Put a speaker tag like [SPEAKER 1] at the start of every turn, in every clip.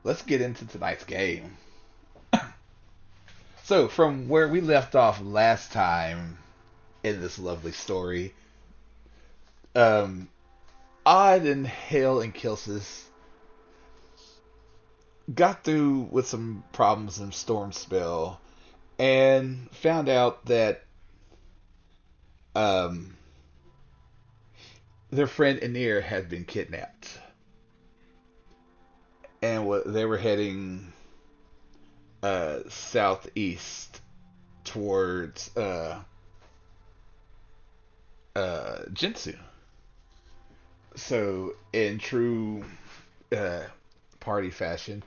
[SPEAKER 1] let's get into tonight's game. So, from where we left off last time in this lovely story, um, Odd and Hale and Kilsis got through with some problems in Stormspell and found out that um, their friend Anir had been kidnapped, and they were heading southeast towards Jinsu. So, in true uh, party fashion,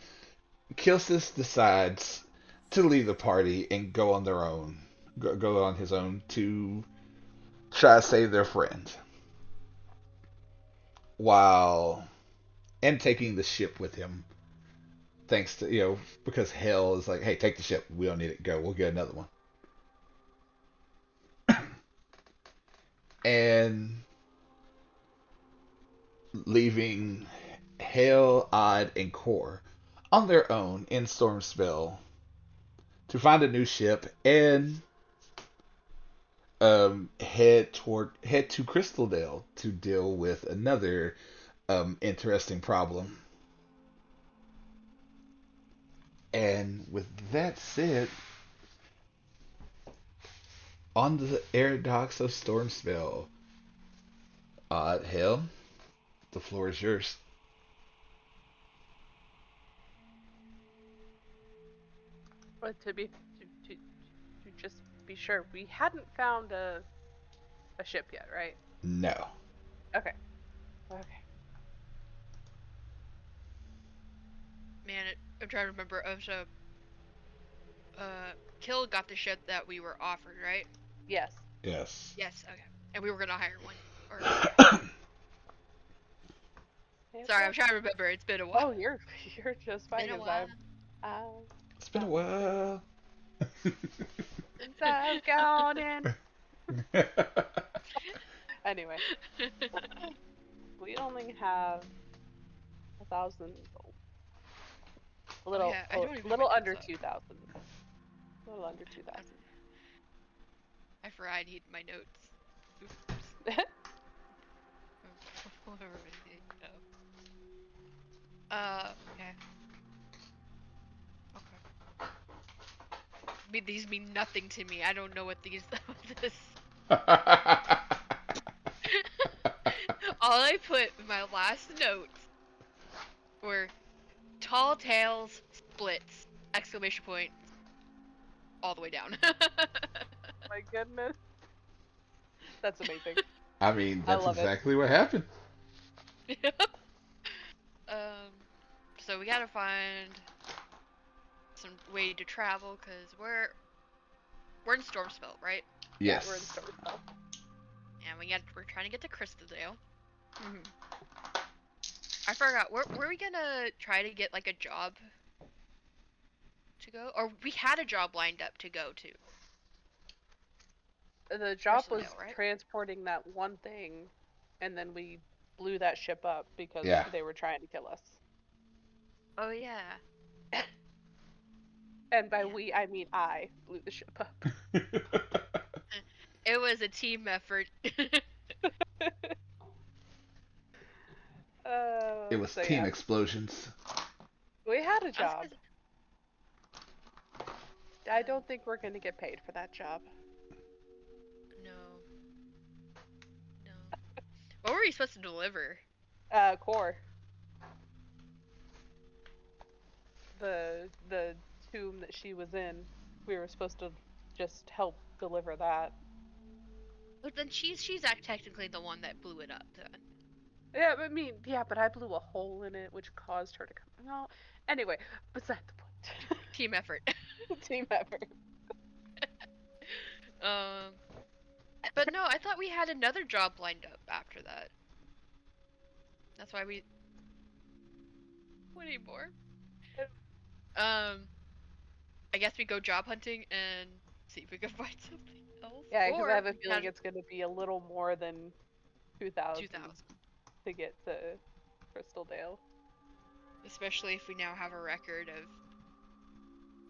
[SPEAKER 1] Kilsis decides to leave the party and go on their own, go on his own to try to save their friend, while and taking the ship with him. Thanks to because Hell is like, hey, take the ship. We don't need it. Go. We'll get another one. And leaving Hale, Odd, and Core on their own in Stormspell to find a new ship and head to Crystaldale to deal with another interesting problem. And with that said, on the air docks of Stormspell, Hale, the floor is yours.
[SPEAKER 2] But to just be sure, we hadn't found a ship yet, right?
[SPEAKER 1] No.
[SPEAKER 2] Okay. Okay.
[SPEAKER 3] Man, I'm trying to remember. So, Kill got the ship that we were offered, right?
[SPEAKER 2] Yes.
[SPEAKER 1] Yes.
[SPEAKER 3] Yes. Okay. And we were gonna hire one. Or sorry,
[SPEAKER 2] Answer?
[SPEAKER 3] I'm trying to remember. It's been a while.
[SPEAKER 2] Oh, you're you're just fine
[SPEAKER 3] Been a
[SPEAKER 2] as
[SPEAKER 3] while.
[SPEAKER 2] uh,
[SPEAKER 1] It's been a while.
[SPEAKER 2] since I've gone in. Anyway, we only have 1,000 gold. A
[SPEAKER 3] Oh
[SPEAKER 2] little,
[SPEAKER 3] yeah, I don't even have my
[SPEAKER 2] little
[SPEAKER 3] notes
[SPEAKER 2] under
[SPEAKER 3] up.
[SPEAKER 2] 2,000. A little under 2,000.
[SPEAKER 3] I forgot I need my notes. Oops. Whatever it is. Okay. Okay. These mean nothing to me. I don't know what these. This. All I put in my last notes were tall tales splits exclamation point all the way down.
[SPEAKER 2] My goodness, that's amazing.
[SPEAKER 1] I mean,
[SPEAKER 2] I
[SPEAKER 1] that's
[SPEAKER 2] love it.
[SPEAKER 1] exactly what happened.
[SPEAKER 3] um, so we gotta find some way to travel because we're in Stormspell, right?
[SPEAKER 2] Yeah, we're in
[SPEAKER 1] Yes.
[SPEAKER 2] Storyspell.
[SPEAKER 3] And we're trying to get to Crystaldale.
[SPEAKER 2] Mm-hmm.
[SPEAKER 3] I forgot. Were we gonna try to get like a job to go, or we had a job lined up to go to
[SPEAKER 2] The job was
[SPEAKER 3] Crystaldale, right?
[SPEAKER 2] transporting that one thing, and then we blew that ship up because
[SPEAKER 1] Yeah.
[SPEAKER 2] they were trying to kill us.
[SPEAKER 3] Oh yeah,
[SPEAKER 2] And by
[SPEAKER 3] yeah.
[SPEAKER 2] we, I mean I blew the ship up.
[SPEAKER 3] It was a team effort.
[SPEAKER 1] It was
[SPEAKER 2] So
[SPEAKER 1] team
[SPEAKER 2] yeah,
[SPEAKER 1] explosions.
[SPEAKER 2] we had a
[SPEAKER 3] I was
[SPEAKER 2] job.
[SPEAKER 3] gonna,
[SPEAKER 2] I don't think we're going to get paid for that job.
[SPEAKER 3] no, no. What were we supposed to deliver?
[SPEAKER 2] Core, the tomb that she was in, we were supposed to just help deliver that.
[SPEAKER 3] But then she's technically the one that blew it up. Then
[SPEAKER 2] Yeah, but I mean, yeah, but I blew a hole in it, which caused her to come. No, anyway, beside the point.
[SPEAKER 3] team effort.
[SPEAKER 2] Team effort.
[SPEAKER 3] um, but no, I thought we had another job lined up after that. That's why we. What anymore? Um, I guess we go job hunting and see if we can find something else,
[SPEAKER 2] Yeah, because I
[SPEAKER 3] or
[SPEAKER 2] have a
[SPEAKER 3] we
[SPEAKER 2] feeling
[SPEAKER 3] got
[SPEAKER 2] it's going to be a little more than 2,000
[SPEAKER 3] 2,000.
[SPEAKER 2] to get to Crystaldale.
[SPEAKER 3] Especially if we now have a record of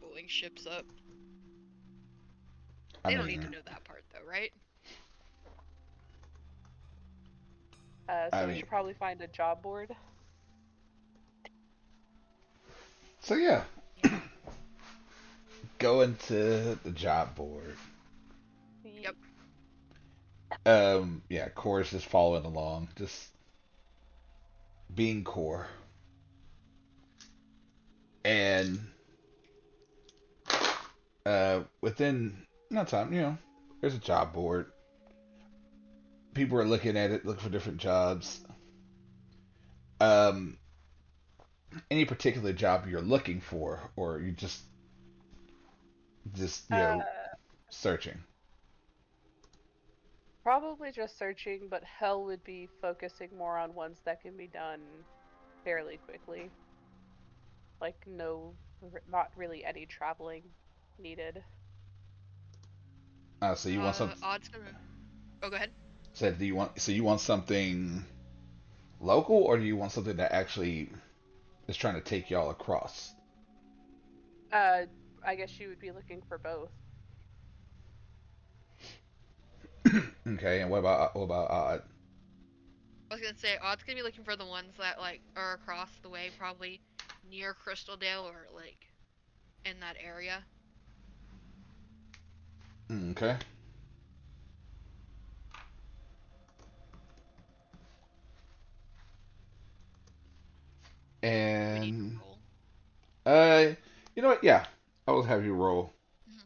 [SPEAKER 3] blowing ships up.
[SPEAKER 1] I
[SPEAKER 3] They don't need to
[SPEAKER 1] mean,
[SPEAKER 3] know that part, though, right?
[SPEAKER 1] I
[SPEAKER 2] So we
[SPEAKER 1] mean,
[SPEAKER 2] should probably find a job board.
[SPEAKER 1] so yeah,
[SPEAKER 3] Yeah.
[SPEAKER 1] go into the job board.
[SPEAKER 3] Yep.
[SPEAKER 1] Yeah, Core's just following along, just being Core, and within no time, there's a job board. People are looking at it, looking for different jobs. Um, any particular job you're looking for, or you just
[SPEAKER 2] Uh,
[SPEAKER 1] searching.
[SPEAKER 2] Probably just searching, but Hell would be focusing more on ones that can be done fairly quickly. Like not really any traveling needed.
[SPEAKER 1] So you want some?
[SPEAKER 3] Odd's gonna. Oh, go ahead.
[SPEAKER 1] Said, do you want? So you want something local, or do you want something that actually is trying to take y'all across?
[SPEAKER 2] Uh, I guess you would be looking for both.
[SPEAKER 1] Okay, and what about Odd?
[SPEAKER 3] I was gonna say Odd's gonna be looking for the ones that like are across the way, probably near Crystaldale or like in that area.
[SPEAKER 1] Okay,
[SPEAKER 3] Do we need to
[SPEAKER 1] and
[SPEAKER 3] roll?
[SPEAKER 1] uh, you know what? Yeah, I will have you roll.
[SPEAKER 3] Mhm.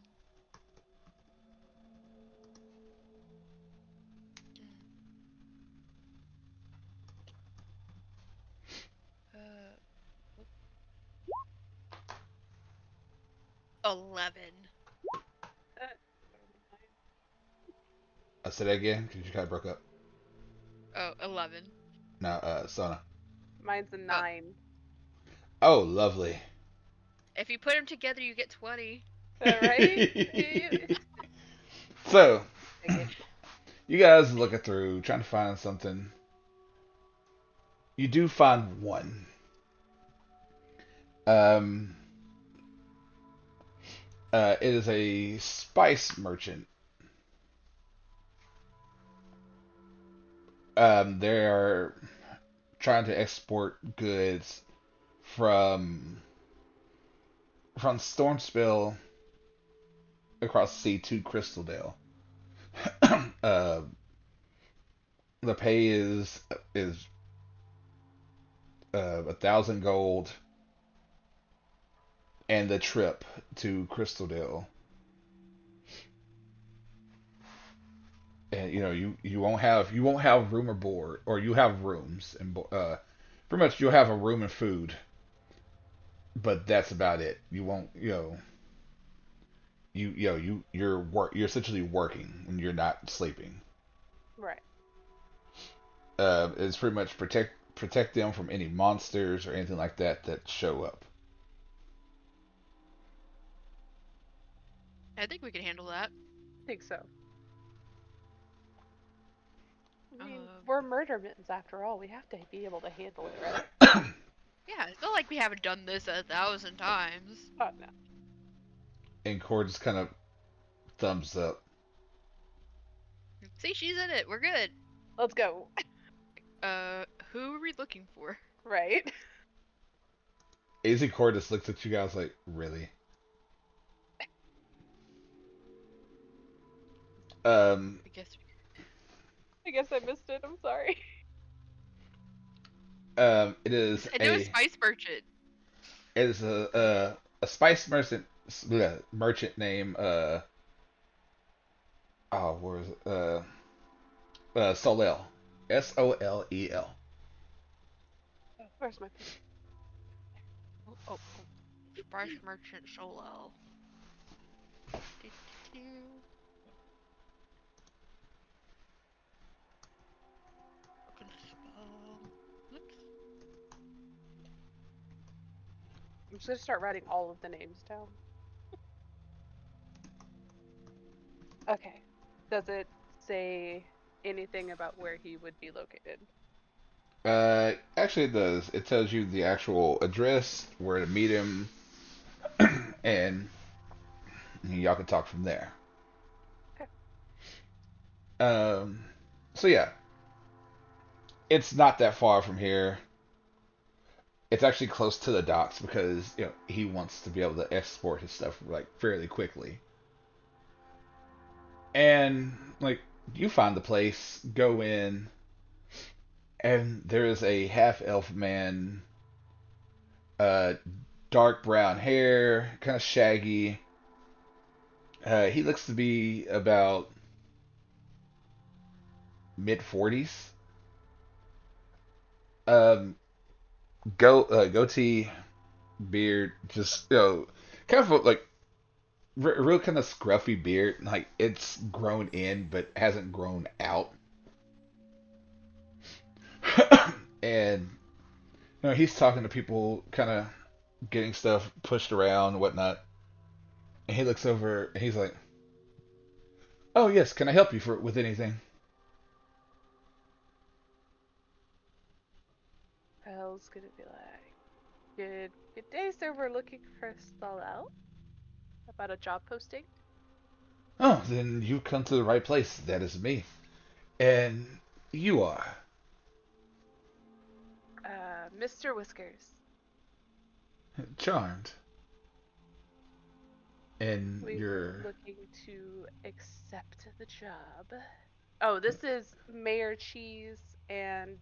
[SPEAKER 3] Mm. 11.
[SPEAKER 2] Uh,
[SPEAKER 1] I said that again because you kind of broke up.
[SPEAKER 3] Oh, 11.
[SPEAKER 1] Now, Sona.
[SPEAKER 2] Mine's a
[SPEAKER 3] Oh,
[SPEAKER 2] 9.
[SPEAKER 1] Oh, lovely.
[SPEAKER 3] if you put them together, you get 20.
[SPEAKER 2] Right?
[SPEAKER 1] So,
[SPEAKER 2] Figured.
[SPEAKER 1] you guys looking through, trying to find something. You do find one. Um, it is a spice merchant. They are trying to export goods from Stormspill across the sea to Crystaldale. uh, the pay is 1,000 gold, and the trip to Crystaldale. And you won't have room or board, or you have rooms and pretty much you'll have a room and food, but that's about it. You won't you're essentially working when you're not sleeping.
[SPEAKER 2] Right.
[SPEAKER 1] It's pretty much protect them from any monsters or anything like that show up.
[SPEAKER 3] I think we can handle that.
[SPEAKER 2] I think so. I mean,
[SPEAKER 3] Um,
[SPEAKER 2] we're murder mittens after all. We have to be able to handle it, right?
[SPEAKER 3] yeah, it's not like we haven't done this 1,000 times.
[SPEAKER 2] Oh no.
[SPEAKER 1] And Cord just kind of thumbs up.
[SPEAKER 3] See, she's in it. We're good.
[SPEAKER 2] Let's go.
[SPEAKER 3] Who are we looking for?
[SPEAKER 2] Right?
[SPEAKER 1] AZ Cord just looks at you guys like, really? Um,
[SPEAKER 3] I guess.
[SPEAKER 2] I guess I missed it. I'm sorry.
[SPEAKER 1] it is
[SPEAKER 3] I know a spice merchant.
[SPEAKER 1] it is a spice merchant named oh, where is it? Solel. Solel.
[SPEAKER 2] Where's my pen?
[SPEAKER 3] Oh. Spice merchant solo. Do-do-do. Looking spell. Oops.
[SPEAKER 2] I'm just gonna start writing all of the names down. Okay. Does it say anything about where he would be located?
[SPEAKER 1] Actually, it does. It tells you the actual address, where to meet him, and y'all can talk from there.
[SPEAKER 2] Okay.
[SPEAKER 1] Um, so yeah, it's not that far from here. It's actually close to the docks because he wants to be able to export his stuff like fairly quickly. And like you find the place, go in, and there is a half elf man, uh, dark brown hair, kind of shaggy. He looks to be about mid 40s. Um, goatee, beard, just kind of like real kind of scruffy beard. Like it's grown in, but hasn't grown out. And he's talking to people, kind of getting stuff pushed around and whatnot. And he looks over and he's like, "Oh yes, can I help you with anything?"
[SPEAKER 2] Belle's gonna be like, good day, sir. We're looking for Stallel about a job posting.
[SPEAKER 1] "Oh, then you've come to the right place. That is me." "And you are?"
[SPEAKER 2] Mr. Whiskers.
[SPEAKER 1] "Charmed." "And
[SPEAKER 2] We were
[SPEAKER 1] you're?"
[SPEAKER 2] looking to accept the job. Oh, this is Mayor Cheese and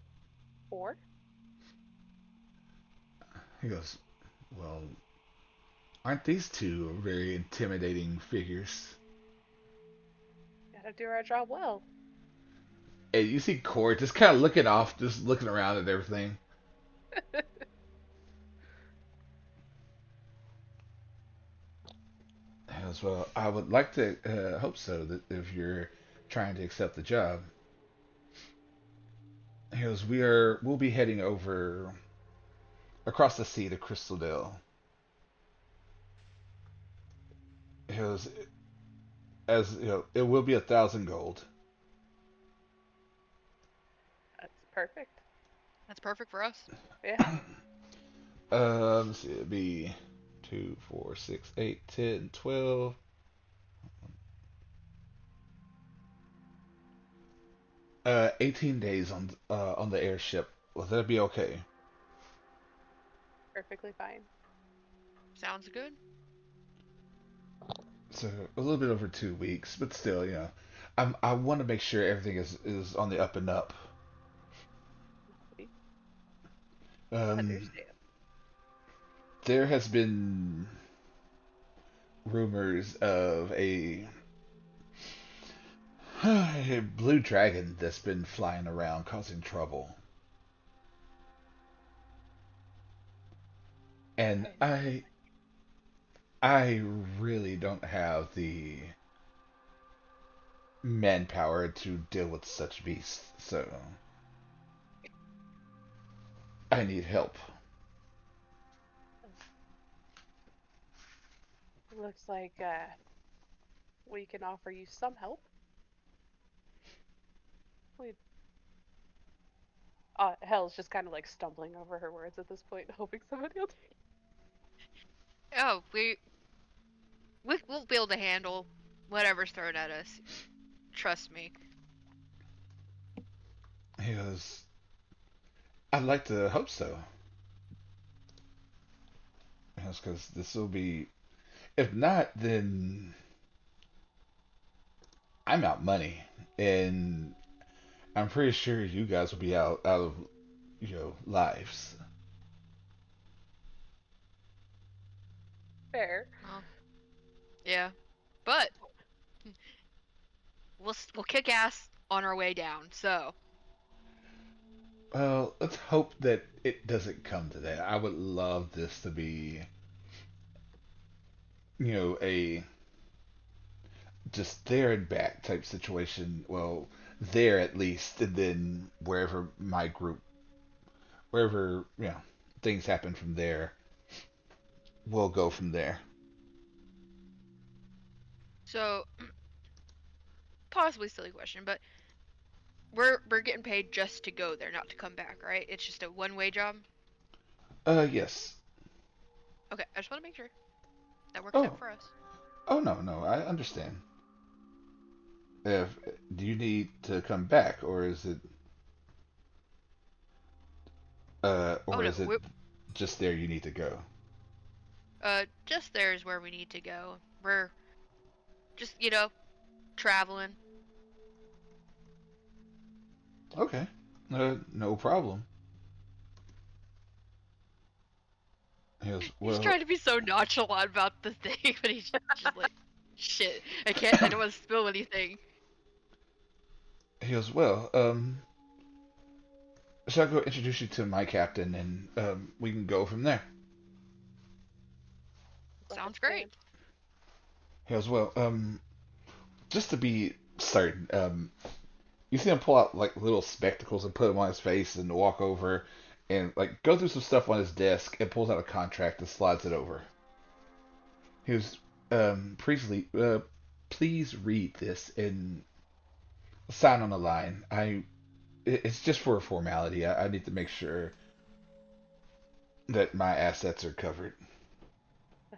[SPEAKER 2] four.
[SPEAKER 1] He goes, "Well, aren't these two very intimidating figures?"
[SPEAKER 2] Gotta do our job well.
[SPEAKER 1] And you see Corey just kind of looking off, just looking around at everything. He goes, "Well, I would like to hope so, that if you're trying to accept the job." He goes, we'll be heading over across the sea to Crystaldale." He goes, "As it will be 1,000 gold."
[SPEAKER 2] That's perfect.
[SPEAKER 3] That's perfect for us.
[SPEAKER 2] Yeah.
[SPEAKER 1] Let's see, it'd be 2, 4, 6, 8, 10, 12. 18 days on the airship. Will that be okay?
[SPEAKER 2] Perfectly fine.
[SPEAKER 3] Sounds good.
[SPEAKER 1] So a little bit over 2 weeks, but still, I want to make sure everything is on the up and up.
[SPEAKER 2] We
[SPEAKER 1] Um,
[SPEAKER 2] understand.
[SPEAKER 1] there has been rumors of a blue dragon that's been flying around causing trouble, and
[SPEAKER 2] I know.
[SPEAKER 1] I really don't have the manpower to deal with such beasts, so I need help.
[SPEAKER 2] It looks like we can offer you some help. We Hell's just kind of like stumbling over her words at this point, hoping somebody will take
[SPEAKER 3] Oh, we'll be able to handle whatever's thrown at us. Trust me.
[SPEAKER 1] He goes, "I'd like to hope so." Because this will be, if not, then I'm out money, and I'm pretty sure you guys will be out of lives.
[SPEAKER 2] fair.
[SPEAKER 3] Well, yeah, but we'll kick ass on our way down. So
[SPEAKER 1] Well, let's hope that it doesn't come to that. I would love this to be, a just there and back type situation. Well, there at least, and then wherever my group, wherever things happen from there, we'll go from there.
[SPEAKER 3] so possibly silly question, but we're getting paid just to go there, not to come back, right? It's just a one-way job.
[SPEAKER 1] Yes.
[SPEAKER 3] Okay, I just want to make sure that works out
[SPEAKER 1] Oh,
[SPEAKER 3] for us.
[SPEAKER 1] oh no, no, I understand. If do you need to come back,
[SPEAKER 3] Oh
[SPEAKER 1] or
[SPEAKER 3] no,
[SPEAKER 1] is it
[SPEAKER 3] we're
[SPEAKER 1] just there you need to go?
[SPEAKER 3] just there is where we need to go. We're just traveling.
[SPEAKER 1] Okay, no problem. He goes,
[SPEAKER 3] He's
[SPEAKER 1] well,
[SPEAKER 3] trying to be so nonchalant about the thing, but he's just like, shit. I can't. I don't want to spill anything.
[SPEAKER 1] he goes, well, shall I go introduce you to my captain, and we can go from there.
[SPEAKER 2] Like a
[SPEAKER 3] Sounds great.
[SPEAKER 2] plan.
[SPEAKER 1] He goes, well, just to be certain, you see him pull out like little spectacles and put them on his face and walk over and like go through some stuff on his desk and pulls out a contract and slides it over. He was Priestley, please read this and sign on the line. It's just for a formality. I need to make sure that my assets are covered.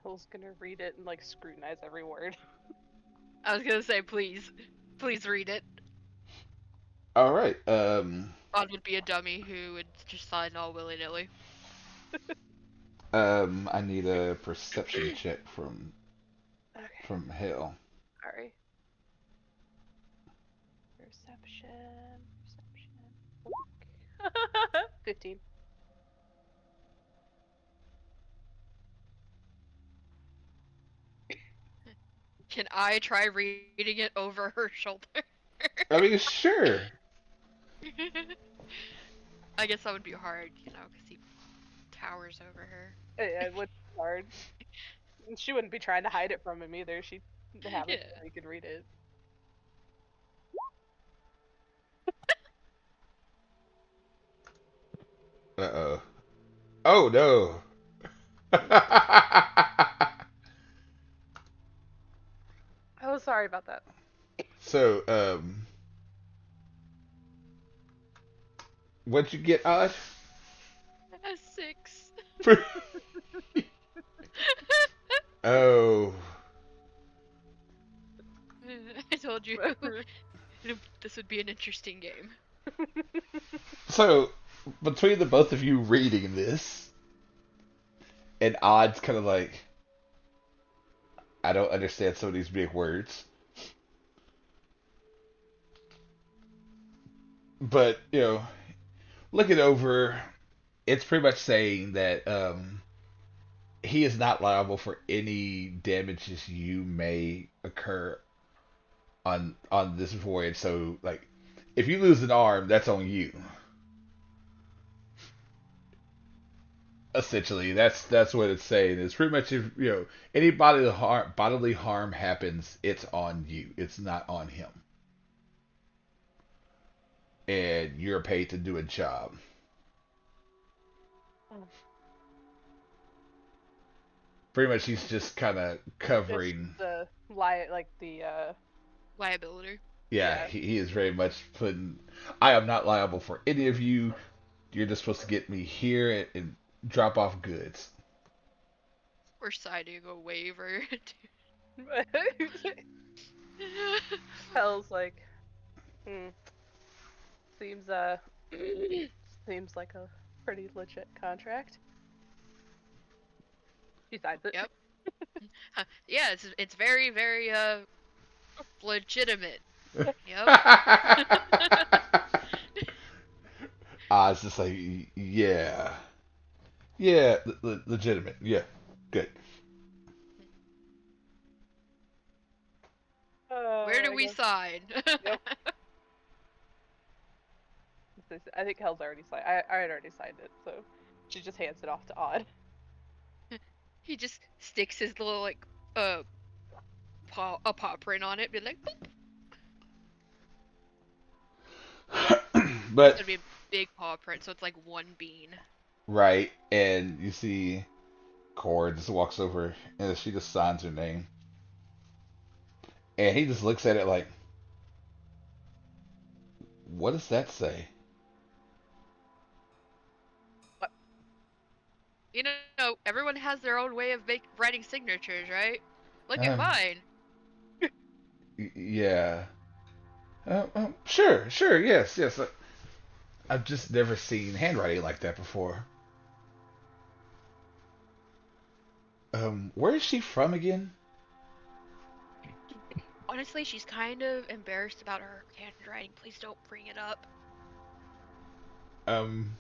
[SPEAKER 2] Hell's gonna read it and like scrutinize every word.
[SPEAKER 3] I was gonna say, please read it.
[SPEAKER 1] All right.
[SPEAKER 3] Odd would be a dummy who would just sign all willy nilly.
[SPEAKER 1] I need a perception check
[SPEAKER 2] Okay,
[SPEAKER 1] from Hale.
[SPEAKER 2] sorry. Perception, perception. 15.
[SPEAKER 3] Can I try reading it over her shoulder?
[SPEAKER 1] I mean, sure.
[SPEAKER 3] I guess that would be hard, because he towers over her.
[SPEAKER 2] It would be hard. She wouldn't be trying to hide it from him either. She'd have it
[SPEAKER 3] Yeah.
[SPEAKER 2] so he could read it.
[SPEAKER 1] Uh-oh. Oh no.
[SPEAKER 2] Oh, sorry about that.
[SPEAKER 1] So, what'd you get, Odd?
[SPEAKER 3] A 6.
[SPEAKER 1] Oh.
[SPEAKER 3] I told you this would be an interesting game.
[SPEAKER 1] So, between the both of you reading this, and Odd's kind of like, I don't understand some of these big words. But, looking over, it's pretty much saying that he is not liable for any damages you may occur on this voyage. So, like, if you lose an arm, that's on you. Essentially, that's what it's saying. It's pretty much if any bodily harm happens, it's on you. It's not on him, and you're paid to do a job.
[SPEAKER 2] Oh.
[SPEAKER 1] Pretty much, he's just kind of
[SPEAKER 2] Just
[SPEAKER 1] covering.
[SPEAKER 2] the like the
[SPEAKER 3] Liability.
[SPEAKER 1] Yeah,
[SPEAKER 2] yeah.
[SPEAKER 1] he is very much putting. I am not liable for any of you. You're just supposed to get me here and drop off goods.
[SPEAKER 3] We're signing a waiver.
[SPEAKER 2] Hell's like, hmm, seems seems like a pretty legit contract. She signs it.
[SPEAKER 3] Yep. Yeah, it's very very legitimate. Yep.
[SPEAKER 1] I was just like, yeah, yeah, legitimate, yeah, good.
[SPEAKER 3] Where do
[SPEAKER 2] I
[SPEAKER 3] we
[SPEAKER 2] guess.
[SPEAKER 3] sign?
[SPEAKER 2] Yep. I think Hell's already signed. I had already signed it, so she just hands it off to Odd.
[SPEAKER 3] He just sticks his little like paw print on it, be like, boop. It's
[SPEAKER 1] But
[SPEAKER 3] gonna be a big paw print, so it's like one bean.
[SPEAKER 1] right, and you see, Cord just walks over and she just signs her name, and he just looks at it like, What does that say?
[SPEAKER 3] What? You know, everyone has their own way of writing signatures, right? Look at
[SPEAKER 1] Um,
[SPEAKER 3] mine.
[SPEAKER 1] yeah. Sure, sure, yes, yes. I've just never seen handwriting like that before. Where is she from again?
[SPEAKER 3] Honestly, she's kind of embarrassed about her handwriting. Please don't bring it up.
[SPEAKER 1] Um,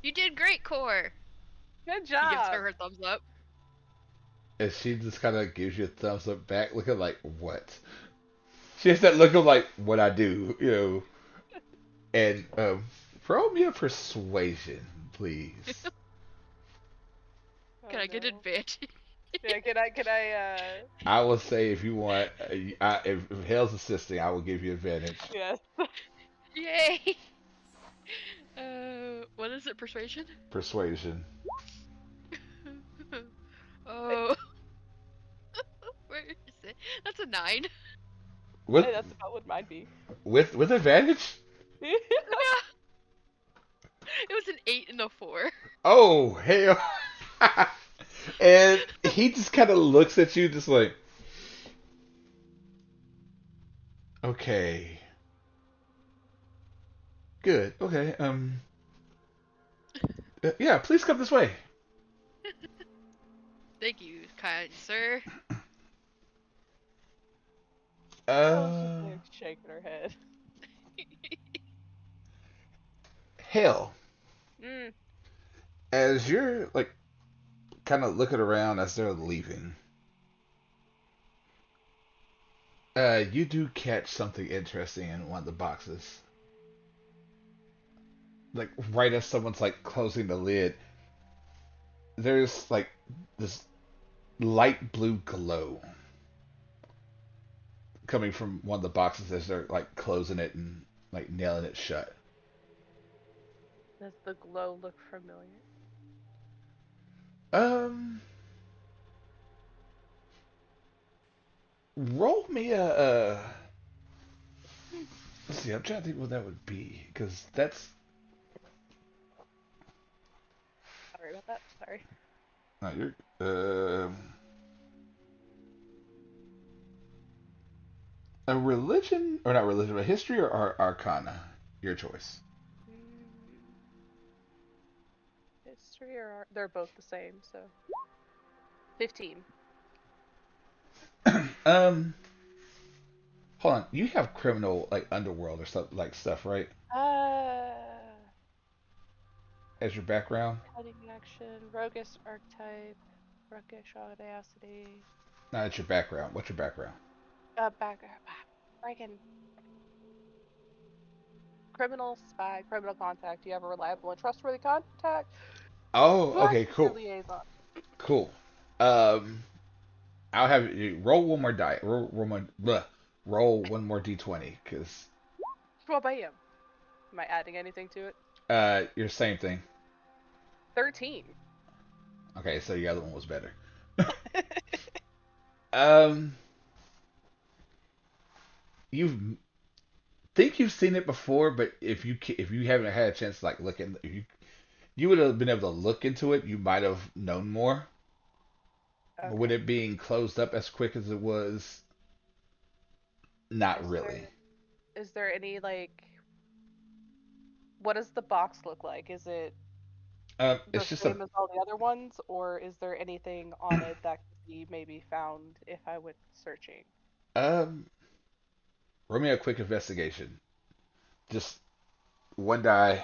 [SPEAKER 3] You did great, Core.
[SPEAKER 2] Good
[SPEAKER 3] He gives
[SPEAKER 2] job.
[SPEAKER 3] her thumbs up.
[SPEAKER 1] and she just kind of gives you a thumbs up back, looking like, what? She has that look of like, what I do, you know. And roll me a persuasion, please.
[SPEAKER 3] Can
[SPEAKER 2] Oh
[SPEAKER 3] I get
[SPEAKER 2] no.
[SPEAKER 3] advantage?
[SPEAKER 2] Yeah, can I
[SPEAKER 1] I will say if you want, if Hell's assisting, I will give you advantage.
[SPEAKER 2] yes.
[SPEAKER 3] Yay! What is it? Persuasion?
[SPEAKER 1] Persuasion.
[SPEAKER 3] Oh, where is it? That's a 9.
[SPEAKER 1] With
[SPEAKER 2] Hey, that's about what mine be.
[SPEAKER 1] with advantage?
[SPEAKER 3] No, it was an 8 and a 4.
[SPEAKER 1] Oh hell! And he just kind of looks at you, just like, okay, good, okay, yeah, please come this way.
[SPEAKER 3] Thank you, kind sir.
[SPEAKER 2] Oh, she's
[SPEAKER 1] Uh,
[SPEAKER 2] like shaking her head.
[SPEAKER 1] Hell,
[SPEAKER 2] Mm.
[SPEAKER 1] as you're like kind of looking around as they're leaving, you do catch something interesting in one of the boxes. Like right as someone's like closing the lid, there's like this light blue glow coming from one of the boxes as they're like closing it and like nailing it shut.
[SPEAKER 2] Does the glow look familiar?
[SPEAKER 1] Um, roll me let's see. I'm trying to think what that would be because that's
[SPEAKER 2] Sorry about that. Sorry.
[SPEAKER 1] not your a religion or not religion, a history or arcana. Your choice.
[SPEAKER 2] Mm, history or art? They're both the same, so 15.
[SPEAKER 1] um, hold on. You have criminal like underworld or stuff like stuff, right?
[SPEAKER 2] Uh,
[SPEAKER 1] As your background.
[SPEAKER 2] cutting action, roguish archetype, rookish audacity,
[SPEAKER 1] Not as your background. What's your background?
[SPEAKER 2] back, friggin' criminal spy, criminal contact. Do you have a reliable and trustworthy contact?
[SPEAKER 1] Oh,
[SPEAKER 2] Who acts
[SPEAKER 1] okay,
[SPEAKER 2] as your
[SPEAKER 1] cool,
[SPEAKER 2] liaison?
[SPEAKER 1] cool. Um, I'll have you roll one more die. Roll one more d20 because
[SPEAKER 2] Well, bam. Am I adding anything to it?
[SPEAKER 1] your same thing.
[SPEAKER 2] 13.
[SPEAKER 1] Okay, so the other one was better. Um, you think you've seen it before, but if you haven't had a chance to like look in, if you would have been able to look into it, you might have known more. But with
[SPEAKER 2] Okay.
[SPEAKER 1] it being closed up as quick as it was, not
[SPEAKER 2] Is
[SPEAKER 1] really.
[SPEAKER 2] there is there any like what does the box look like? Is it the
[SPEAKER 1] It's just a
[SPEAKER 2] same as all the other ones, or is there anything on it that could be maybe found if I went searching?
[SPEAKER 1] um. Roll me a quick investigation. Just one die.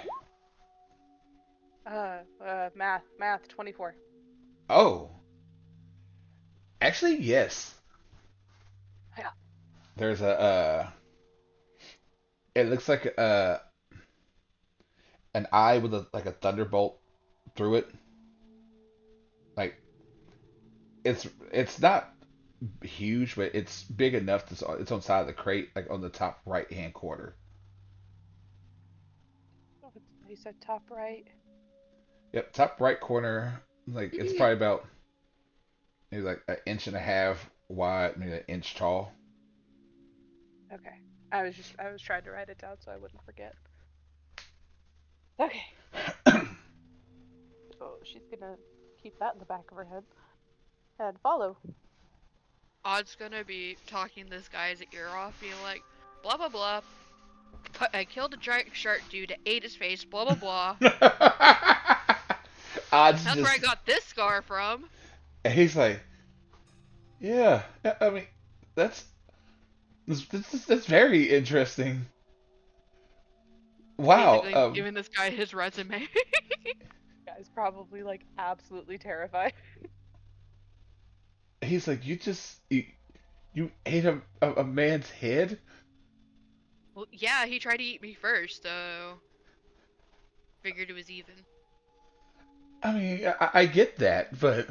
[SPEAKER 2] Math 24.
[SPEAKER 1] Oh, actually, yes.
[SPEAKER 2] Yeah.
[SPEAKER 1] There's a. It looks like an eye with a like a thunderbolt through it. Like it's not huge, but it's big enough to it's on the side of the crate, like on the top right hand corner.
[SPEAKER 2] Oh, you said top right.
[SPEAKER 1] Yep, top right corner. Like it's probably about maybe like an inch and a half wide, maybe an inch tall.
[SPEAKER 2] Okay. I was trying to write it down so I wouldn't forget. Okay. So she's gonna keep that in the back of her head and follow.
[SPEAKER 3] Odd's gonna be talking this guy's ear off, being like, blah blah blah. I killed a giant shark dude, ate his face, blah blah blah.
[SPEAKER 1] Odds
[SPEAKER 3] That's where I
[SPEAKER 1] just,
[SPEAKER 3] got this scar from.
[SPEAKER 1] and he's like, yeah, I mean, that's that's very interesting. Wow.
[SPEAKER 3] Basically giving this guy his resume.
[SPEAKER 2] Guy's probably like absolutely terrified.
[SPEAKER 1] He's like, you ate a man's head.
[SPEAKER 3] Well, yeah, he tried to eat me first, so figured it was even.
[SPEAKER 1] I mean, I get that, but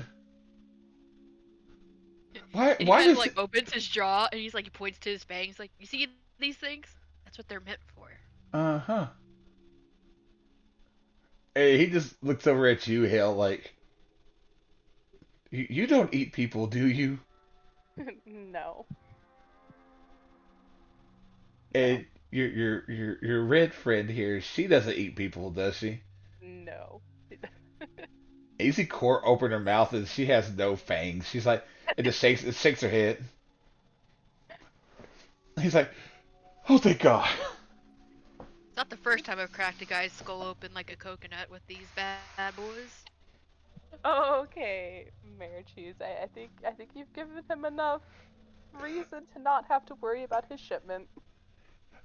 [SPEAKER 3] And he
[SPEAKER 1] why
[SPEAKER 3] kind of
[SPEAKER 1] does
[SPEAKER 3] like
[SPEAKER 1] it?
[SPEAKER 3] opens his jaw and he points to his fangs, like, you see these things? That's what they're meant for.
[SPEAKER 1] Uh-huh. Hey, he just looks over at you, Hale, like, you don't eat people, do you?
[SPEAKER 2] No, no,
[SPEAKER 1] And your red friend here, she doesn't eat people, does she?
[SPEAKER 2] no.
[SPEAKER 1] And you see Court open her mouth and she has no fangs. She's like, it shakes her head. He's like, oh, thank God.
[SPEAKER 3] It's not the first time I've cracked a guy's skull open like a coconut with these bad boys.
[SPEAKER 2] Okay, Mayor Cheese. I think you've given him enough reason to not have to worry about his shipment.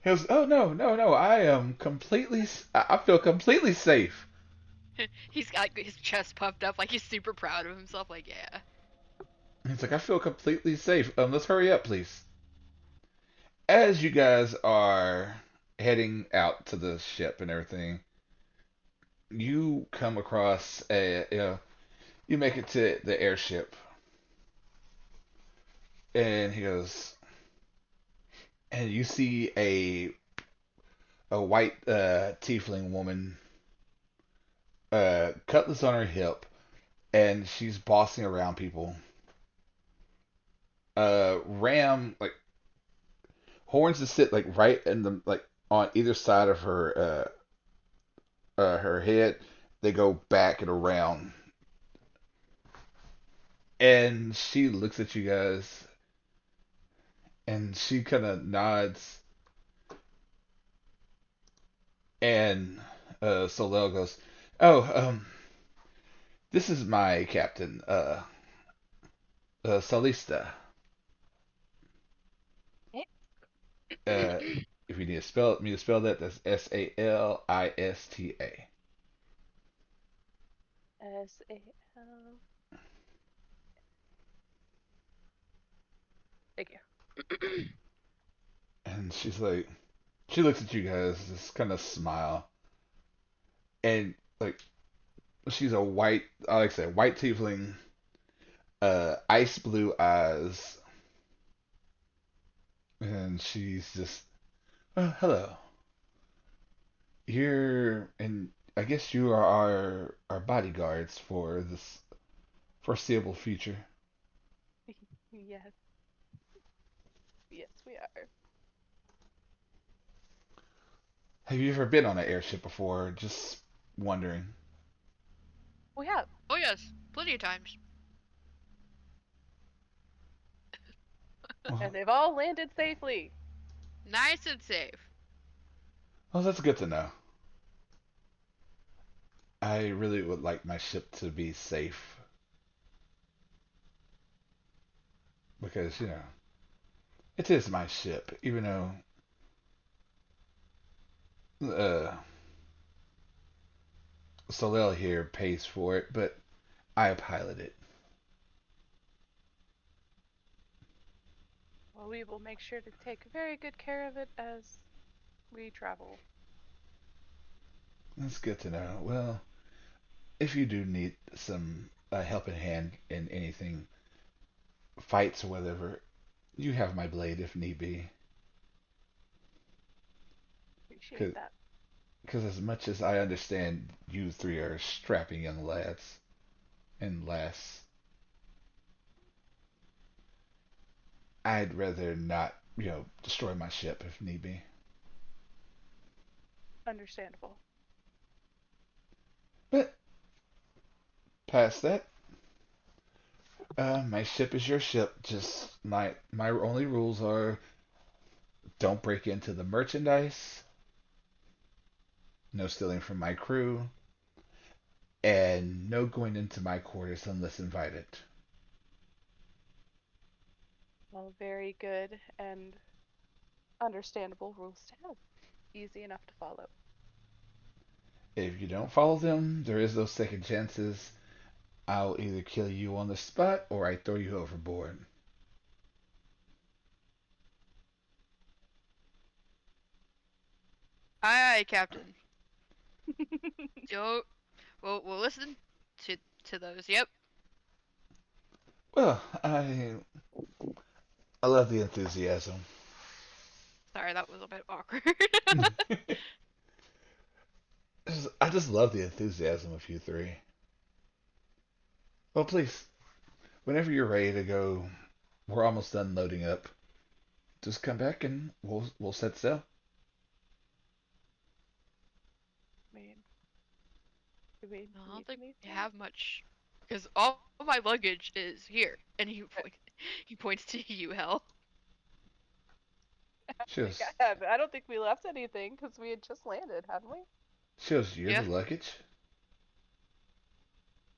[SPEAKER 1] He goes, oh no, no, no, I am I feel completely safe.
[SPEAKER 3] He's got his chest puffed up like he's super proud of himself, like, yeah.
[SPEAKER 1] He's like, I feel completely safe. Let's hurry up, please. As you guys are heading out to the ship and everything, you come across you make it to the airship, and he goes, and you see a white tiefling woman, cutlass on her hip, and she's bossing around people. Ram like horns to sit like right in the like on either side of her head. They go back and around, and she looks at you guys, and she kind of nods, and Solel goes, "Oh, this is my captain, Salista. Uh, if you need to spell me to spell that, that's Salista."
[SPEAKER 2] S-A-L. Thank you.
[SPEAKER 1] And she's like, she looks at you guys, this kind of smile, and like she's a white, I like I said, white tiefling, ice blue eyes, and she's just, well, hello. And I guess you are our bodyguards for this foreseeable future.
[SPEAKER 2] Yes, yes, we are.
[SPEAKER 1] Have you ever been on an airship before? Just wondering.
[SPEAKER 2] We have.
[SPEAKER 3] Oh, yes, plenty of times.
[SPEAKER 1] Well,
[SPEAKER 2] And they've all landed safely.
[SPEAKER 3] Nice and safe.
[SPEAKER 1] well, that's good to know. I really would like my ship to be safe because, it is my ship, even though uh, Solel here pays for it, but I pilot it.
[SPEAKER 2] Well, we will make sure to take very good care of it as we travel.
[SPEAKER 1] That's good to know. Well, if you do need some helping hand in anything, fights or whatever, you have my blade if need be.
[SPEAKER 2] Appreciate that.
[SPEAKER 1] Because as much as I understand you three are strapping young lads and lass, I'd rather not destroy my ship if need be.
[SPEAKER 2] Understandable.
[SPEAKER 1] But past that, my ship is your ship. Just my only rules are don't break into the merchandise, no stealing from my crew, and no going into my quarters unless invited.
[SPEAKER 2] Well, very good and understandable rules to have. Easy enough to follow.
[SPEAKER 1] If you don't follow them, there is those second chances. I'll either kill you on the spot or I throw you overboard.
[SPEAKER 3] Aye, aye, Captain. Yo, we'll listen to to those. Yep.
[SPEAKER 1] Well, I love the enthusiasm.
[SPEAKER 3] Sorry, that was a bit awkward.
[SPEAKER 1] I just love the enthusiasm of you three. Well, please, whenever you're ready to go, we're almost done loading up. Just come back and we'll set sail.
[SPEAKER 2] I mean, do we
[SPEAKER 3] I don't
[SPEAKER 2] need
[SPEAKER 3] think we
[SPEAKER 2] anything?
[SPEAKER 3] have much, because all my luggage is here, and he points to you, Hell.
[SPEAKER 1] She
[SPEAKER 2] Like
[SPEAKER 1] goes,
[SPEAKER 2] I don't think we left anything because we had just landed, hadn't we?
[SPEAKER 1] you're the
[SPEAKER 3] Yeah.
[SPEAKER 1] luggage.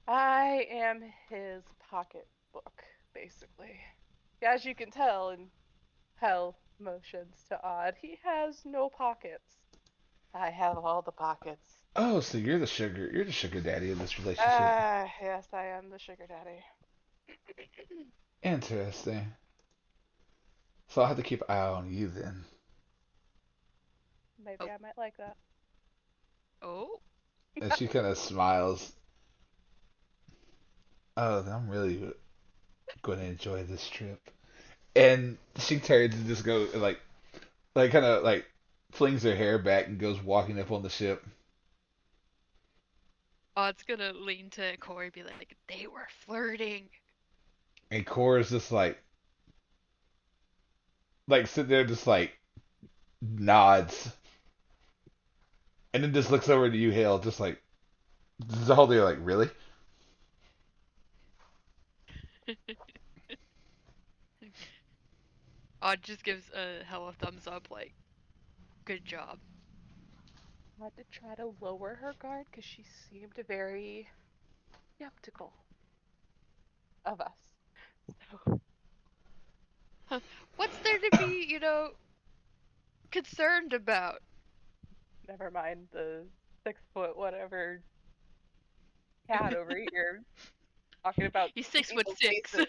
[SPEAKER 2] I am his pocketbook, basically. As you can tell, and Hell motions to Odd, he has no pockets. I have all the pockets.
[SPEAKER 1] Oh, so you're the sugar daddy in this relationship.
[SPEAKER 2] Ah, yes, I am the sugar daddy.
[SPEAKER 1] Interesting. So I'll have to keep an eye on you then.
[SPEAKER 2] Maybe
[SPEAKER 3] Oh,
[SPEAKER 2] I might like that.
[SPEAKER 3] oh.
[SPEAKER 1] And she kind of smiles. Oh, I'm really going to enjoy this trip. And she turns and just goes like kind of like flings her hair back and goes walking up on the ship.
[SPEAKER 3] Odd's gonna lean to Corey and be like, they were flirting.
[SPEAKER 1] And Cora's just like sit there just like nods and then just looks over to you, Hale, just like the whole day like really?
[SPEAKER 3] Odd just gives a hell of a thumbs up, like, good job.
[SPEAKER 2] I had to try to lower her guard because she seemed very skeptical of us. So,
[SPEAKER 3] Huh. What's there to be, concerned about?
[SPEAKER 2] never mind the 6 foot whatever cat over here talking about
[SPEAKER 3] He's six
[SPEAKER 2] keeping
[SPEAKER 3] foot
[SPEAKER 2] the
[SPEAKER 3] six.
[SPEAKER 2] faces.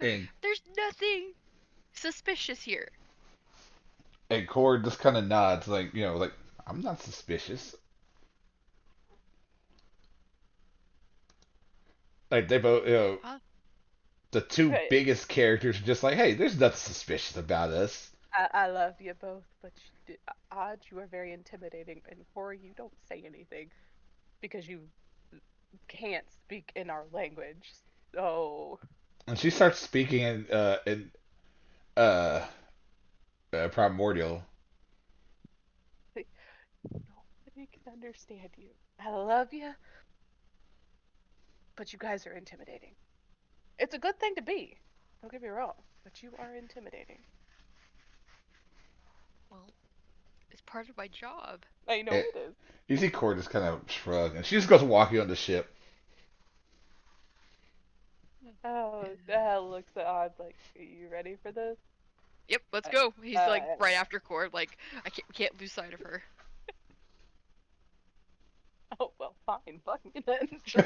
[SPEAKER 1] And
[SPEAKER 3] There's nothing suspicious here.
[SPEAKER 1] and Cora just kind of nods like like I'm not suspicious. Like they both
[SPEAKER 3] Huh?
[SPEAKER 1] the two
[SPEAKER 2] Okay,
[SPEAKER 1] biggest characters are just like hey, there's nothing suspicious about us.
[SPEAKER 2] I love you both, but Odd, you are very intimidating, and Corey, you don't say anything because you can't speak in our language. So
[SPEAKER 1] And she starts speaking in uh, primordial.
[SPEAKER 2] nobody can understand you. I love you, but you guys are intimidating. It's a good thing to be. Don't get me wrong, but you are intimidating.
[SPEAKER 3] Well, it's part of my job.
[SPEAKER 2] I know
[SPEAKER 1] And
[SPEAKER 2] it is.
[SPEAKER 1] you see Cora just kind of shrug, and she just goes walking on the ship.
[SPEAKER 2] Oh, that looks odd. Like, are you ready for this?
[SPEAKER 3] Yep, let's
[SPEAKER 2] Uh,
[SPEAKER 3] go. He's like
[SPEAKER 2] uh,
[SPEAKER 3] right after Cord. Like we can't lose sight of her.
[SPEAKER 2] oh well, fine. Fuck me then. Sure.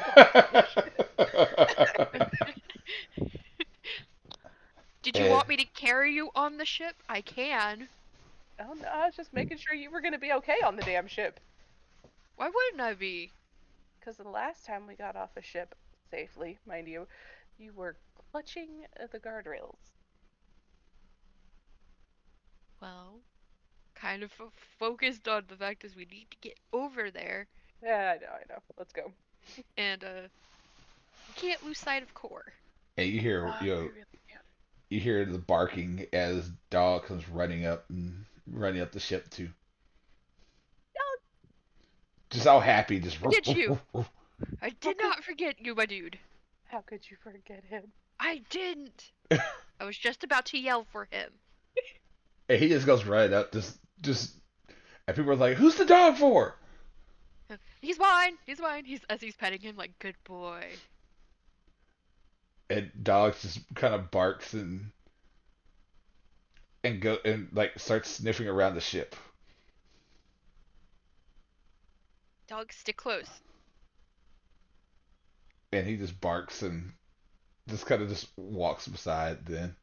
[SPEAKER 3] Did you
[SPEAKER 1] and
[SPEAKER 3] want me to carry you on the ship? I can.
[SPEAKER 2] Oh no, I was just making sure you were gonna be okay on the damn ship.
[SPEAKER 3] Why wouldn't I be?
[SPEAKER 2] Because the last time we got off a ship safely, mind you, you were clutching at the guardrails.
[SPEAKER 3] Well, kind of focused on the fact is we need to get over there,
[SPEAKER 2] Yeah, I know. Let's go.
[SPEAKER 3] and we can't lose sight of Core.
[SPEAKER 1] and you hear
[SPEAKER 2] Oh, we really can't.
[SPEAKER 1] you hear the barking as dog comes running up and running up the ship too.
[SPEAKER 2] No,
[SPEAKER 1] Just all happy, just
[SPEAKER 3] Forget you.
[SPEAKER 1] and
[SPEAKER 3] I
[SPEAKER 2] how
[SPEAKER 3] did
[SPEAKER 2] could
[SPEAKER 3] not forget you, my dude.
[SPEAKER 2] how could you forget him?
[SPEAKER 3] I didn't. I was just about to yell for him.
[SPEAKER 1] he just goes right up, just and people are like, "Who's the dog for?"
[SPEAKER 3] He's mine. He's mine. He's as he's petting him like good boy.
[SPEAKER 1] And dog just kind of barks and go and like starts sniffing around the ship,
[SPEAKER 3] Dog, stick close.
[SPEAKER 1] and he just barks and just kind of just walks beside then.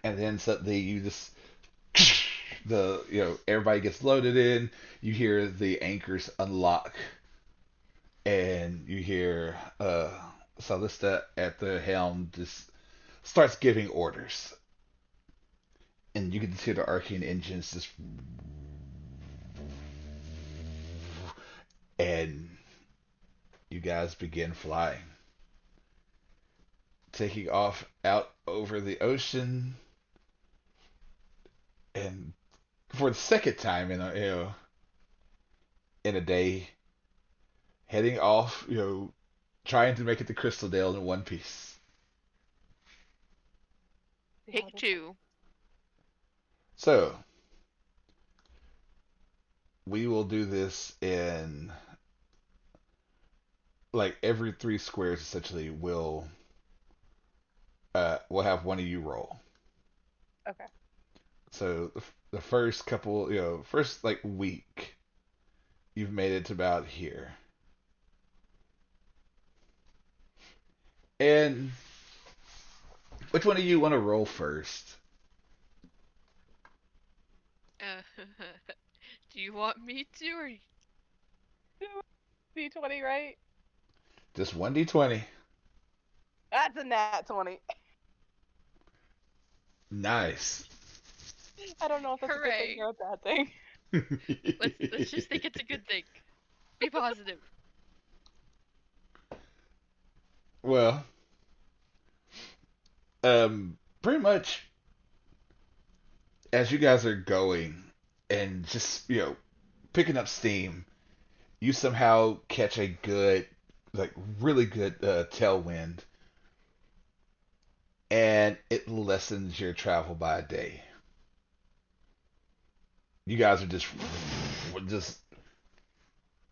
[SPEAKER 1] And then suddenly you just everybody gets loaded in. You hear the anchors unlock, and you hear Salista at the helm just starts giving orders, and you can see the arcane engines just and you guys begin flying, taking off out over the ocean, and for the second time in a day, heading off, trying to make it to Crystaldale in one piece.
[SPEAKER 2] See how
[SPEAKER 3] Take
[SPEAKER 2] this.
[SPEAKER 3] two.
[SPEAKER 1] So we will do this in like every three squares. Essentially, we'll have one of you roll.
[SPEAKER 2] Okay.
[SPEAKER 1] So the first couple, first like week, you've made it to about here, and which one of you want to roll first?
[SPEAKER 3] Uh, do you want me to or
[SPEAKER 2] D20, right?
[SPEAKER 1] Just 1d20.
[SPEAKER 2] That's a nat 20.
[SPEAKER 1] Nice.
[SPEAKER 2] I don't know if that's a good thing
[SPEAKER 3] hooray?
[SPEAKER 2] or a bad thing.
[SPEAKER 3] Let's just think it's a good thing. Be positive.
[SPEAKER 1] Well, pretty much as you guys are going and just picking up steam, you somehow catch a good, like really good tailwind, and it lessens your travel by a day. You guys are just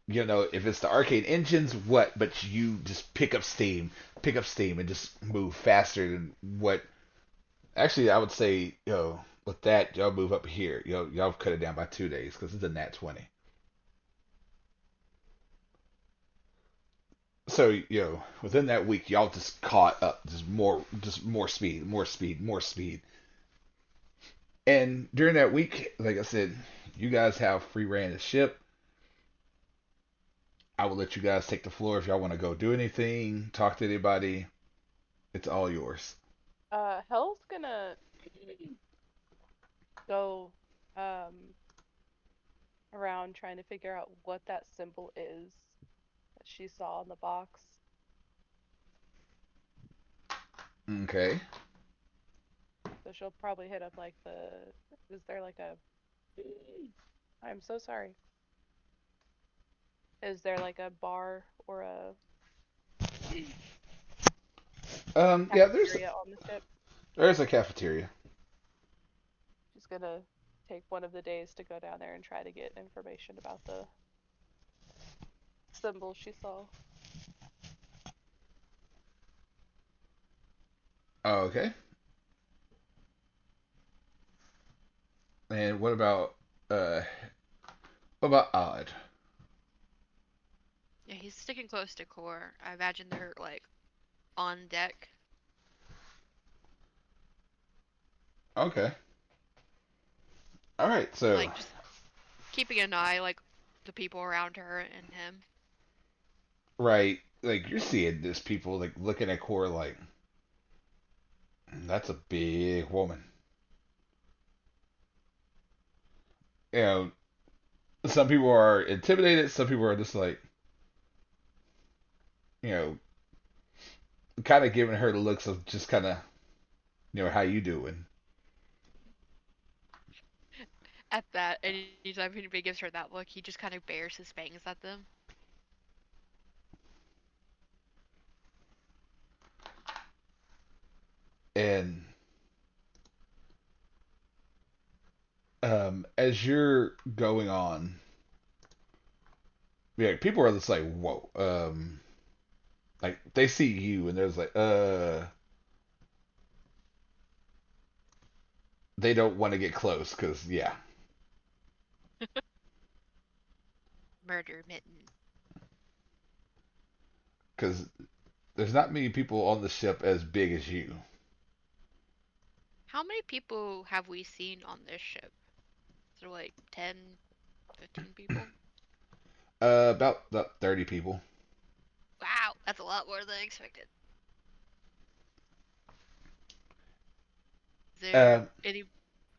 [SPEAKER 1] if it's the arcade engines, what? But you just pick up steam, and just move faster than what. Actually, I would say, with that, y'all move up here. Y'all cut it down by 2 days because it's a nat 20. So, within that week, y'all just caught up, just more speed, more speed, more speed. And during that week, like I said, you guys have free reign of the ship. I will let you guys take the floor if y'all want to go do anything, talk to anybody. It's all yours.
[SPEAKER 2] Hell's gonna go um around trying to figure out what that symbol is that she saw in the box.
[SPEAKER 1] Okay.
[SPEAKER 2] So she'll probably hit up like the. Is there like a? I'm so sorry. Is there like a bar or a
[SPEAKER 1] Yeah, there's
[SPEAKER 2] cafeteria on the ship?
[SPEAKER 1] there's a cafeteria.
[SPEAKER 2] She's gonna take one of the days to go down there and try to get information about the symbol she saw.
[SPEAKER 1] Okay. And uh what about Odd?
[SPEAKER 3] Yeah, he's sticking close to core. I imagine they're like on deck,
[SPEAKER 1] Okay. All right. So
[SPEAKER 3] like just keeping an eye like the people around her and him.
[SPEAKER 1] right, like you're seeing this people like looking at Cora like that's a big woman. You know, some people are intimidated. Some people are just like, you know, kind of giving her the looks of just kind of, how you doing?
[SPEAKER 3] At that, anytime anybody gives her that look, he just kind of bares his fangs at them.
[SPEAKER 1] And as you're going on, yeah, people are just like, whoa. Like they see you and there's like, they don't want to get close because yeah,
[SPEAKER 3] Murder mitten.
[SPEAKER 1] because there's not many people on the ship as big as you.
[SPEAKER 3] How many people have we seen on this ship? Is there like 10, 15 people?
[SPEAKER 1] About 30 people.
[SPEAKER 3] Wow, that's a lot more than I expected. Is there
[SPEAKER 1] Um,
[SPEAKER 3] any?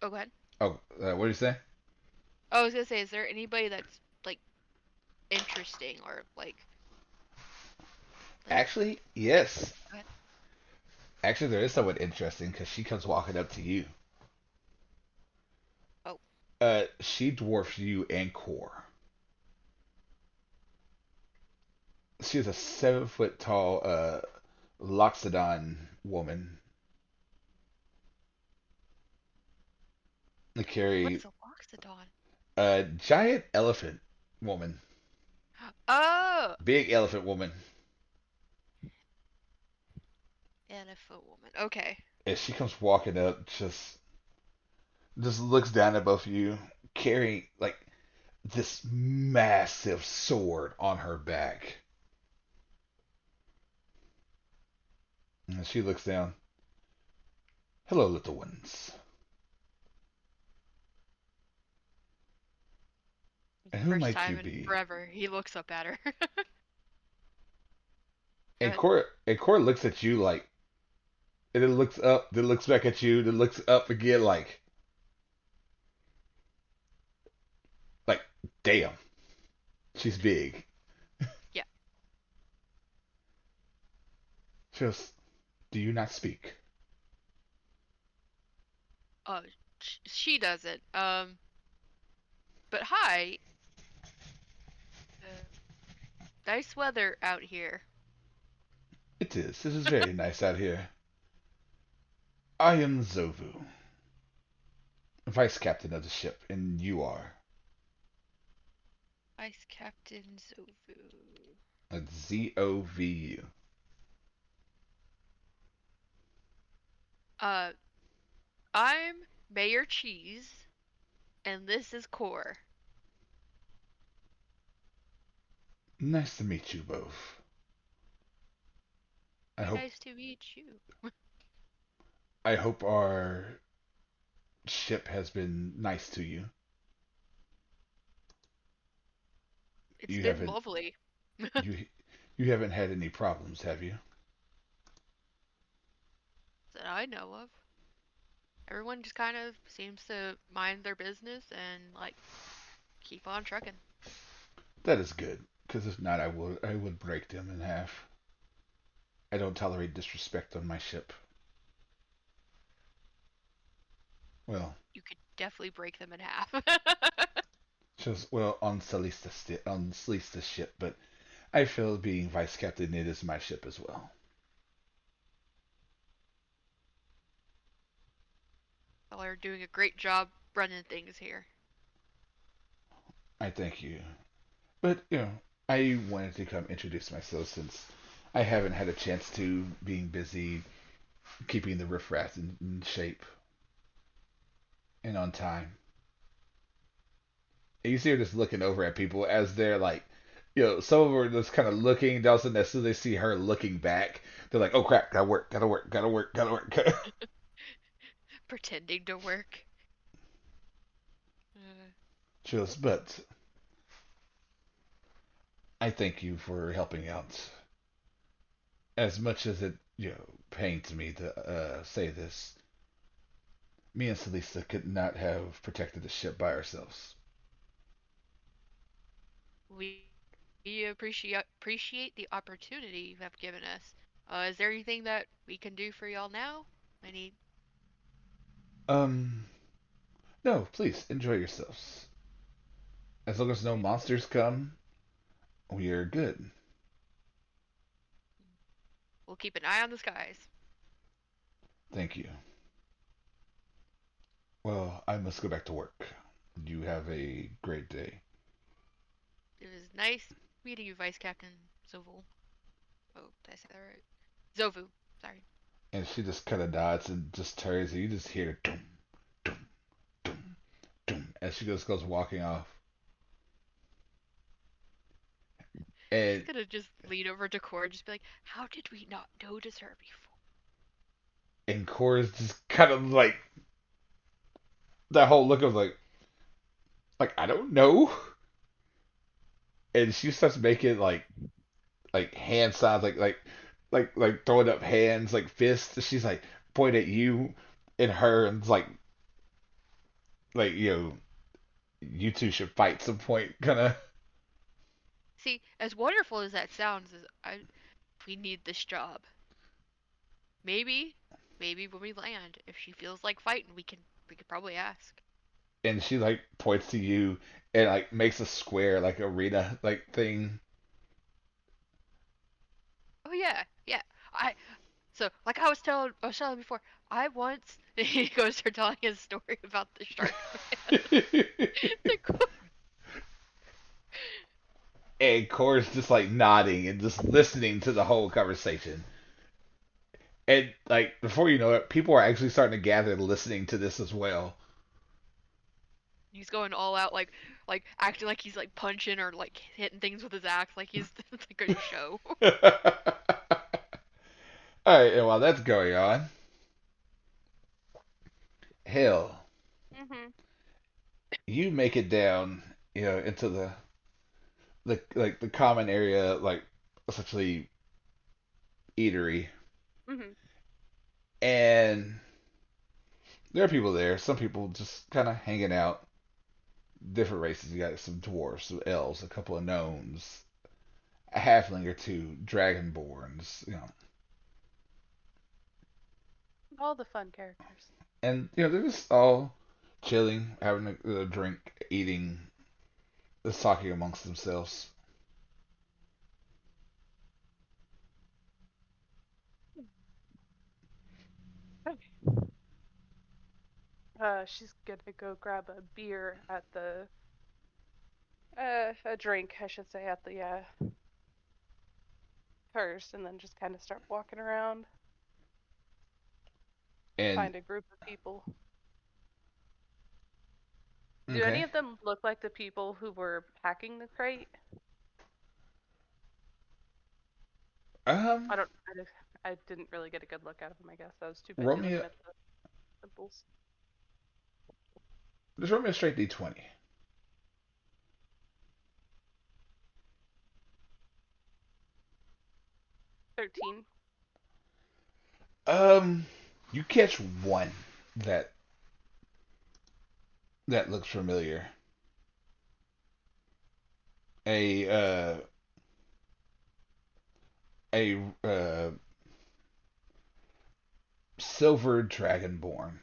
[SPEAKER 3] Oh, go ahead.
[SPEAKER 1] what do you say?
[SPEAKER 3] Oh, I was gonna say, is there anybody that's like interesting or like
[SPEAKER 1] Actually, yes.
[SPEAKER 3] go ahead.
[SPEAKER 1] Actually, there is someone interesting because she comes walking up to you.
[SPEAKER 3] Oh,
[SPEAKER 1] She dwarfs you and Core. She's a 7 foot tall, Loxodon woman. They
[SPEAKER 3] what
[SPEAKER 1] carry
[SPEAKER 3] is a loxodon?
[SPEAKER 1] a giant elephant woman,
[SPEAKER 3] Oh,
[SPEAKER 1] big elephant woman,
[SPEAKER 3] elephant woman. Okay.
[SPEAKER 1] and she comes walking up, just looks down at both of you, carrying like this massive sword on her back, and she looks down. Hello, little ones. And who
[SPEAKER 3] First
[SPEAKER 1] might you
[SPEAKER 3] time in
[SPEAKER 1] be?
[SPEAKER 3] forever, he looks up at her. Go
[SPEAKER 1] And
[SPEAKER 3] ahead.
[SPEAKER 1] Core looks at you like, and then looks up, then looks back at you, then looks up again like, damn, she's big.
[SPEAKER 3] Yeah.
[SPEAKER 1] Just, do you not speak?
[SPEAKER 3] Oh, she doesn't. But hi. Uh, nice weather out here.
[SPEAKER 1] It is. This is very nice out here. I am Zovu, vice captain of the ship, and you are
[SPEAKER 3] Ice Captain Zovu.
[SPEAKER 1] Zovu.
[SPEAKER 3] Uh, I'm Mayor Cheese, and this is Core.
[SPEAKER 1] Nice to meet you both. I
[SPEAKER 3] Very
[SPEAKER 1] hope
[SPEAKER 3] nice to meet you.
[SPEAKER 1] I hope our ship has been nice to you.
[SPEAKER 3] It's
[SPEAKER 1] You
[SPEAKER 3] been
[SPEAKER 1] haven't
[SPEAKER 3] lovely.
[SPEAKER 1] you you haven't had any problems, have you?
[SPEAKER 3] That I know of. Everyone just kind of seems to mind their business and keep on trucking.
[SPEAKER 1] That is good, because if not, I would break them in half. I don't tolerate disrespect on my ship. Well,
[SPEAKER 3] You could definitely break them in half.
[SPEAKER 1] just well on Celista's ship, but I feel being vice captain, it is my ship as well.
[SPEAKER 3] Y'all are doing a great job running things here.
[SPEAKER 1] I thank you. But, I wanted to come introduce myself since I haven't had a chance to, being busy keeping the riffraff in shape and on time. And you see her just looking over at people as they're like, some of them are just kind of looking. All of a sudden, as soon as they see her looking back, they're like, oh crap, gotta work, gotta work, gotta work, gotta work.
[SPEAKER 3] Pretending to work. Uh,
[SPEAKER 1] But I thank you for helping out. As much as it, pains me to say this, me and Celisa could not have protected the ship by ourselves.
[SPEAKER 3] we We appreciate the opportunity you have given us. Is there anything that we can do for y'all now? Any?
[SPEAKER 1] Um, no, please enjoy yourselves. As long as no monsters come, we are good.
[SPEAKER 3] We'll keep an eye on the skies.
[SPEAKER 1] Thank you. Well, I must go back to work. You have a great day.
[SPEAKER 3] It was nice meeting you, Vice Captain Zovu. Oh, did I say that right? Zovu. Sorry.
[SPEAKER 1] And she just kind of nods and just turns, and you just hear doom, doom, doom, doom as she just goes walking off.
[SPEAKER 3] He's
[SPEAKER 1] And
[SPEAKER 3] gonna just lean over to Cora and just be like, "How did we not notice her before?"
[SPEAKER 1] Cora's just kind of like that whole look of like I don't know. And she starts making like hand signs, like throwing up hands, like fists. She's like pointing at you and her, and it's like you two should fight some point, kind of.
[SPEAKER 3] See, as wonderful as that sounds, we need this job. Maybe, maybe when we land, if she feels like fighting, we could probably ask.
[SPEAKER 1] And she like points to you and like makes a square like arena like thing.
[SPEAKER 3] Oh yeah, yeah. I so like I was telling before. I once he goes to telling his story about the shark man. Like,
[SPEAKER 1] And Cora's just like nodding and just listening to the whole conversation. And like before you know it, people are actually starting to gather listening to this as well.
[SPEAKER 3] he's going all out, like acting like he's like punching or like hitting things with his axe, like he's it's like a show.
[SPEAKER 1] Alright, and while that's going on, hell,
[SPEAKER 2] Mhm.
[SPEAKER 1] you make it down, into the common area, like essentially eatery.
[SPEAKER 2] Mhm.
[SPEAKER 1] And there are people there. Some people just kind of hanging out. Different races. You got some dwarves, some elves, a couple of gnomes, a halfling or two, dragonborns,
[SPEAKER 2] All the fun characters.
[SPEAKER 1] and they're just all chilling, having a drink, eating, just talking amongst themselves.
[SPEAKER 2] Okay. She's gonna go grab a beer at the a drink, I should say, at the first, and then just kind of start walking around,
[SPEAKER 1] And
[SPEAKER 2] find a group of people. Do any
[SPEAKER 1] okay,
[SPEAKER 2] of them look like the people who were packing the crate?
[SPEAKER 1] um,
[SPEAKER 2] I didn't really get a good look at them. I guess I was too
[SPEAKER 1] roll
[SPEAKER 2] busy
[SPEAKER 1] me
[SPEAKER 2] looking
[SPEAKER 1] a
[SPEAKER 2] at the symbols.
[SPEAKER 1] just roll me a straight d20.
[SPEAKER 2] 13.
[SPEAKER 1] Um, you catch one that that looks familiar. A a silver dragonborn,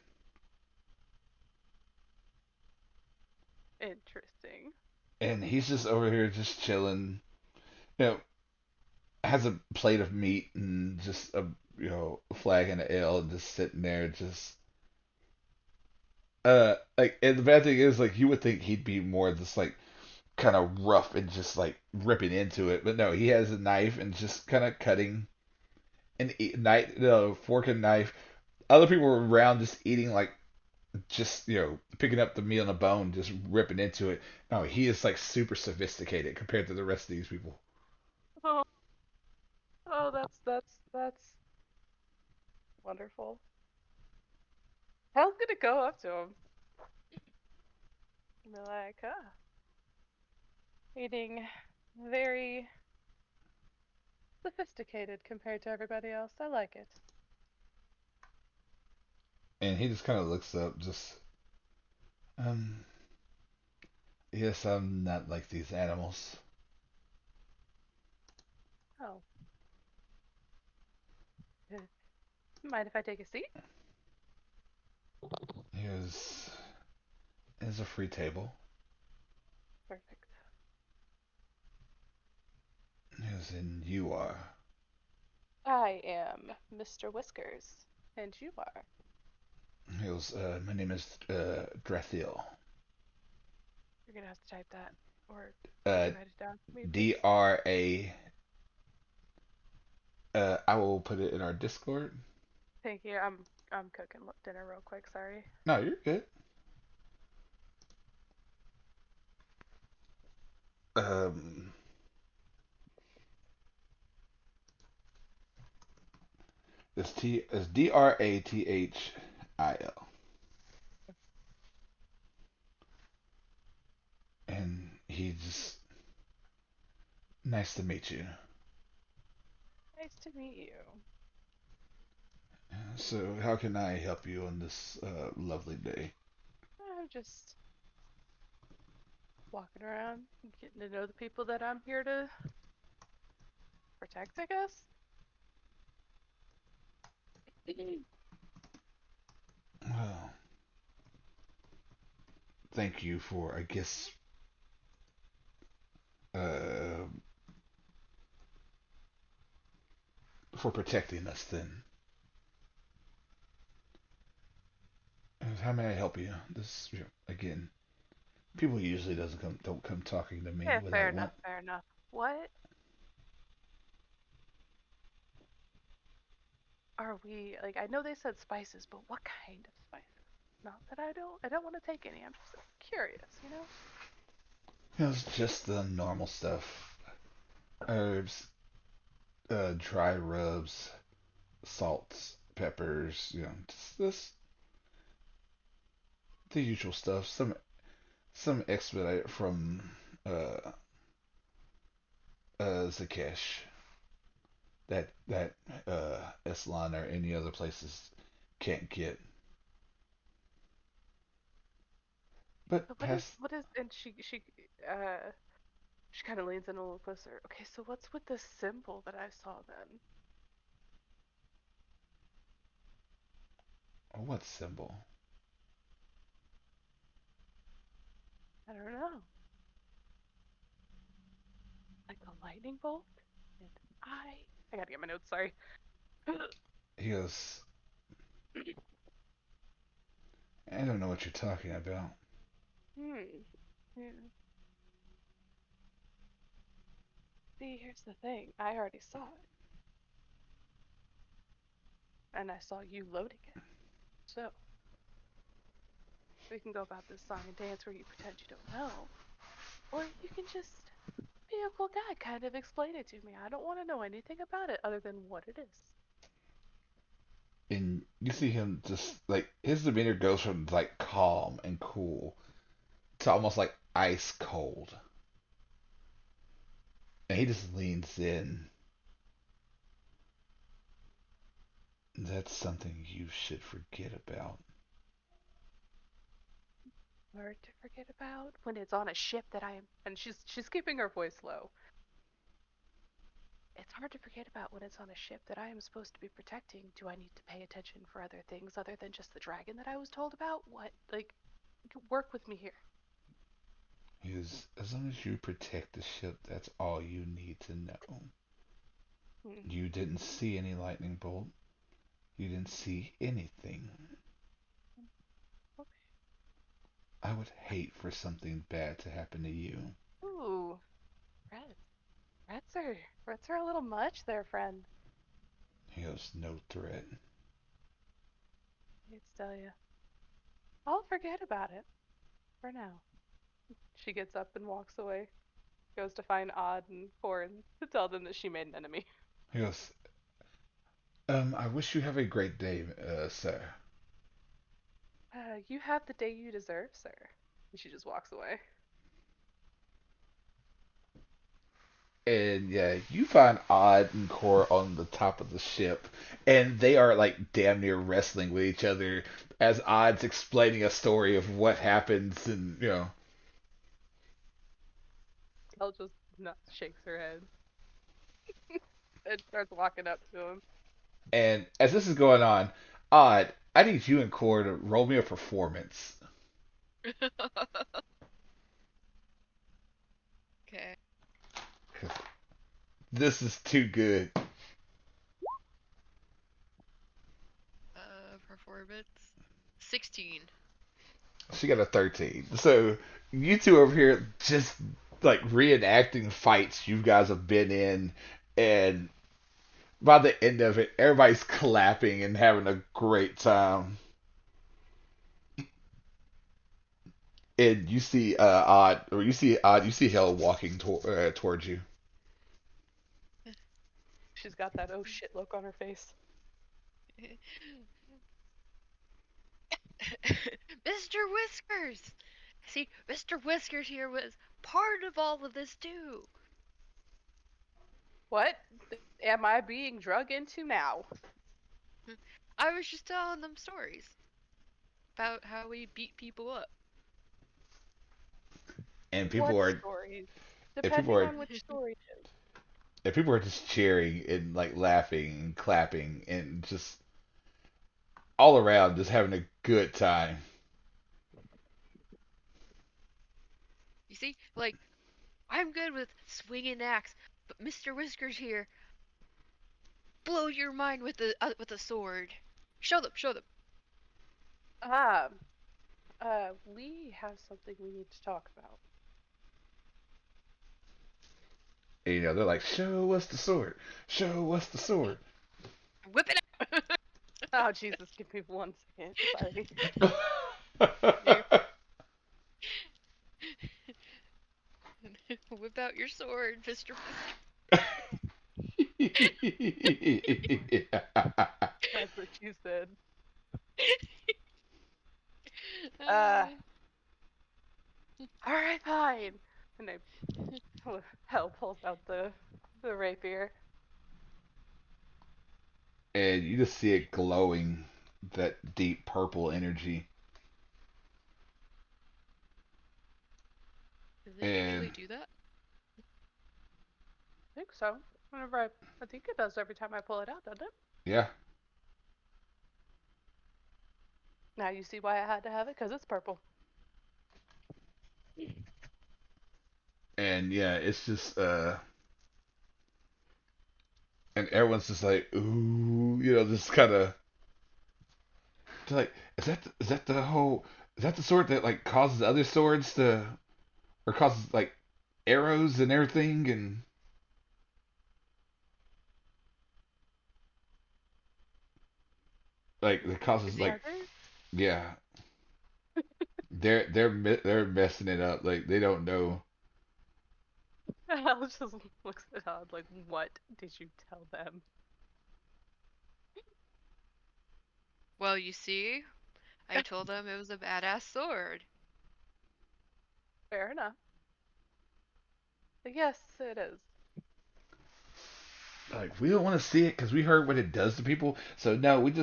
[SPEAKER 2] Interesting.
[SPEAKER 1] and he's just over here just chilling. You know, has a plate of meat and just a flag and an ale, and just sitting there, just like. And the bad thing is, like, you would think he'd be more just like kind of rough and just like ripping into it, but no, he has a knife and just kind of cutting and knife, fork and knife. Other people were around just eating like just picking up the meal on a bone, just ripping into it. No, he is like super sophisticated compared to the rest of these people.
[SPEAKER 2] Oh, oh, that's wonderful. Hell's gonna go up to him and be like, ah, eating very sophisticated compared to everybody else. I like it.
[SPEAKER 1] And he just kind of looks up, just um, yes, I'm not like these animals.
[SPEAKER 2] know. Mind if I take a seat?
[SPEAKER 1] Here's is a free table.
[SPEAKER 2] Perfect.
[SPEAKER 1] Here's and you are.
[SPEAKER 2] I am Mr. Whiskers, and you are.
[SPEAKER 1] Here's my name is Drathiel.
[SPEAKER 2] You're gonna have to type that, or could
[SPEAKER 1] Uh,
[SPEAKER 2] you write it down for me, please?
[SPEAKER 1] DRA. I will put it in our Discord.
[SPEAKER 2] Thank you. I'm cooking dinner real quick. Sorry.
[SPEAKER 1] No, you're good. Um, it's DRATHIL, and he's just nice to meet you.
[SPEAKER 2] Nice to meet you.
[SPEAKER 1] So, how can I help you on this lovely day?
[SPEAKER 2] I'm just walking around, getting to know the people that I'm here to protect, I guess.
[SPEAKER 1] Well, thank you for, I guess, uh, for protecting us. Then, how may I help you? This again, people usually doesn't come don't come talking to me
[SPEAKER 2] Yeah, fair
[SPEAKER 1] without
[SPEAKER 2] enough.
[SPEAKER 1] want.
[SPEAKER 2] Fair enough. What are we like? I know they said spices, but what kind of spices? Not that I don't want to take any. I'm just curious.
[SPEAKER 1] It's just the normal stuff: herbs, dry rubs, salts, peppers. Just this the usual stuff. Some expedite from uh Zakesh that Eslan or any other places can't get. But
[SPEAKER 2] So
[SPEAKER 1] past
[SPEAKER 2] and she kind of leans in a little closer. Okay, so what's with this symbol that I saw then?
[SPEAKER 1] what symbol?
[SPEAKER 2] I don't know. Like a lightning bolt? And I gotta get my notes, sorry.
[SPEAKER 1] He goes, I don't know what you're talking about.
[SPEAKER 2] Hmm. Yeah. See, here's the thing. I already saw it. And I saw you loading it. So we can go about this song and dance where you pretend you don't know. Or you can just be a cool guy, kind of explain it to me. I don't want to know anything about it other than what it is.
[SPEAKER 1] And you see him just like his demeanor goes from like calm and cool to almost like ice cold. And he just leans in. That's something you should forget about.
[SPEAKER 2] Hard to forget about when it's on a ship that I am, and she's keeping her voice low. It's hard to forget about when it's on a ship that I am supposed to be protecting. Do I need to pay attention for other things other than just the dragon that I was told about? What? Like, work with me here.
[SPEAKER 1] Because as long as you protect the ship, that's all you need to know.
[SPEAKER 2] Hmm.
[SPEAKER 1] You didn't see any lightning bolt. You didn't see anything.
[SPEAKER 2] Okay.
[SPEAKER 1] I would hate for something bad to happen to you.
[SPEAKER 2] Ooh, rats. Rats are a little much there, friend.
[SPEAKER 1] He goes, no threat.
[SPEAKER 2] I hate to tell you. I'll forget about it for now. She gets up and walks away. Goes to find Odd and Corin to tell them that she made an enemy.
[SPEAKER 1] He goes, I wish you have a great day, sir.
[SPEAKER 2] You have the day you deserve, sir. And she just walks away.
[SPEAKER 1] And yeah, you find Odd and Core on the top of the ship, and they are like damn near wrestling with each other as Odd's explaining a story of what happens, and
[SPEAKER 2] Elle just not shakes her head. and starts walking up to him.
[SPEAKER 1] And as this is going on, Odd, I need you and Core to roll me a performance.
[SPEAKER 3] Okay.
[SPEAKER 1] 'Cause this is too good.
[SPEAKER 3] Performance. 16.
[SPEAKER 1] She got a 13. So you two over here just like reenacting fights you guys have been in, and by the end of it, everybody's clapping and having a great time. And you see you see Hell walking towards you.
[SPEAKER 2] She's got that oh shit look on her face.
[SPEAKER 3] Mr. Whiskers! See, Mr. Whiskers here was part of all of this too.
[SPEAKER 2] What am I being drug into now?
[SPEAKER 3] I was just telling them stories about how we beat people up.
[SPEAKER 1] And
[SPEAKER 2] What stories?
[SPEAKER 1] and people
[SPEAKER 2] Depending
[SPEAKER 1] are
[SPEAKER 2] on which story it is.
[SPEAKER 1] and people are just cheering and like laughing and clapping and just all around just having a good time.
[SPEAKER 3] You see, like, I'm good with swinging axe, but Mr. Whiskers here blow your mind with a sword. Show them, show them.
[SPEAKER 2] Um, we have something we need to talk about.
[SPEAKER 1] And, they're like, "Show us the sword, show us the sword."
[SPEAKER 3] Whip it out.
[SPEAKER 2] Oh Jesus, give me 1 second. Sorry.
[SPEAKER 3] You're- Whip out your sword, Mr.
[SPEAKER 2] That's what you said. Uh,
[SPEAKER 3] Whisker.
[SPEAKER 2] all right, fine. And I Hell pulls out the rapier.
[SPEAKER 1] And you just see it glowing, that deep purple energy.
[SPEAKER 3] Does it
[SPEAKER 1] And
[SPEAKER 3] usually do that?
[SPEAKER 2] I think so. Whenever I think it does every time I pull it out, doesn't it?
[SPEAKER 1] yeah,
[SPEAKER 2] Now you see why I had to have it, because it's purple.
[SPEAKER 1] and yeah, it's just and everyone's just like, ooh, just kind of like, is that the sword that like causes other swords to or causes like arrows and everything and like it
[SPEAKER 3] Is
[SPEAKER 1] causes
[SPEAKER 3] he?
[SPEAKER 1] like
[SPEAKER 2] Others?
[SPEAKER 1] yeah, they're messing it up like they don't know.
[SPEAKER 2] Hal just looks at Todd like, what did you tell them?
[SPEAKER 3] Well, you see, I told them it was a badass sword.
[SPEAKER 2] Fair enough. Yes, it is.
[SPEAKER 1] Like we don't want to see it because we heard what it does to people. So no, it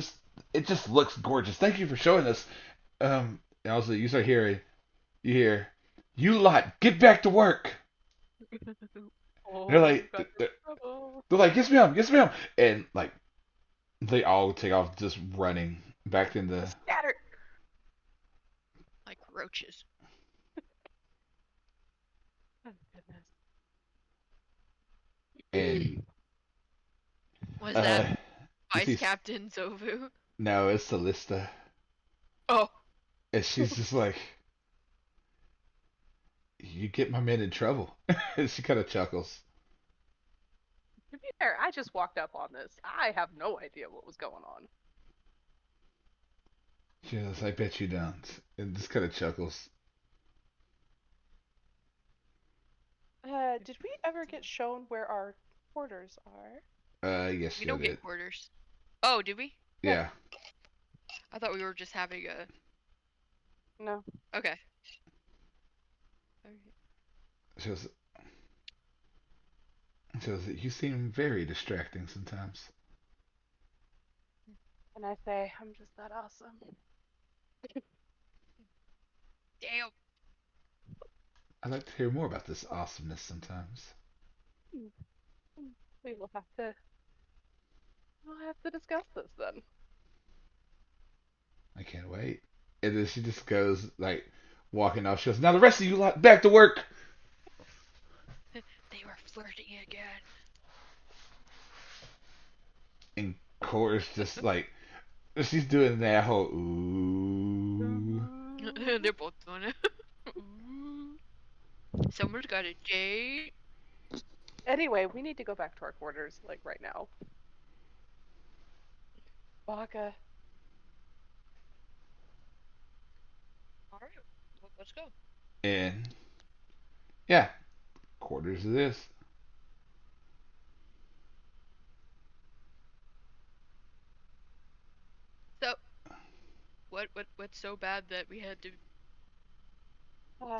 [SPEAKER 1] just looks gorgeous. Thank you for showing us. And also you start hearing you hear you lot get back to work. They're
[SPEAKER 2] Oh,
[SPEAKER 1] like
[SPEAKER 2] we've got some trouble.
[SPEAKER 1] they're like yes ma'am, and like they all take off just running back in the
[SPEAKER 2] Scatter!
[SPEAKER 3] Like roaches.
[SPEAKER 2] Oh, goodness.
[SPEAKER 1] and
[SPEAKER 3] Was that
[SPEAKER 1] uh you
[SPEAKER 3] Vice
[SPEAKER 1] see
[SPEAKER 3] Captain Zovu?
[SPEAKER 1] no it's Celista
[SPEAKER 3] Oh,
[SPEAKER 1] and she's just like you get my men in trouble. And she kind of chuckles.
[SPEAKER 2] To be fair, I just walked up on this. I have no idea what was going on.
[SPEAKER 1] She goes, I bet you don't, and just kind of chuckles.
[SPEAKER 2] Did we ever get shown where our quarters are?
[SPEAKER 1] Yes,
[SPEAKER 3] we
[SPEAKER 1] you
[SPEAKER 3] don't
[SPEAKER 1] did.
[SPEAKER 3] get quarters. Oh, did we?
[SPEAKER 2] Yeah,
[SPEAKER 1] Yeah.
[SPEAKER 3] I thought we were just having a.
[SPEAKER 2] no.
[SPEAKER 3] Okay.
[SPEAKER 1] She goes, you seem very distracting sometimes.
[SPEAKER 2] And I say, I'm just that awesome.
[SPEAKER 3] Damn.
[SPEAKER 1] I'd like to hear more about this awesomeness sometimes.
[SPEAKER 2] We will have to We'll have to discuss this then.
[SPEAKER 1] I can't wait. And then she just goes like walking off. She goes, "Now the rest of you lot back to work."
[SPEAKER 3] They were flirting again.
[SPEAKER 1] And Cora's just like she's doing that whole ooh.
[SPEAKER 3] They're both doing it. Ooh. Someone's got a date.
[SPEAKER 2] Anyway, we need to go back to our quarters, like right now. Baka.
[SPEAKER 3] All right, let's go.
[SPEAKER 1] And yeah, quarters of this.
[SPEAKER 3] So, what's so bad that we had to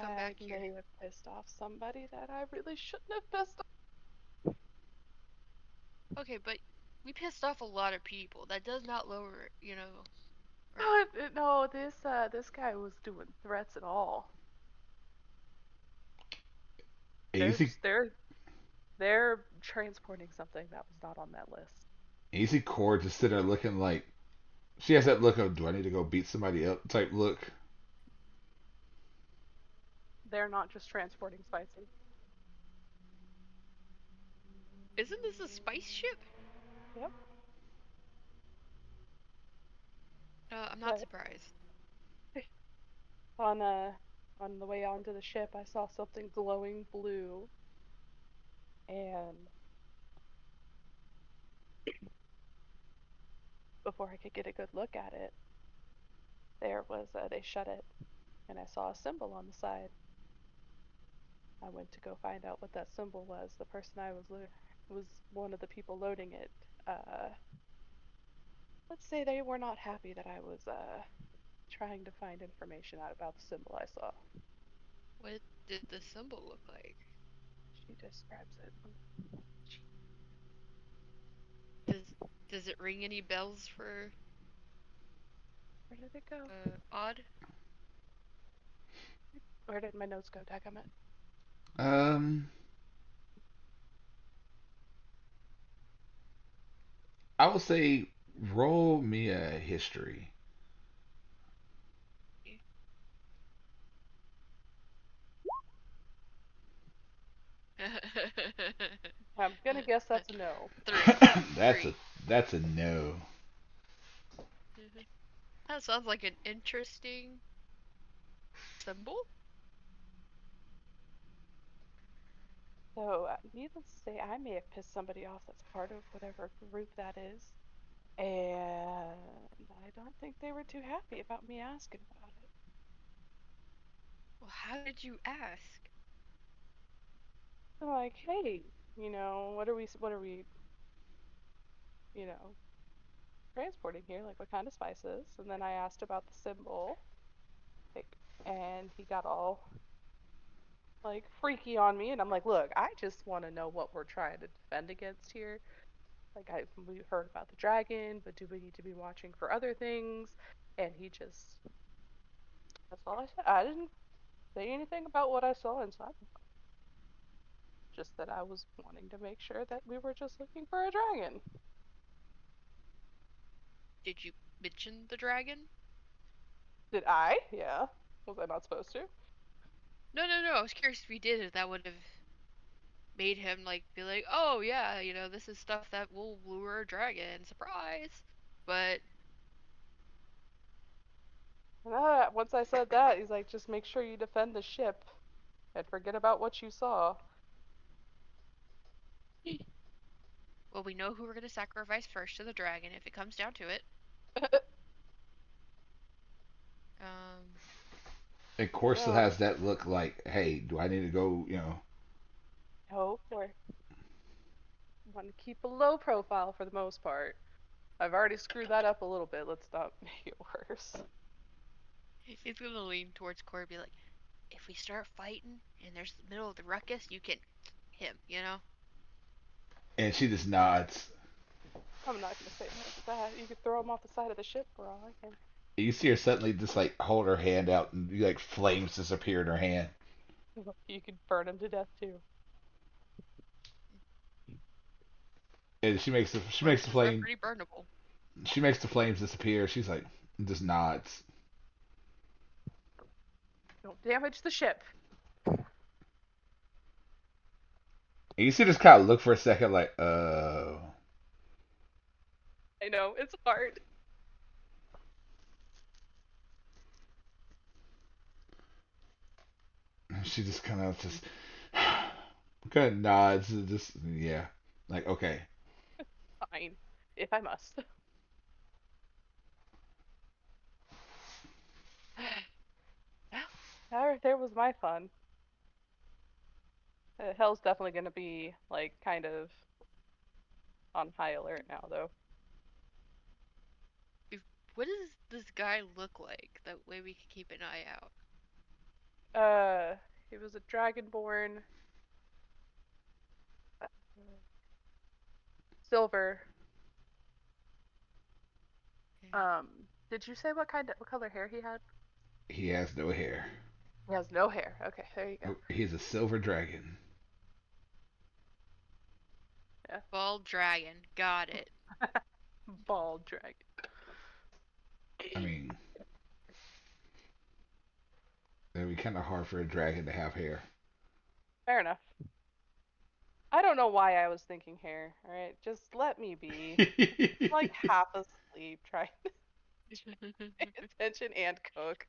[SPEAKER 3] come
[SPEAKER 2] I
[SPEAKER 3] back here?
[SPEAKER 2] may have pissed off somebody that I really shouldn't have pissed
[SPEAKER 3] Okay, but we pissed off a lot of people. That does not lower, our.
[SPEAKER 2] off. No, this guy was doing threats and all. They're
[SPEAKER 1] Easy,
[SPEAKER 2] they're they're transporting something that was not on that list.
[SPEAKER 1] easy. Cora just sitting there looking like she has that look of "Do I need to go beat somebody up?" type look.
[SPEAKER 2] They're not just transporting spices.
[SPEAKER 3] Isn't this a spice ship?
[SPEAKER 2] Yep.
[SPEAKER 3] I'm not
[SPEAKER 2] But
[SPEAKER 3] surprised.
[SPEAKER 2] on uh on the way onto the ship, I saw something glowing blue, and before I could get a good look at it, there was they shut it, and I saw a symbol on the side. I went to go find out what that symbol was. The person I was one of the people loading it. Uh, let's say they were not happy that I was trying to find information out about the symbol I saw.
[SPEAKER 3] What did the symbol look like?
[SPEAKER 2] She describes it.
[SPEAKER 3] Does does it ring any bells for
[SPEAKER 2] Where did it go?
[SPEAKER 3] odd?
[SPEAKER 2] Where did my notes go, Dagummit?
[SPEAKER 1] Um, I will say roll me a history.
[SPEAKER 2] I'm gonna guess that's a no.
[SPEAKER 3] Three.
[SPEAKER 1] that's a
[SPEAKER 3] Three.
[SPEAKER 1] that's a no.
[SPEAKER 3] That sounds like an interesting symbol.
[SPEAKER 2] So, needless to say, I may have pissed somebody off that's part of whatever group that is. And I don't think they were too happy about me asking about it.
[SPEAKER 3] Well, how did you ask?
[SPEAKER 2] They're like, hey, what are we, you know, transporting here? Like, what kind of spices? And then I asked about the symbol, like, and he got all like freaky on me. And I'm like, look, I just want to know what we're trying to defend against here. Like, we heard about the dragon, but do we need to be watching for other things? And he just, that's all I said. I didn't say anything about what I saw inside. Just that I was wanting to make sure that we were just looking for a dragon.
[SPEAKER 3] Did you mention the dragon?
[SPEAKER 2] Did I? Yeah. Was I not supposed to?
[SPEAKER 3] No, no, no. I was curious if you did, if that would have made him like be like, oh yeah, this is stuff that will lure a dragon. Surprise! But
[SPEAKER 2] And once I said that, he's like, just make sure you defend the ship and forget about what you saw.
[SPEAKER 3] well, we know who we're gonna sacrifice first to the dragon if it comes down to it. Um,
[SPEAKER 1] And Cora still
[SPEAKER 2] So,
[SPEAKER 1] has that look like, hey, do I need to go?
[SPEAKER 2] no, we're want to keep a low profile for the most part. I've already screwed that up a little bit. Let's not make it worse.
[SPEAKER 3] he's gonna lean towards Corey and be like, if we start fighting and there's the middle of the ruckus, you can him.
[SPEAKER 1] And she just nods.
[SPEAKER 2] I'm not gonna say no to that. You could throw him off the side of the ship for all I can.
[SPEAKER 1] You see her suddenly just like hold her hand out and like flames disappear in her hand.
[SPEAKER 2] You could burn him to death too.
[SPEAKER 1] and
[SPEAKER 3] Torches are pretty burnable.
[SPEAKER 1] she makes the flames disappear. She's like just nods.
[SPEAKER 2] Don't damage the ship.
[SPEAKER 1] And you see just kind of look for a second, like,
[SPEAKER 2] I know, it's hard.
[SPEAKER 1] she just kind of nods and just yeah, like okay.
[SPEAKER 2] Fine. If I must. There was my fun. Hell's definitely gonna be, like, kind of on high alert now, though.
[SPEAKER 3] If, what does this guy look like? That way we can keep an eye out.
[SPEAKER 2] He was a dragonborn. uh, Silver.
[SPEAKER 3] Yeah.
[SPEAKER 2] Did you say what color hair he had?
[SPEAKER 1] He has no hair.
[SPEAKER 2] He has no hair. Okay, there you go.
[SPEAKER 1] Oh, he's a silver dragon.
[SPEAKER 2] Yeah.
[SPEAKER 3] Bald dragon. Got it.
[SPEAKER 2] Bald dragon.
[SPEAKER 1] I mean, it'd be kind of hard for a dragon to have hair.
[SPEAKER 2] Fair enough. I don't know why I was thinking hair. All right, just let me be. Like half asleep, trying to pay attention and cook.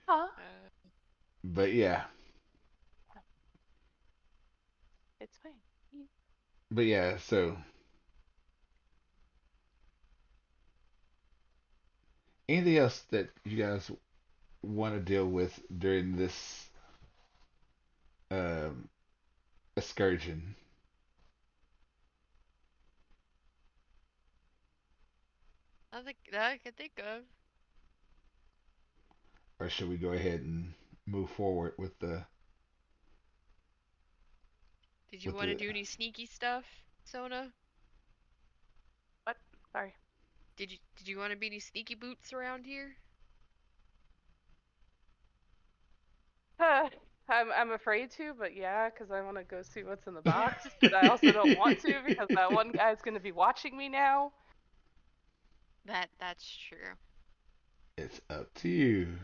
[SPEAKER 2] Huh?
[SPEAKER 1] But yeah,
[SPEAKER 2] It's fine.
[SPEAKER 1] but yeah. So anything else that you guys want to deal with during this um, excursion,
[SPEAKER 3] Nothing that I can think of.
[SPEAKER 1] or should we go ahead and move forward
[SPEAKER 3] Did you
[SPEAKER 1] with
[SPEAKER 3] want to
[SPEAKER 1] the
[SPEAKER 3] do any sneaky stuff, Sona?
[SPEAKER 2] What? Sorry.
[SPEAKER 3] Did you want to be any sneaky boots around here?
[SPEAKER 2] Uh, I'm afraid to, but yeah, because I want to go see what's in the box. But I also don't want to because that one guy's gonna be watching me now.
[SPEAKER 3] That's true.
[SPEAKER 1] it's up to you.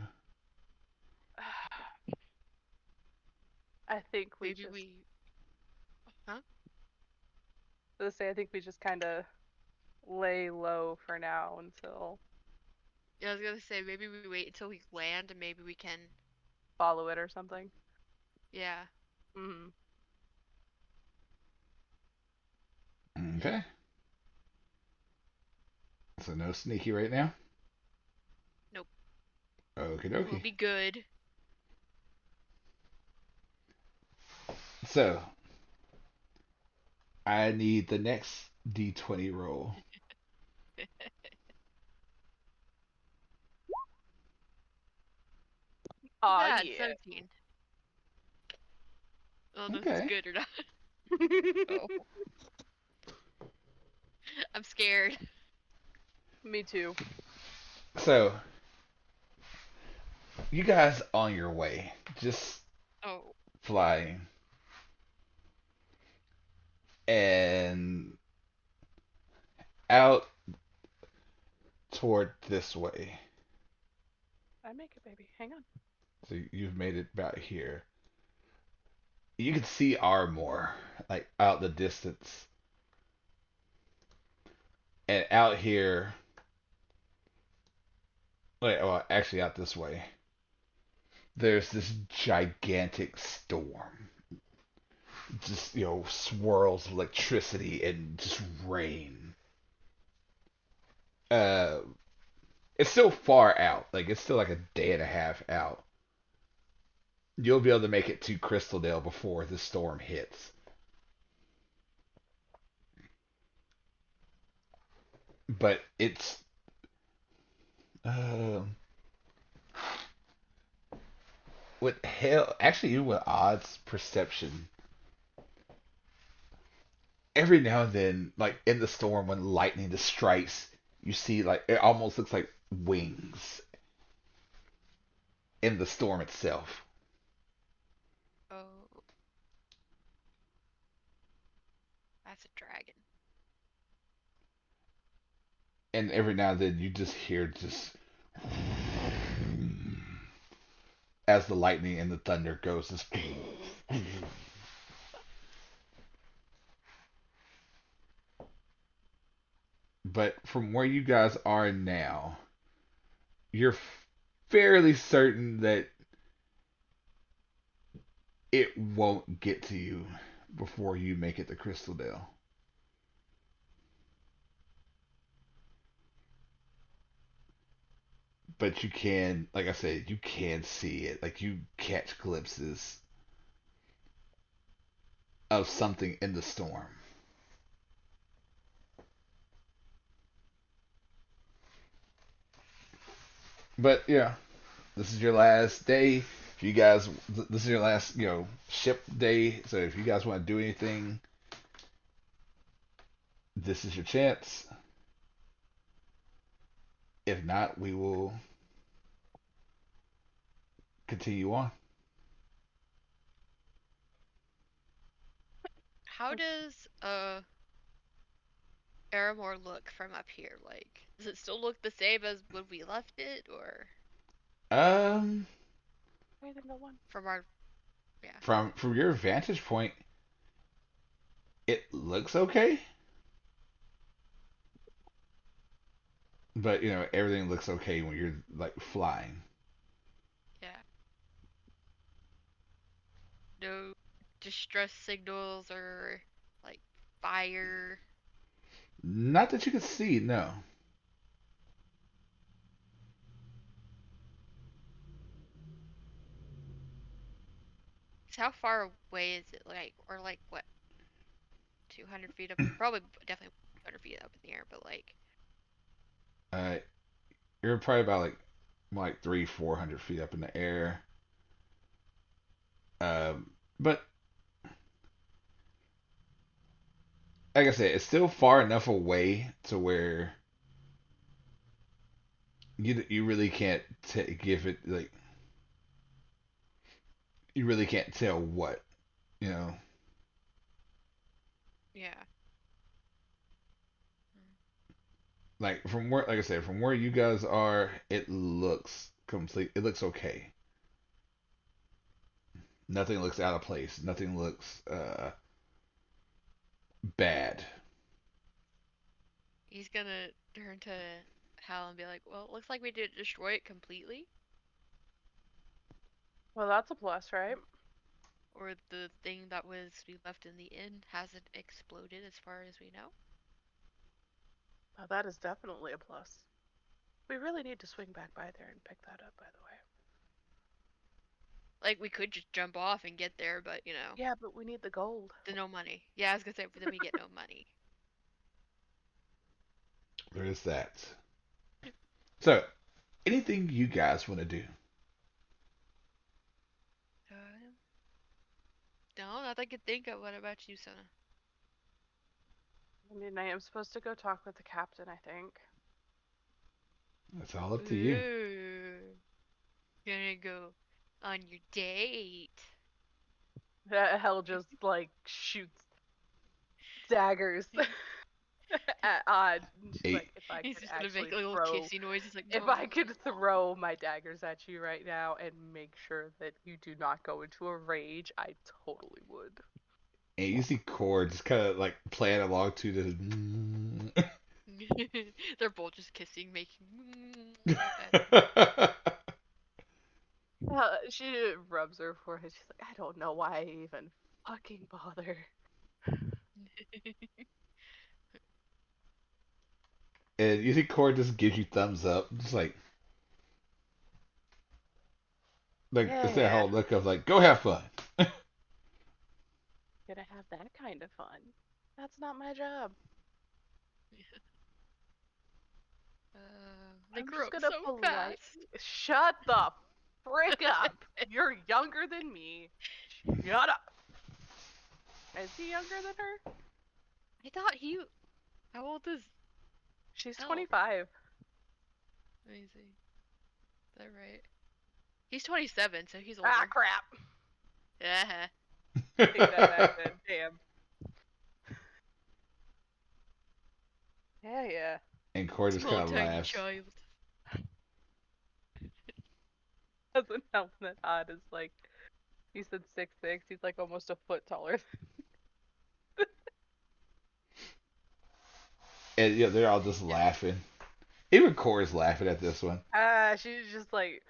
[SPEAKER 2] I think we
[SPEAKER 3] Maybe
[SPEAKER 2] just.
[SPEAKER 3] we, huh?
[SPEAKER 2] Let's say I think we just kind of lay low for now until
[SPEAKER 3] Yeah, I was gonna say maybe we wait until we land and maybe we can.
[SPEAKER 2] follow it or something.
[SPEAKER 3] Yeah.
[SPEAKER 2] Hmm.
[SPEAKER 1] Okay. So no sneaky right now.
[SPEAKER 3] Nope.
[SPEAKER 1] Okie
[SPEAKER 3] We'll
[SPEAKER 1] dokie.
[SPEAKER 3] be good.
[SPEAKER 1] So I need the next D20 roll.
[SPEAKER 2] Aw,
[SPEAKER 3] That
[SPEAKER 2] yeah.
[SPEAKER 3] 17. I don't know if it's
[SPEAKER 1] Okay.
[SPEAKER 3] good or not. Oh, I'm scared.
[SPEAKER 2] Me too.
[SPEAKER 1] So you guys on your way, just
[SPEAKER 3] Oh,
[SPEAKER 1] flying, and out toward this way.
[SPEAKER 2] I make it, baby. Hang on.
[SPEAKER 1] So you've made it about here. You can see Armor, like out the distance. And out here, wait, well, actually out this way, there's this gigantic storm. Just, swirls of electricity and just rain. Uh, it's still far out. Like, it's still like a day and a half out. You'll be able to make it to Crystaldale before the storm hits. But it's uh, with hell. Actually, you with odds perception. Every now and then, like in the storm, when lightning just strikes, you see like it almost looks like wings in the storm itself.
[SPEAKER 3] oh. That's a dragon.
[SPEAKER 1] And every now and then you just hear just as the lightning and the thunder goes, just but from where you guys are now, you're fairly certain that it won't get to you before you make it to Crystaldale. But you can, like I said, you can see it. Like you catch glimpses of something in the storm. But yeah, this is your last day. If you guys, this is your last, ship day. So if you guys want to do anything, this is your chance. If not, we will continue on.
[SPEAKER 3] How does Aramore look from up here? Like, does it still look the same as when we left it, or
[SPEAKER 1] Um,
[SPEAKER 2] Wait, no one.
[SPEAKER 3] from our yeah?
[SPEAKER 1] from your vantage point, it looks okay. But everything looks okay when you're like flying.
[SPEAKER 3] Yeah. No distress signals or like fire.
[SPEAKER 1] Not that you can see, no.
[SPEAKER 3] 'Cause how far away is it? Like, or like what? 200 feet up? Probably, definitely 200 feet up in the air. But like,
[SPEAKER 1] Uh, you're probably about like 300-400 feet up in the air. But like I said, it's still far enough away to where you really can't give it like you really can't tell what you know.
[SPEAKER 3] yeah.
[SPEAKER 1] Like from where, like I said, from where you guys are, it looks complete. It looks okay. Nothing looks out of place. Nothing looks bad.
[SPEAKER 3] He's gonna turn to Hal and be like, "Well, it looks like we didn't destroy it completely,
[SPEAKER 2] Well, that's a plus, right?
[SPEAKER 3] or the thing that was we left in the inn hasn't exploded as far as we know."
[SPEAKER 2] Well, that is definitely a plus. We really need to swing back by there and pick that up, by the way.
[SPEAKER 3] Like, we could just jump off and get there, but
[SPEAKER 2] Yeah, but we need the gold.
[SPEAKER 3] the no money. Yeah, I was gonna say, but then we get no money.
[SPEAKER 1] There is that. So, anything you guys want to do?
[SPEAKER 3] Uh, no, not that I could think of. What about you, Sona?
[SPEAKER 2] I mean, I am supposed to go talk with the captain, I think.
[SPEAKER 1] It's all up to you.
[SPEAKER 3] Ooh, gonna go on your date.
[SPEAKER 2] Hell just like shoots daggers at Odd. And she's
[SPEAKER 1] Eight.
[SPEAKER 2] like, if I
[SPEAKER 3] He's
[SPEAKER 2] could
[SPEAKER 3] just gonna make
[SPEAKER 2] actually
[SPEAKER 3] a little
[SPEAKER 2] throw,
[SPEAKER 3] kissy noise. He's like,
[SPEAKER 2] if
[SPEAKER 3] "Mwah,
[SPEAKER 2] I
[SPEAKER 3] mwah,
[SPEAKER 2] could
[SPEAKER 3] mwah, mwah."
[SPEAKER 2] throw my daggers at you right now and make sure that you do not go into a rage, I totally would.
[SPEAKER 1] And you see Cord just kind of like playing along to the.
[SPEAKER 3] They're both just kissing, making
[SPEAKER 2] She rubs her forehead. She's like, I don't know why I even fucking bother.
[SPEAKER 1] And you see Cord just gives you thumbs up, just like it's that
[SPEAKER 2] Yeah,
[SPEAKER 1] whole look of like, go have fun.
[SPEAKER 2] gonna have that kind of fun. That's not my job.
[SPEAKER 3] they
[SPEAKER 2] I'm
[SPEAKER 3] grew
[SPEAKER 2] just
[SPEAKER 3] up
[SPEAKER 2] gonna
[SPEAKER 3] so
[SPEAKER 2] politely
[SPEAKER 3] fast.
[SPEAKER 2] shut the frick up. You're younger than me. Shut up. Is he younger than her?
[SPEAKER 3] I thought he. How old is
[SPEAKER 2] She's
[SPEAKER 3] Elle?
[SPEAKER 2] 25.
[SPEAKER 3] Let me see. Is that right? He's 27, so he's
[SPEAKER 2] Ah,
[SPEAKER 3] older.
[SPEAKER 2] crap.
[SPEAKER 3] Yeah.
[SPEAKER 2] Take that back then. Damn. Yeah, yeah.
[SPEAKER 1] And Cord just
[SPEAKER 3] Small
[SPEAKER 1] kind of
[SPEAKER 3] tiny
[SPEAKER 1] laughs.
[SPEAKER 3] child.
[SPEAKER 2] Doesn't help that Odd is like, he said 6'6". He's like almost a foot taller.
[SPEAKER 1] And they're all just
[SPEAKER 3] Yeah.
[SPEAKER 1] laughing. Even Cord's laughing at this one.
[SPEAKER 2] She's just like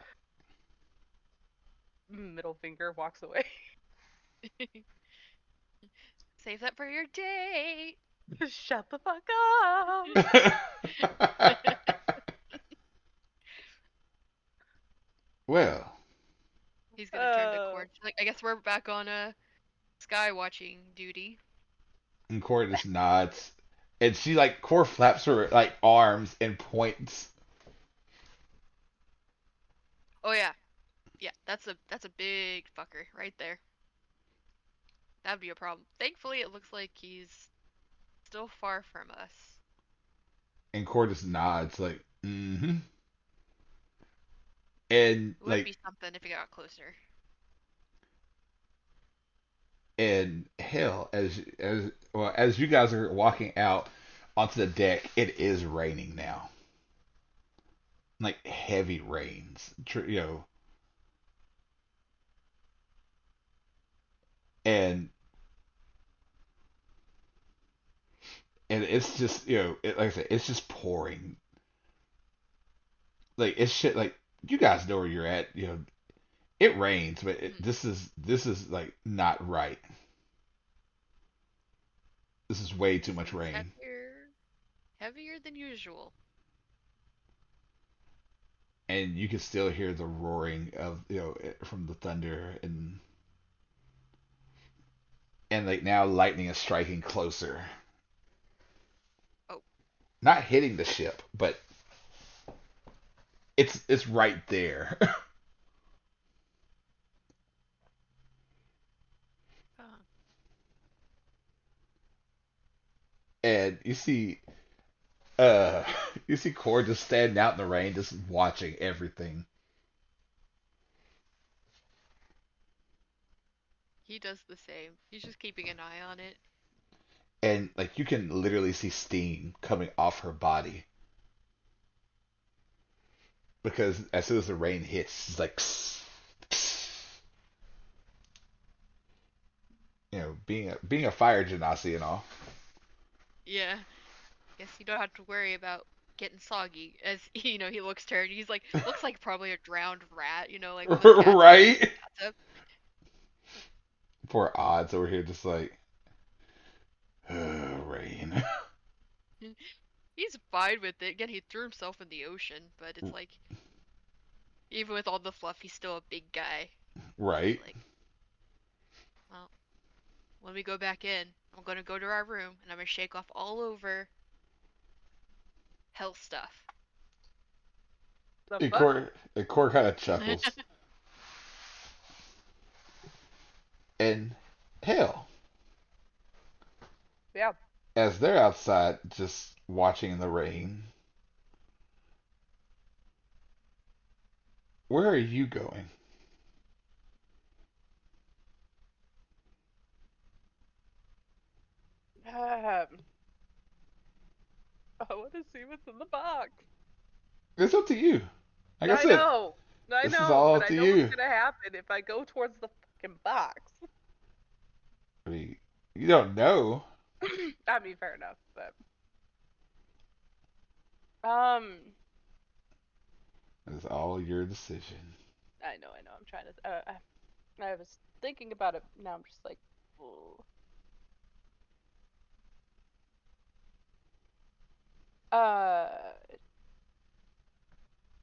[SPEAKER 2] middle finger, walks away.
[SPEAKER 3] Save that for your date.
[SPEAKER 2] Shut the fuck up.
[SPEAKER 1] Well,
[SPEAKER 3] He's gonna turn to
[SPEAKER 2] Uh,
[SPEAKER 3] Cord. Like, I guess we're back on sky watching duty.
[SPEAKER 1] and Cord just nods. And she like Cord flaps her like arms and points.
[SPEAKER 3] Oh yeah, yeah. That's a big fucker right there. That'd be a problem. Thankfully, it looks like he's still far from us.
[SPEAKER 1] And Cord just nods like, mm-hmm. And
[SPEAKER 3] It would
[SPEAKER 1] like
[SPEAKER 3] be something if he got closer.
[SPEAKER 1] and hell, as you guys are walking out onto the deck, it is raining now. Like heavy rains. And it's just like I said, it's just pouring. Like it's shit. Like you guys know where you're at. It rains, but
[SPEAKER 3] Mhm.
[SPEAKER 1] this is like not right. This is way too
[SPEAKER 3] This
[SPEAKER 1] much
[SPEAKER 3] is
[SPEAKER 1] rain,
[SPEAKER 3] heavier than usual.
[SPEAKER 1] and you can still hear the roaring of from the thunder, and like now lightning is striking closer,
[SPEAKER 3] Oh,
[SPEAKER 1] not hitting the ship, but it's right there.
[SPEAKER 3] uh,
[SPEAKER 1] And uh you see Cord just standing out in the rain, just watching everything.
[SPEAKER 3] he does the same. He's just keeping an eye on it.
[SPEAKER 1] And like you can literally see steam coming off her body because as soon as the rain hits, it's like being a fire genasi and all.
[SPEAKER 3] Yeah. Guess you don't have to worry about getting soggy. As he looks turned. He's like looks like probably a drowned rat. Like when cats get thrown in
[SPEAKER 1] Right?
[SPEAKER 3] the bathtub.
[SPEAKER 1] Poor odds over here, just like rain.
[SPEAKER 3] He's fine with it. Again, he threw himself in the ocean, but it's like even with all the fluff, he's still a big guy. He's
[SPEAKER 1] Right?
[SPEAKER 3] like, well, let me go back in. I'm gonna go to our room and I'm gonna shake off all over hell stuff.
[SPEAKER 2] the
[SPEAKER 1] And
[SPEAKER 2] fuck?
[SPEAKER 1] Cord kind of chuckles. And hell,
[SPEAKER 2] Yeah.
[SPEAKER 1] as they're outside just watching in the rain, where are you going?
[SPEAKER 2] Um, I want to see what's in the box.
[SPEAKER 1] It's up to you. Like I
[SPEAKER 2] I
[SPEAKER 1] said,
[SPEAKER 2] know. I
[SPEAKER 1] this is
[SPEAKER 2] know,
[SPEAKER 1] all
[SPEAKER 2] but
[SPEAKER 1] up
[SPEAKER 2] I
[SPEAKER 1] to
[SPEAKER 2] know what's
[SPEAKER 1] you.
[SPEAKER 2] gonna happen if I go towards the fucking box.
[SPEAKER 1] I mean, you don't know.
[SPEAKER 2] I mean, fair enough, but um,
[SPEAKER 1] It's all your decision.
[SPEAKER 2] I know. I'm trying to. I was thinking about it. Now I'm just like, ooh. Uh,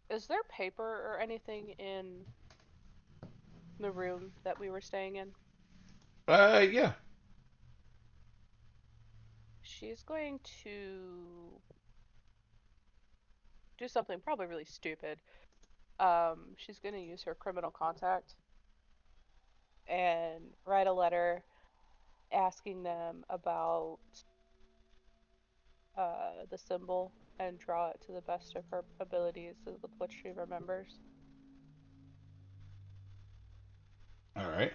[SPEAKER 2] is there paper or anything in the room that we were staying in?
[SPEAKER 1] Yeah.
[SPEAKER 2] She's going to do something probably really stupid. She's going to use her criminal contact and write a letter asking them about the symbol and draw it to the best of her abilities with what she remembers.
[SPEAKER 1] All right.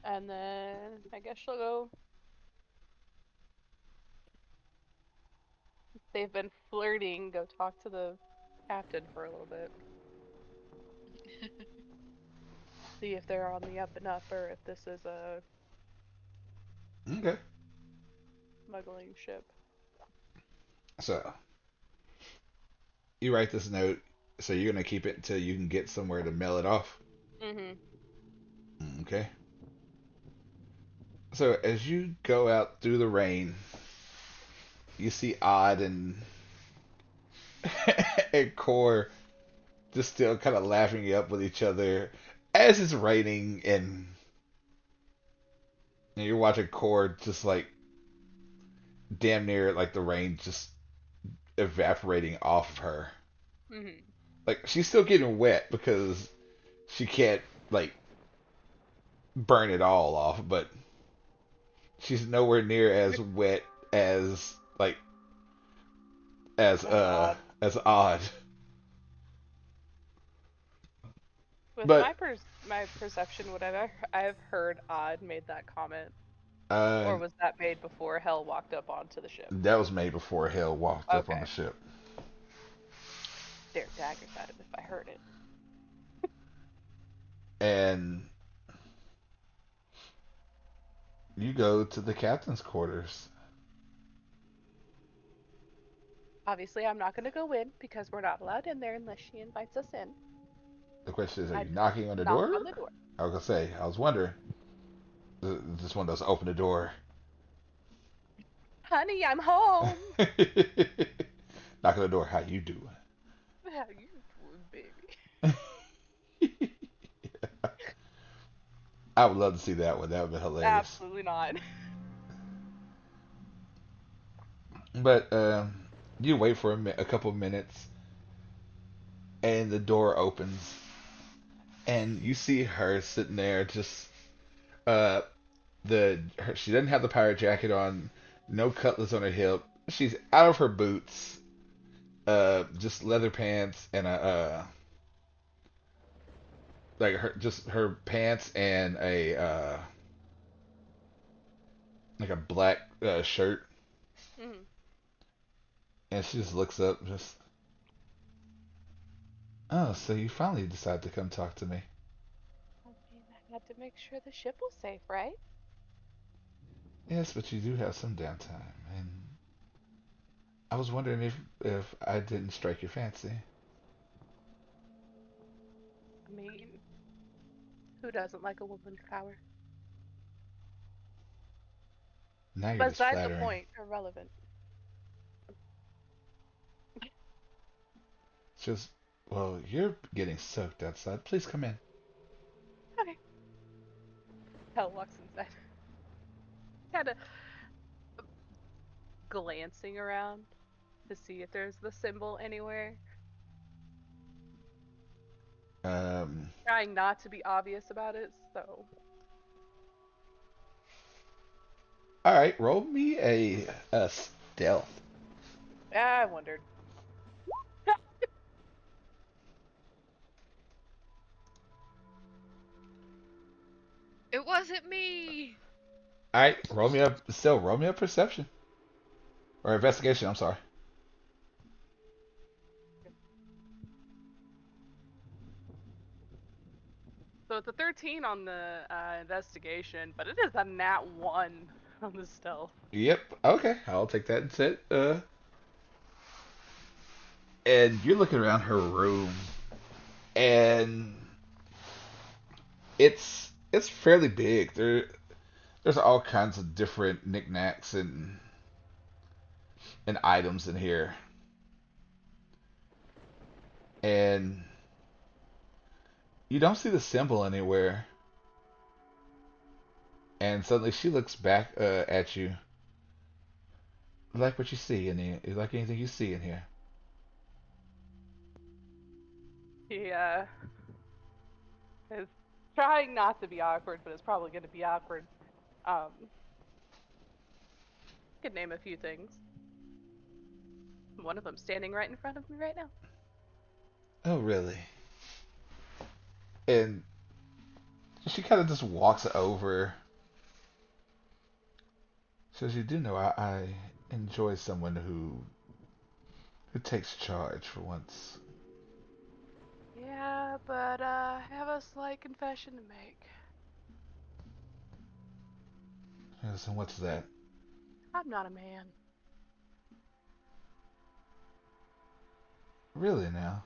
[SPEAKER 2] And then I guess she'll go they've been flirting, go talk to the captain for a little bit. See if they're on the up and up or if this is a
[SPEAKER 1] Okay.
[SPEAKER 2] smuggling ship.
[SPEAKER 1] So you write this note. So you're gonna keep it until you can get somewhere to mail it off.
[SPEAKER 2] Mm-hmm.
[SPEAKER 1] Okay. So as you go out through the rain, you see Odd and and Core just still kind of laughing up with each other as it's raining, and you're watching Core just like damn near like the rain just evaporating off of her.
[SPEAKER 2] Mm-hmm.
[SPEAKER 1] Like she's still getting wet because she can't like burn it all off, but she's nowhere near as wet as like
[SPEAKER 2] As odd.
[SPEAKER 1] as Odd.
[SPEAKER 2] With
[SPEAKER 1] But
[SPEAKER 2] my perception, whatever I've heard, Odd made that comment,
[SPEAKER 1] uh
[SPEAKER 2] or was that made before Hell walked up onto the ship?
[SPEAKER 1] that was made before Hale walked up on the
[SPEAKER 2] Okay,
[SPEAKER 1] ship.
[SPEAKER 2] stare daggers at him if I heard it.
[SPEAKER 1] And you go to the captain's quarters.
[SPEAKER 2] Obviously, I'm not gonna go in because we're not allowed in there unless she invites us in.
[SPEAKER 1] The question is, are
[SPEAKER 2] I
[SPEAKER 1] you
[SPEAKER 2] just
[SPEAKER 1] knocking on the
[SPEAKER 2] knock
[SPEAKER 1] door?
[SPEAKER 2] on the door.
[SPEAKER 1] I was gonna say, I was wondering. This one does open the door.
[SPEAKER 2] Honey, I'm home.
[SPEAKER 1] Knock on the door. How you doing?
[SPEAKER 2] How you doing, baby?
[SPEAKER 1] I would love to see that one. That would be hilarious.
[SPEAKER 2] Absolutely not.
[SPEAKER 1] But you wait for a couple of minutes, and the door opens, and you see her sitting there, just uh, she doesn't have the pirate jacket on, no cutlass on her hip. She's out of her boots, just leather pants and a like her pants and a like a black shirt,
[SPEAKER 2] Mm-hmm.
[SPEAKER 1] and she just looks up, just, oh, so you finally decided to come talk to me.
[SPEAKER 2] I mean, I had to make sure the ship was safe, right?
[SPEAKER 1] Yes, but you do have some downtime, and I was wondering if I didn't strike your fancy.
[SPEAKER 2] I mean, who doesn't like a woman's power?
[SPEAKER 1] Now you're just
[SPEAKER 2] Beside the
[SPEAKER 1] flattering.
[SPEAKER 2] point, irrelevant.
[SPEAKER 1] It's just, well, you're getting soaked outside. Please come in.
[SPEAKER 2] Okay. Hell walks inside. Kind of glancing around to see if there's the symbol anywhere.
[SPEAKER 1] Um,
[SPEAKER 2] Trying not to be obvious about it, so.
[SPEAKER 1] all right, roll me a stealth.
[SPEAKER 2] Yeah, I wondered.
[SPEAKER 3] It wasn't me.
[SPEAKER 1] All right, roll me a perception or investigation. I'm sorry.
[SPEAKER 2] So it's a 13 on the investigation, but it is a nat 1 on the stealth.
[SPEAKER 1] Yep. Okay, I'll take that instead. And you're looking around her room, and it's fairly big. There's all kinds of different knickknacks and items in here, and you don't see the symbol anywhere. And suddenly she looks back at you. You like what you see in here? You like anything you see in here?
[SPEAKER 2] He is trying not to be awkward, but it's probably going to be awkward. Could name a few things. One of them standing right in front of me right now.
[SPEAKER 1] Oh, really? And she kind of just walks over. Says, "You do know I enjoy someone who Who takes charge for once?
[SPEAKER 2] Yeah, but I have a slight confession to make.
[SPEAKER 1] Yes, and what's that?
[SPEAKER 2] I'm not a man.
[SPEAKER 1] Really now?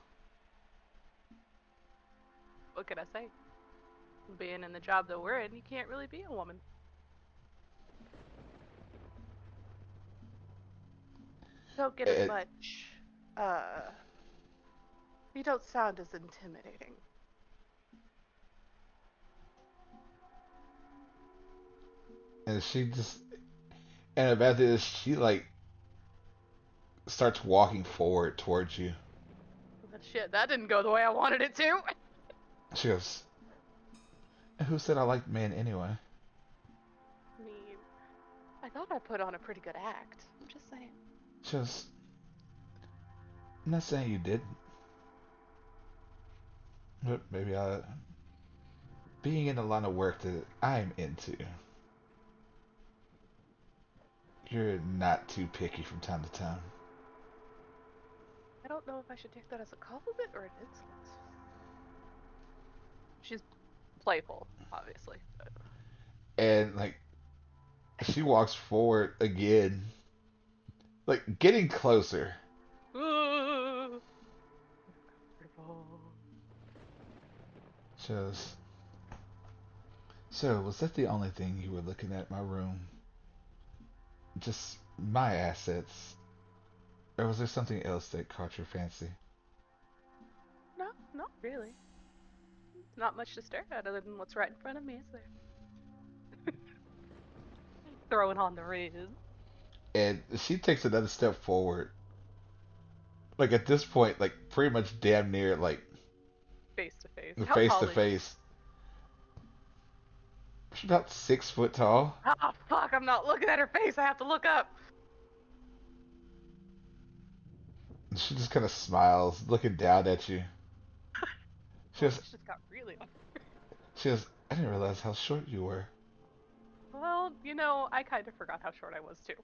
[SPEAKER 2] What can I say? Being in the job that we're in, you can't really be a woman. Don't get as
[SPEAKER 1] And,
[SPEAKER 2] much. Uh, you don't sound as intimidating.
[SPEAKER 1] and she just and the bad thing is she like starts walking forward towards you.
[SPEAKER 2] But shit, that didn't go the way I wanted it to.
[SPEAKER 1] She goes, "Who said I liked men anyway?"
[SPEAKER 2] I mean, I thought I put on a pretty good act. I'm just saying.
[SPEAKER 1] She goes, "I'm not saying you didn't, but maybe I being in the line of work that I'm into, you're not too picky from time to time."
[SPEAKER 2] I don't know if I should take that as a compliment or an insult. She's playful, obviously.
[SPEAKER 1] And like she walks forward again, like getting closer.
[SPEAKER 2] Uncomfortable.
[SPEAKER 1] She goes, "So was that the only thing you were looking at in my room? Just my assets, or was there something else that caught your fancy?"
[SPEAKER 2] No, not really. Not much to stare at other than what's right in front of me, is there? Throwing on the riz.
[SPEAKER 1] And she takes another step forward. Like at this point, like pretty much damn near like
[SPEAKER 2] Face to face. How
[SPEAKER 1] face to
[SPEAKER 2] tall is she?
[SPEAKER 1] face. She's about 6 foot tall.
[SPEAKER 2] Ah, fuck, I'm not looking at her face. I have to look up.
[SPEAKER 1] And she just kind of smiles, looking down at you. She
[SPEAKER 2] Oh,
[SPEAKER 1] goes,
[SPEAKER 2] this just got really.
[SPEAKER 1] she goes, "I didn't realize how short you were."
[SPEAKER 2] Well, I kind of forgot how short I was too.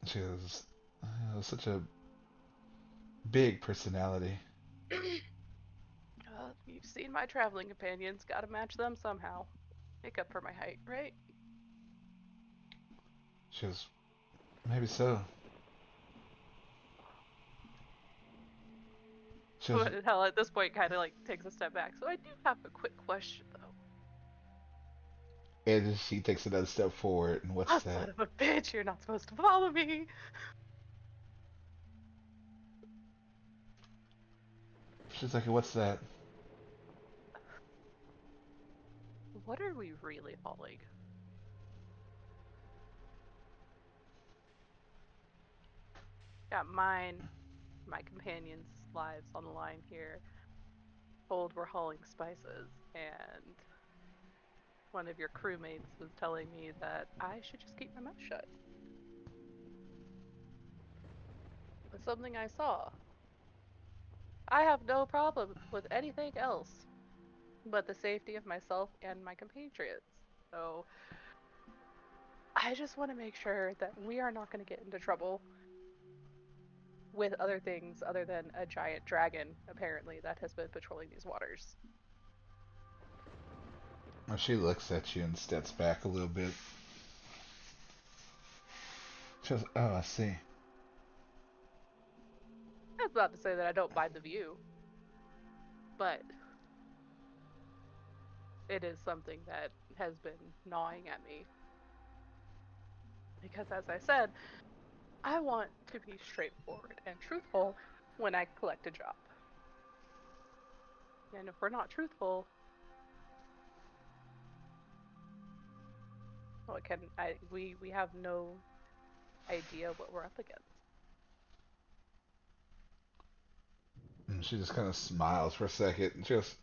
[SPEAKER 1] She goes, such a big personality."
[SPEAKER 2] You've seen my traveling companions. Gotta match them somehow. Make up for my height, right?
[SPEAKER 1] She goes, "Maybe so." She goes,
[SPEAKER 2] But hell, at this point, kind of like takes a step back. So I do have a quick question, though.
[SPEAKER 1] and she takes another step forward. And what's
[SPEAKER 2] Ah,
[SPEAKER 1] that?
[SPEAKER 2] son of a bitch! You're not supposed to follow me.
[SPEAKER 1] She's like, "What's that?"
[SPEAKER 2] What are we really hauling? Got mine, my companions' lives on the line here. Told we're hauling spices, and one of your crewmates was telling me that I should just keep my mouth shut. It's something I saw. I have no problem with anything else but the safety of myself and my compatriots. So I just want to make sure that we are not going to get into trouble with other things other than a giant dragon, apparently, that has been patrolling these waters.
[SPEAKER 1] And she looks at you and steps back a little bit. She goes, "Oh, I see."
[SPEAKER 2] That's not to say that I don't mind the view, but it is something that has been gnawing at me. Because, as I said, I want to be straightforward and truthful when I collect a job. And if we're not truthful, well, we have no idea what we're up against.
[SPEAKER 1] And she just kind of smiles for a second and she goes,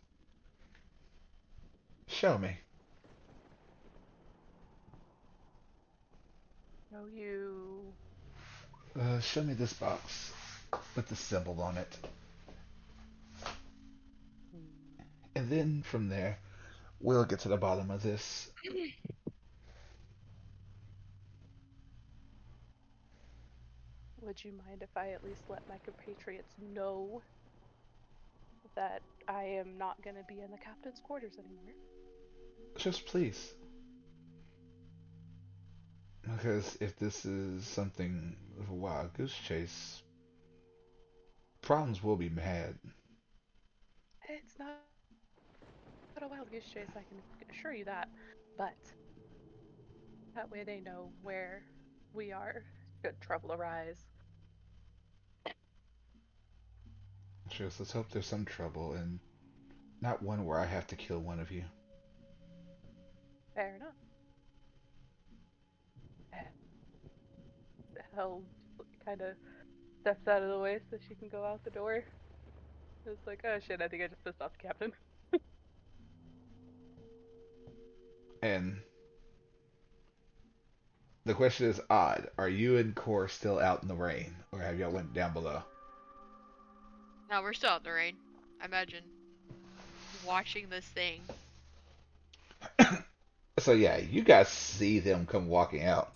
[SPEAKER 1] "Show me."
[SPEAKER 2] So you,
[SPEAKER 1] Show me this box with the symbol on it.
[SPEAKER 2] hmm,
[SPEAKER 1] And then from there, we'll get to the bottom of this.
[SPEAKER 2] would you mind if I at least let my compatriots know that I am not going to be in the captain's quarters anymore?
[SPEAKER 1] Just please. Because if this is something of a wild goose chase, problems will be mad.
[SPEAKER 2] It's not a wild goose chase, I can assure you that. But that way they know where we are should trouble arise.
[SPEAKER 1] Just let's hope there's some trouble and not one where I have to kill one of you.
[SPEAKER 2] Fair enough. Hell kind of steps out of the way so she can go out the door. It's like, oh shit, I think I just pissed off the captain.
[SPEAKER 1] And the question is odd. Are you and Core still out in the rain? Or have y'all went down below?
[SPEAKER 3] Now we're still out in the rain. I imagine watching this thing.
[SPEAKER 1] So yeah, you guys see them come walking out.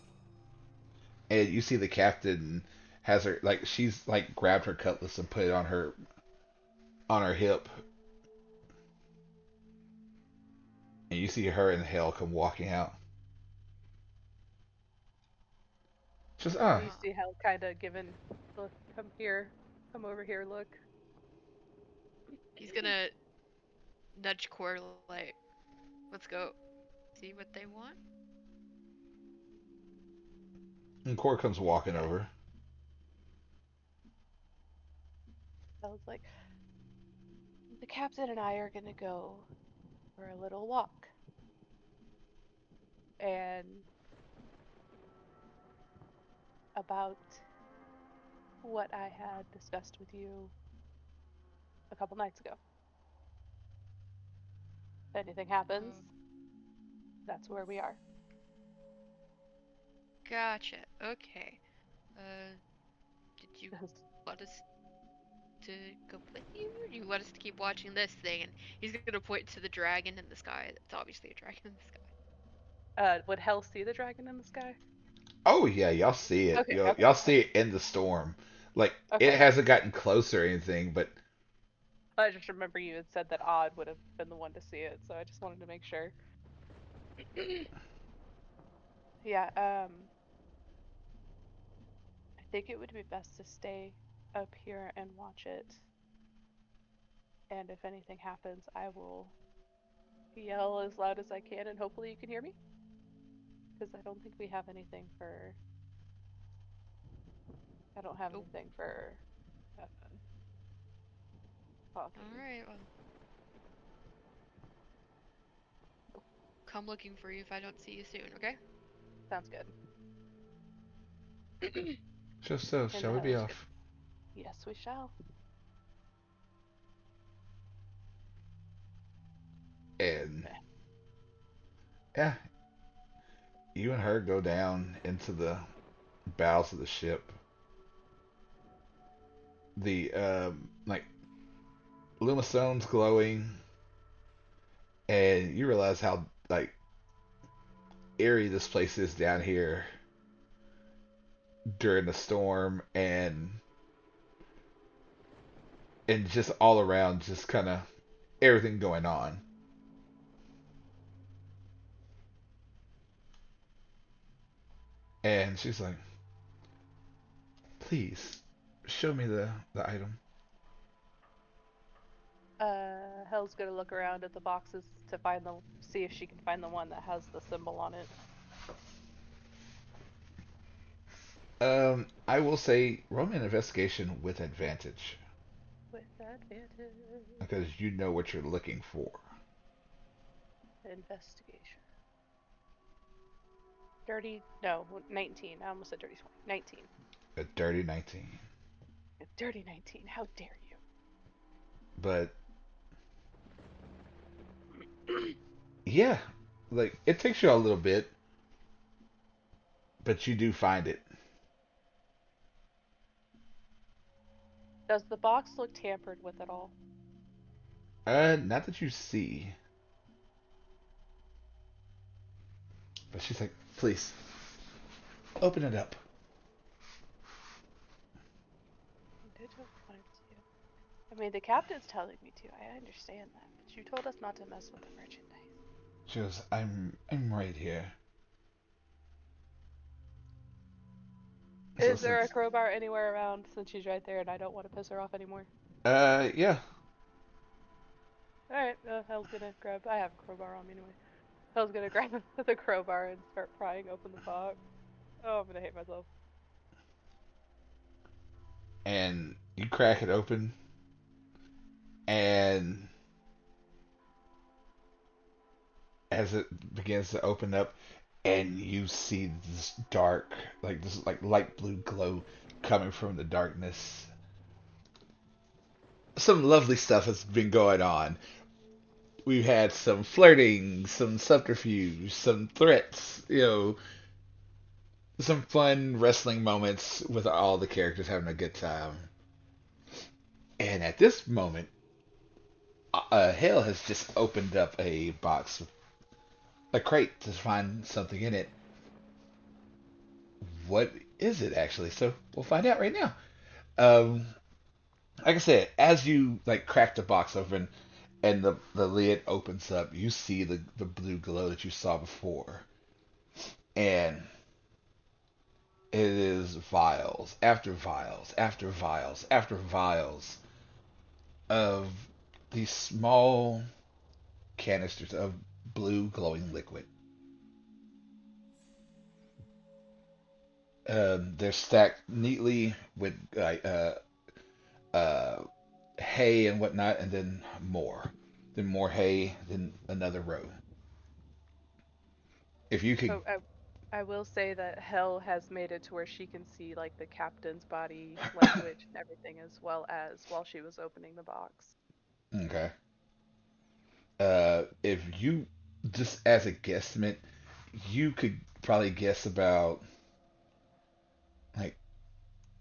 [SPEAKER 1] And you see the captain has her like she's like grabbed her cutlass and put it on her hip. And you see her and Hale come walking out. Just
[SPEAKER 2] You
[SPEAKER 3] Uh,
[SPEAKER 2] see how kind of given the come here, come over here look.
[SPEAKER 3] he's gonna nudge Core like, let's go see what they want.
[SPEAKER 1] and Core comes walking
[SPEAKER 2] Yeah,
[SPEAKER 1] over.
[SPEAKER 2] I was like, the captain and I are gonna go for a little walk, and about what I had discussed with you a couple nights ago. If anything happens,
[SPEAKER 3] Um,
[SPEAKER 2] that's where we are.
[SPEAKER 3] gotcha. Okay. Uh, did you want us to go with you? Or do you want us to keep watching this thing? And he's gonna point to the dragon in the sky. It's obviously a dragon in the sky.
[SPEAKER 2] Would Hell see the dragon in the sky?
[SPEAKER 1] Oh yeah, y'all see it.
[SPEAKER 2] Okay,
[SPEAKER 1] Y'all
[SPEAKER 2] okay,
[SPEAKER 1] see it in the storm. Like it
[SPEAKER 2] okay.
[SPEAKER 1] hasn't gotten closer or anything, but
[SPEAKER 2] I just remember you had said that Odd would have been the one to see it, so I just wanted to make sure. Yeah, I think it would be best to stay up here and watch it. And if anything happens, I will yell as loud as I can, and hopefully you can hear me. Because I don't think we have anything for. I don't have
[SPEAKER 3] Nope.
[SPEAKER 2] anything for uh, talking.
[SPEAKER 3] Alright, well, come looking for you if I don't see you soon, okay?
[SPEAKER 2] Sounds good.
[SPEAKER 1] just so,
[SPEAKER 2] And
[SPEAKER 1] shall we be
[SPEAKER 2] Hell's good.
[SPEAKER 1] off?
[SPEAKER 2] Yes, we shall.
[SPEAKER 1] And yeah, you and her go down into the bowels of the ship. The like Luma Stone's glowing, and you realize how like eerie this place is down here during the storm, and just all around, just kind of everything going on. And she's like, "Please, show me the item."
[SPEAKER 2] Hell's gonna look around at the boxes to see if she can find the one that has the symbol on it.
[SPEAKER 1] I will say roll me an investigation with advantage
[SPEAKER 2] With advantage.
[SPEAKER 1] because you know what you're looking for.
[SPEAKER 2] Investigation. Dirty, no, 19. I almost said dirty 20. 19.
[SPEAKER 1] A dirty 19.
[SPEAKER 2] Dirty 19. How dare
[SPEAKER 1] But
[SPEAKER 2] you?
[SPEAKER 1] yeah, like it takes you a little bit, but you do find it.
[SPEAKER 2] Does the box look tampered with at all?
[SPEAKER 1] Not that you see, but she's like, "Please, open it up."
[SPEAKER 2] I mean, the captain's telling me to. I understand that, but you told us not to mess with the merchandise.
[SPEAKER 1] She goes, I'm right here. So
[SPEAKER 2] Is there a
[SPEAKER 1] since
[SPEAKER 2] crowbar anywhere around since she's right there and I don't want to piss her off anymore?
[SPEAKER 1] yeah.
[SPEAKER 2] Alright, Hell's gonna grab. I have a crowbar on me anyway. Hell's gonna grab the crowbar and start prying open the box. Oh, I'm gonna hate myself.
[SPEAKER 1] And you crack it open, and as it begins to open up, and you see this dark, like this like light blue glow coming from the darkness. Some lovely stuff has been going on. We've had some flirting, some subterfuge, some threats, some fun wrestling moments with all the characters having a good time. And at this moment, Hale has just opened up a box, a crate to find something in it. What is it actually? So we'll find out right now. Um, like I said, as you like crack the box open and the lid opens up, you see the blue glow that you saw before, and it is vials after vials after vials after vials of these small canisters of blue glowing liquid. They're stacked neatly with uh, hay and whatnot, and then more hay, then another row. If you could,
[SPEAKER 2] Oh, I will say that Hell has made it to where she can see like the captain's body language and everything as well as while she was opening the box.
[SPEAKER 1] okay. If you just as a guesstimate, you could probably guess about like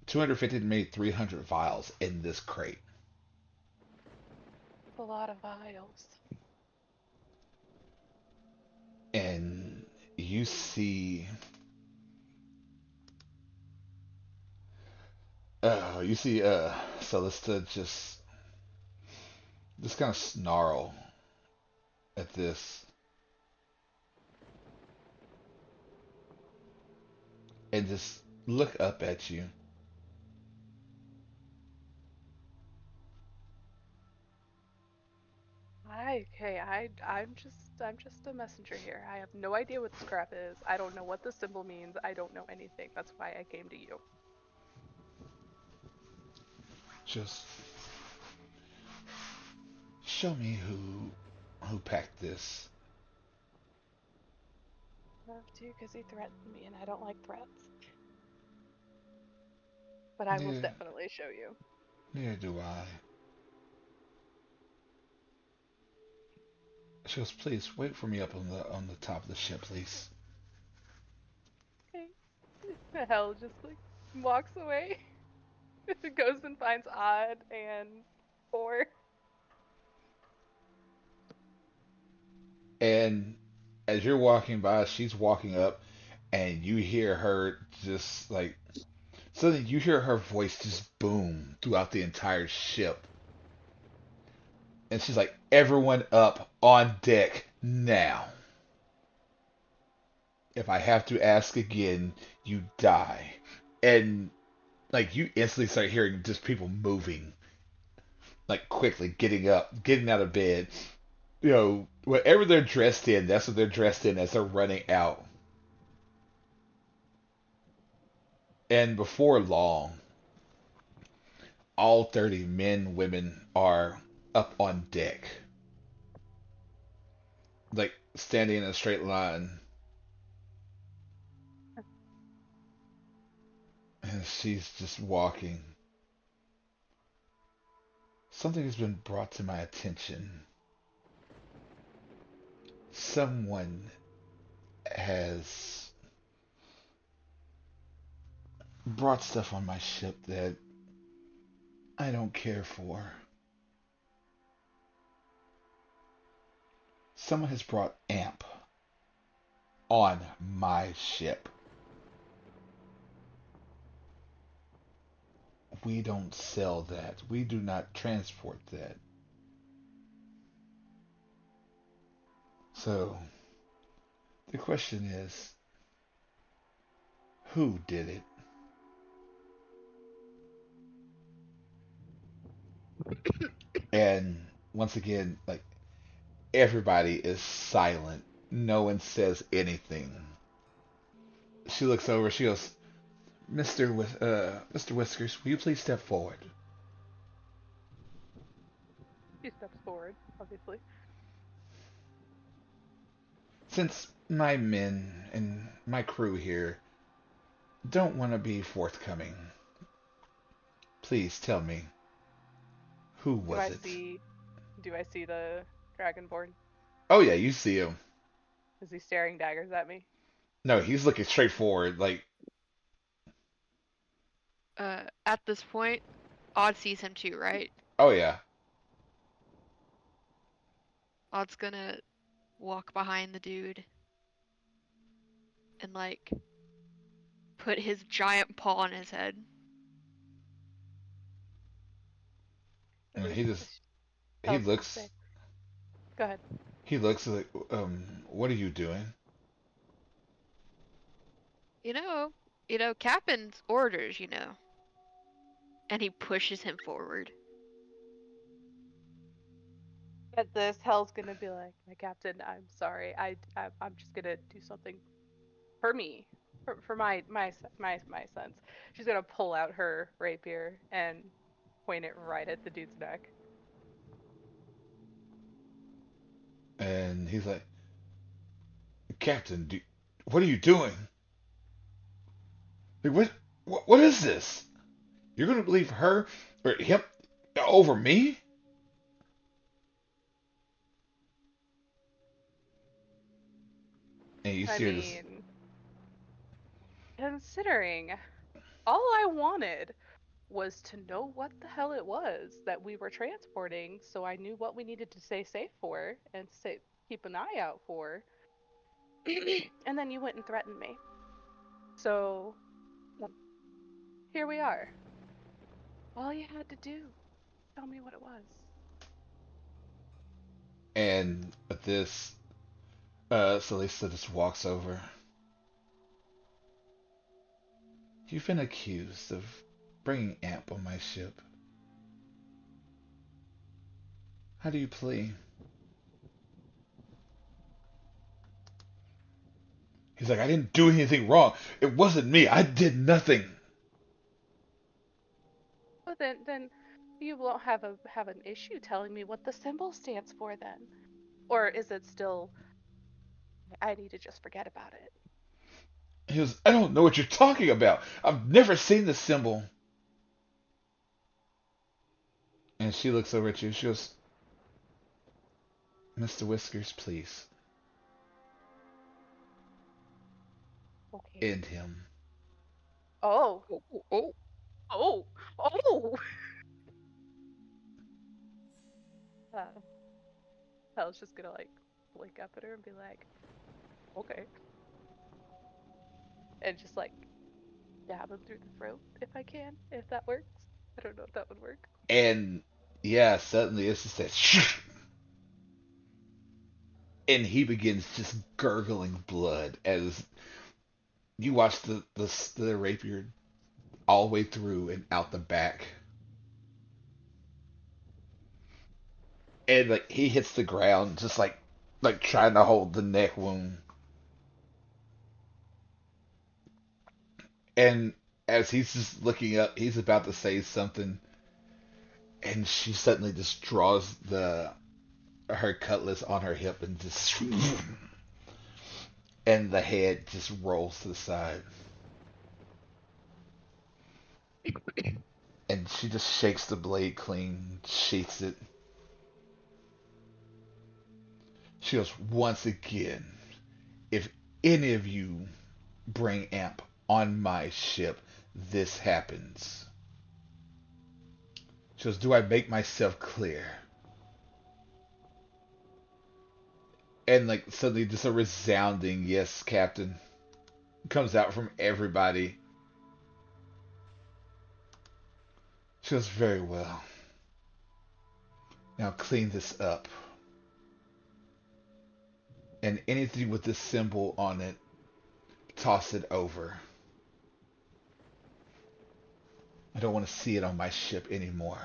[SPEAKER 1] 250 to maybe 300 vials in this crate.
[SPEAKER 2] It's a lot of vials.
[SPEAKER 1] And you see, Celesta just kind of snarl at this and just look up at you.
[SPEAKER 2] I'm just a messenger here. I have no idea what the scrap is. I don't know what the symbol means. I don't know anything. That's why I came to you.
[SPEAKER 1] Just show me who packed this.
[SPEAKER 2] I have to because he threatened me and I don't like threats. But I will
[SPEAKER 1] Neither,
[SPEAKER 2] definitely show you.
[SPEAKER 1] neither do I. She goes, please wait for me up on the top of the ship, please.
[SPEAKER 2] Okay. Hell just like walks away. Goes and finds Odd and Four.
[SPEAKER 1] And as you're walking by, she's walking up, and you hear her just like suddenly you hear her voice just boom throughout the entire ship, and she's like, "Everyone up on deck now. If I have to ask again, you die." And like you instantly start hearing just people moving, like quickly getting up, getting out of bed. Whatever they're dressed in, that's what they're dressed in as they're running out. And before long, all 30 men, women are up on deck, like standing in a straight line. And she's just walking. Something has been brought to my attention. Someone has brought stuff on my ship that I don't care for. Someone has brought amp on my ship. we don't sell that. We do not transport that. So the question is, who did it? And once again, like everybody is silent. No one says anything. She looks over. She goes, Mr. Whiskers, will you please step forward?
[SPEAKER 2] She steps forward, obviously.
[SPEAKER 1] Since my men and my crew here don't want to be forthcoming, please tell me, who
[SPEAKER 2] Do
[SPEAKER 1] was
[SPEAKER 2] I
[SPEAKER 1] it?
[SPEAKER 2] see do I see the Dragonborn?
[SPEAKER 1] Oh yeah, you see him.
[SPEAKER 2] Is he staring daggers at me?
[SPEAKER 1] No, he's looking straight forward. Like,
[SPEAKER 3] At this point, Odd sees him too, right?
[SPEAKER 1] oh yeah,
[SPEAKER 3] Odd's gonna walk behind the dude and like put his giant paw on his head.
[SPEAKER 1] and
[SPEAKER 2] Is,
[SPEAKER 1] he just
[SPEAKER 2] is
[SPEAKER 1] he
[SPEAKER 2] Hell's gonna
[SPEAKER 1] looks
[SPEAKER 2] say. Go ahead.
[SPEAKER 1] he looks like, what are you doing?
[SPEAKER 3] You know, Captain's orders. And he pushes him forward.
[SPEAKER 2] At this, Hell's gonna be like, my captain, I'm sorry. I'm just gonna do something for me, for my sense. She's gonna pull out her rapier and point it right at the dude's neck.
[SPEAKER 1] And he's like, Captain, what are you doing? Like, what is this? You're gonna believe her or him over me? And you
[SPEAKER 2] I
[SPEAKER 1] see her just,
[SPEAKER 2] mean, considering all I wanted was to know what the hell it was that we were transporting, so I knew what we needed to stay safe for and keep an eye out for. And then you went and threatened me. So here we are. All you had to do, tell me what it was.
[SPEAKER 1] and at this, Celista just walks over. You've been accused of bringing amp on my ship. How do you plea? He's like, I didn't do anything wrong. It wasn't me. I did nothing.
[SPEAKER 2] But then you won't have an issue telling me what the symbol stands for then. Or is it still I need to just forget about it?
[SPEAKER 1] He goes, I don't know what you're talking about. I've never seen this symbol. And she looks over at you. She goes, Mr. Whiskers, please
[SPEAKER 2] Okay.
[SPEAKER 1] end him.
[SPEAKER 2] Oh.
[SPEAKER 3] Oh, oh,
[SPEAKER 2] Oh. Oh. Uh, I was just gonna like blink up at her and be like, okay. And just like stab him through the throat if I can, if that works. I don't know if that would work.
[SPEAKER 1] And yeah, suddenly it's just that, and he begins just gurgling blood as you watch the rapier all the way through and out the back. And like he hits the ground just like trying to hold the neck wound. And as he's just looking up, he's about to say something, and she suddenly just draws the her cutlass on her hip and just and the head just rolls to the side. And she just shakes the blade clean, sheaths it. She goes, once again, if any of you bring amp on my ship, this happens. She goes, do I make myself clear? And like suddenly just a resounding yes, Captain, comes out from everybody. She goes, very well. Now clean this up. And anything with this symbol on it, toss it over. I don't want to see it on my ship anymore.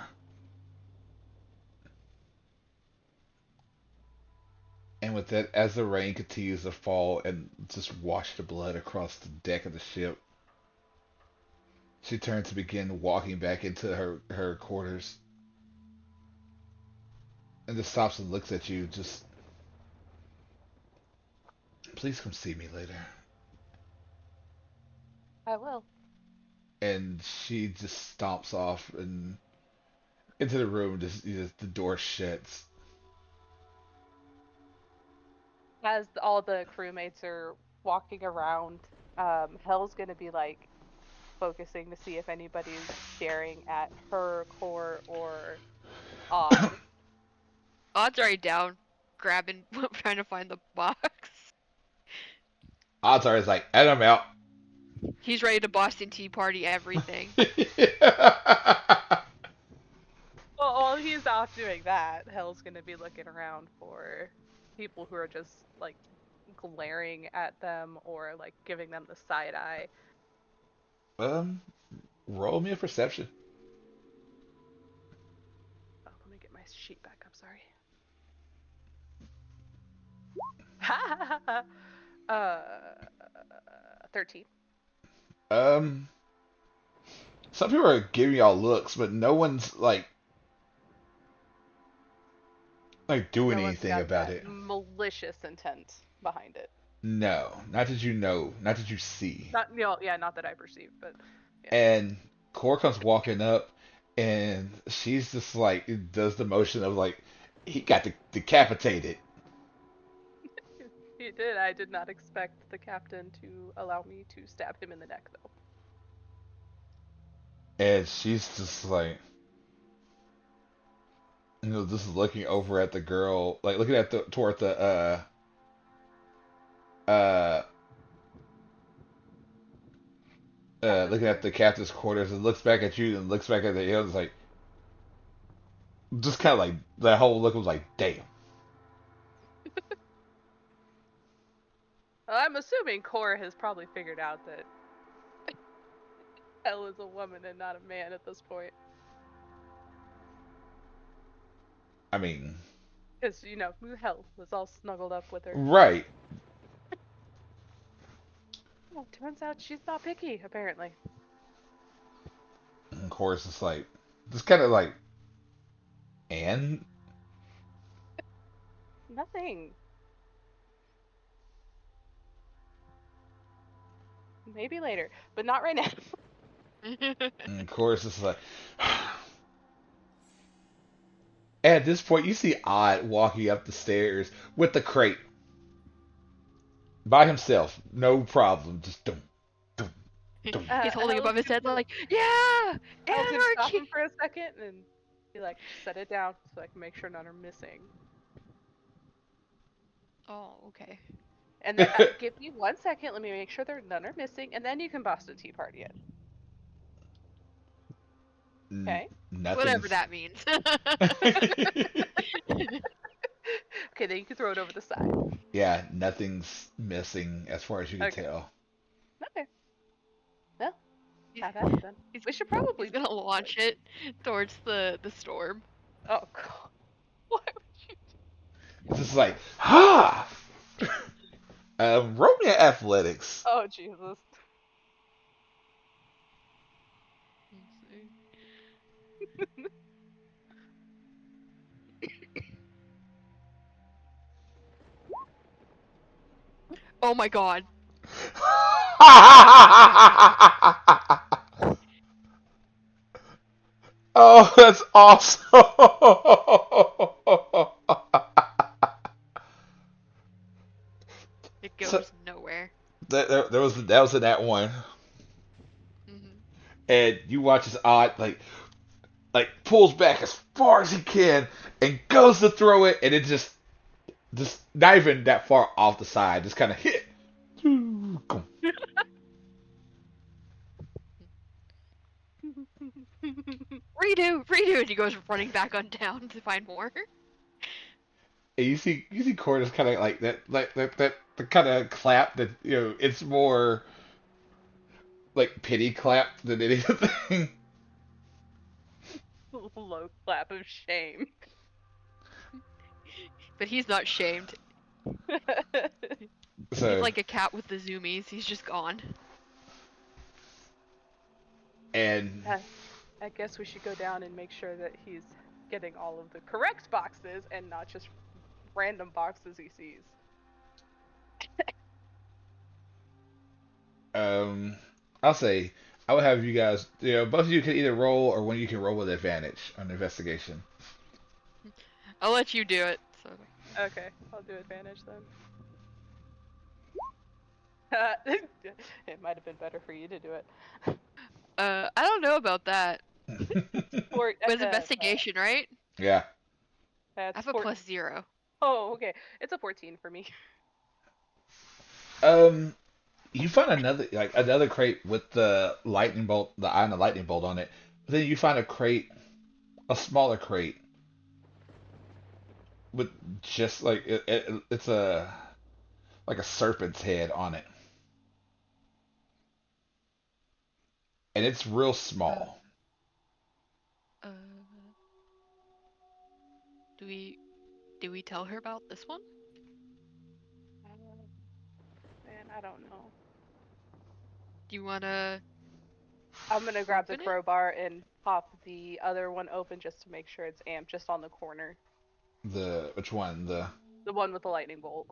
[SPEAKER 1] And with that, as the rain continues to fall and just wash the blood across the deck of the ship, she turns to begin walking back into her quarters and just stops and looks at you. Just, please come see me later.
[SPEAKER 2] I will.
[SPEAKER 1] And she just stomps off and into the room. Just the door shuts.
[SPEAKER 2] As all the crewmates are walking around, Hell's gonna be like focusing to see if anybody's staring at her, Core, or Odd.
[SPEAKER 3] Odds already down, grabbing, trying to find the box.
[SPEAKER 1] Odds are, it's like, and I'm out.
[SPEAKER 3] He's ready to Boston Tea Party everything.
[SPEAKER 2] Well, while he's off doing that, Hell's gonna be looking around for people who are just like glaring at them or like giving them the side eye.
[SPEAKER 1] um, roll me a perception.
[SPEAKER 2] Oh, let me get my sheet back up. Sorry. uh, 13.
[SPEAKER 1] Um, some people are giving y'all looks, but no one's like doing
[SPEAKER 2] No one's
[SPEAKER 1] anything
[SPEAKER 2] got
[SPEAKER 1] about
[SPEAKER 2] that
[SPEAKER 1] it.
[SPEAKER 2] malicious intent behind it.
[SPEAKER 1] No, not that you know, not that you see.
[SPEAKER 2] Not, you know, yeah, not that I perceive, but yeah.
[SPEAKER 1] And Cora comes walking up, and she's just like does the motion of like he got decapitated,
[SPEAKER 2] He did. I did not expect the captain to allow me to stab him in the neck, though.
[SPEAKER 1] and she's just like just looking over at the girl, like looking at the toward the uh
[SPEAKER 2] Captain's
[SPEAKER 1] looking at
[SPEAKER 2] quarters.
[SPEAKER 1] the captain's quarters and looks back at you and looks back at the others like just kind of like that whole look was like damn.
[SPEAKER 2] Well, I'm assuming Cora has probably figured out that Hell is a woman and not a man at this point.
[SPEAKER 1] I mean,
[SPEAKER 2] Because, Hell was all snuggled up with her.
[SPEAKER 1] right.
[SPEAKER 2] Well, turns out she's not picky, apparently.
[SPEAKER 1] And of course, it's like just kind of like and
[SPEAKER 2] Nothing. Maybe later, but not right now.
[SPEAKER 1] of course it's like at this point you see Odd walking up the stairs with the crate by himself, no problem, just dum dum dum.
[SPEAKER 3] He's holding
[SPEAKER 2] Hell's
[SPEAKER 3] above his head
[SPEAKER 2] gonna,
[SPEAKER 3] like, yeah,
[SPEAKER 2] Hell's gonna stop
[SPEAKER 3] anarchy.
[SPEAKER 2] him for a second and be like, set it down so I can make sure none are missing.
[SPEAKER 3] Oh, okay.
[SPEAKER 2] And then give me 1 second. Let me make sure there none are missing, and then you can Boston Tea Party it. Okay.
[SPEAKER 3] Whatever
[SPEAKER 1] Nothing's
[SPEAKER 3] that means.
[SPEAKER 2] Okay, then you can throw it over the side.
[SPEAKER 1] yeah, nothing's missing as far as you can
[SPEAKER 2] Okay.
[SPEAKER 1] tell.
[SPEAKER 2] Okay. Well,
[SPEAKER 3] he's,
[SPEAKER 2] have at it then.
[SPEAKER 3] he's,
[SPEAKER 2] We should
[SPEAKER 3] he's
[SPEAKER 2] probably.
[SPEAKER 3] gonna launch it towards the storm.
[SPEAKER 2] Oh God. Why would you?
[SPEAKER 1] It's just like ha. Roll me an athletics.
[SPEAKER 2] Oh Jesus.
[SPEAKER 3] Oh my god.
[SPEAKER 1] Oh, that's awesome.
[SPEAKER 3] It
[SPEAKER 1] So
[SPEAKER 3] goes nowhere.
[SPEAKER 1] that was in that one,
[SPEAKER 3] Hmm.
[SPEAKER 1] and you watch this Odd like pulls back as far as he can and goes to throw it, and it just not even that far off the side, just kind of hit.
[SPEAKER 3] Read redo, redo, and he goes running back on down to find more.
[SPEAKER 1] And you see Cord is kind of like that the kind of clap that it's more like pity clap than anything.
[SPEAKER 2] Low clap of shame.
[SPEAKER 3] But he's not shamed. He's
[SPEAKER 1] So
[SPEAKER 3] like a cat with the zoomies. He's just gone.
[SPEAKER 1] and
[SPEAKER 2] I guess we should go down and make sure that he's getting all of the correct boxes and not just random boxes he sees.
[SPEAKER 1] um, I'll say I would have you guys. Both of you can either roll or one of you can roll with advantage on investigation.
[SPEAKER 3] I'll let you do it. So.
[SPEAKER 2] Okay, I'll do advantage then. It might have been better for you to do it.
[SPEAKER 3] I don't know about that.
[SPEAKER 2] Or
[SPEAKER 3] It was investigation, right?
[SPEAKER 1] Yeah.
[SPEAKER 3] I
[SPEAKER 2] that's
[SPEAKER 3] have a +0.
[SPEAKER 2] Oh, okay. It's a 14 for me.
[SPEAKER 1] Um, you find another crate with the lightning bolt, the eye and the lightning bolt on it. But then you find a smaller crate with just like it's a like a serpent's head on it, and it's real
[SPEAKER 3] Uh,
[SPEAKER 1] small.
[SPEAKER 3] uh, do we tell her about this one?
[SPEAKER 2] Uh, Man, I don't know.
[SPEAKER 3] Do you wanna
[SPEAKER 2] I'm gonna grab the
[SPEAKER 3] open it?
[SPEAKER 2] crowbar and pop the other one open just to make sure it's amped just on the corner.
[SPEAKER 1] The which one?
[SPEAKER 2] The one with the lightning bolt.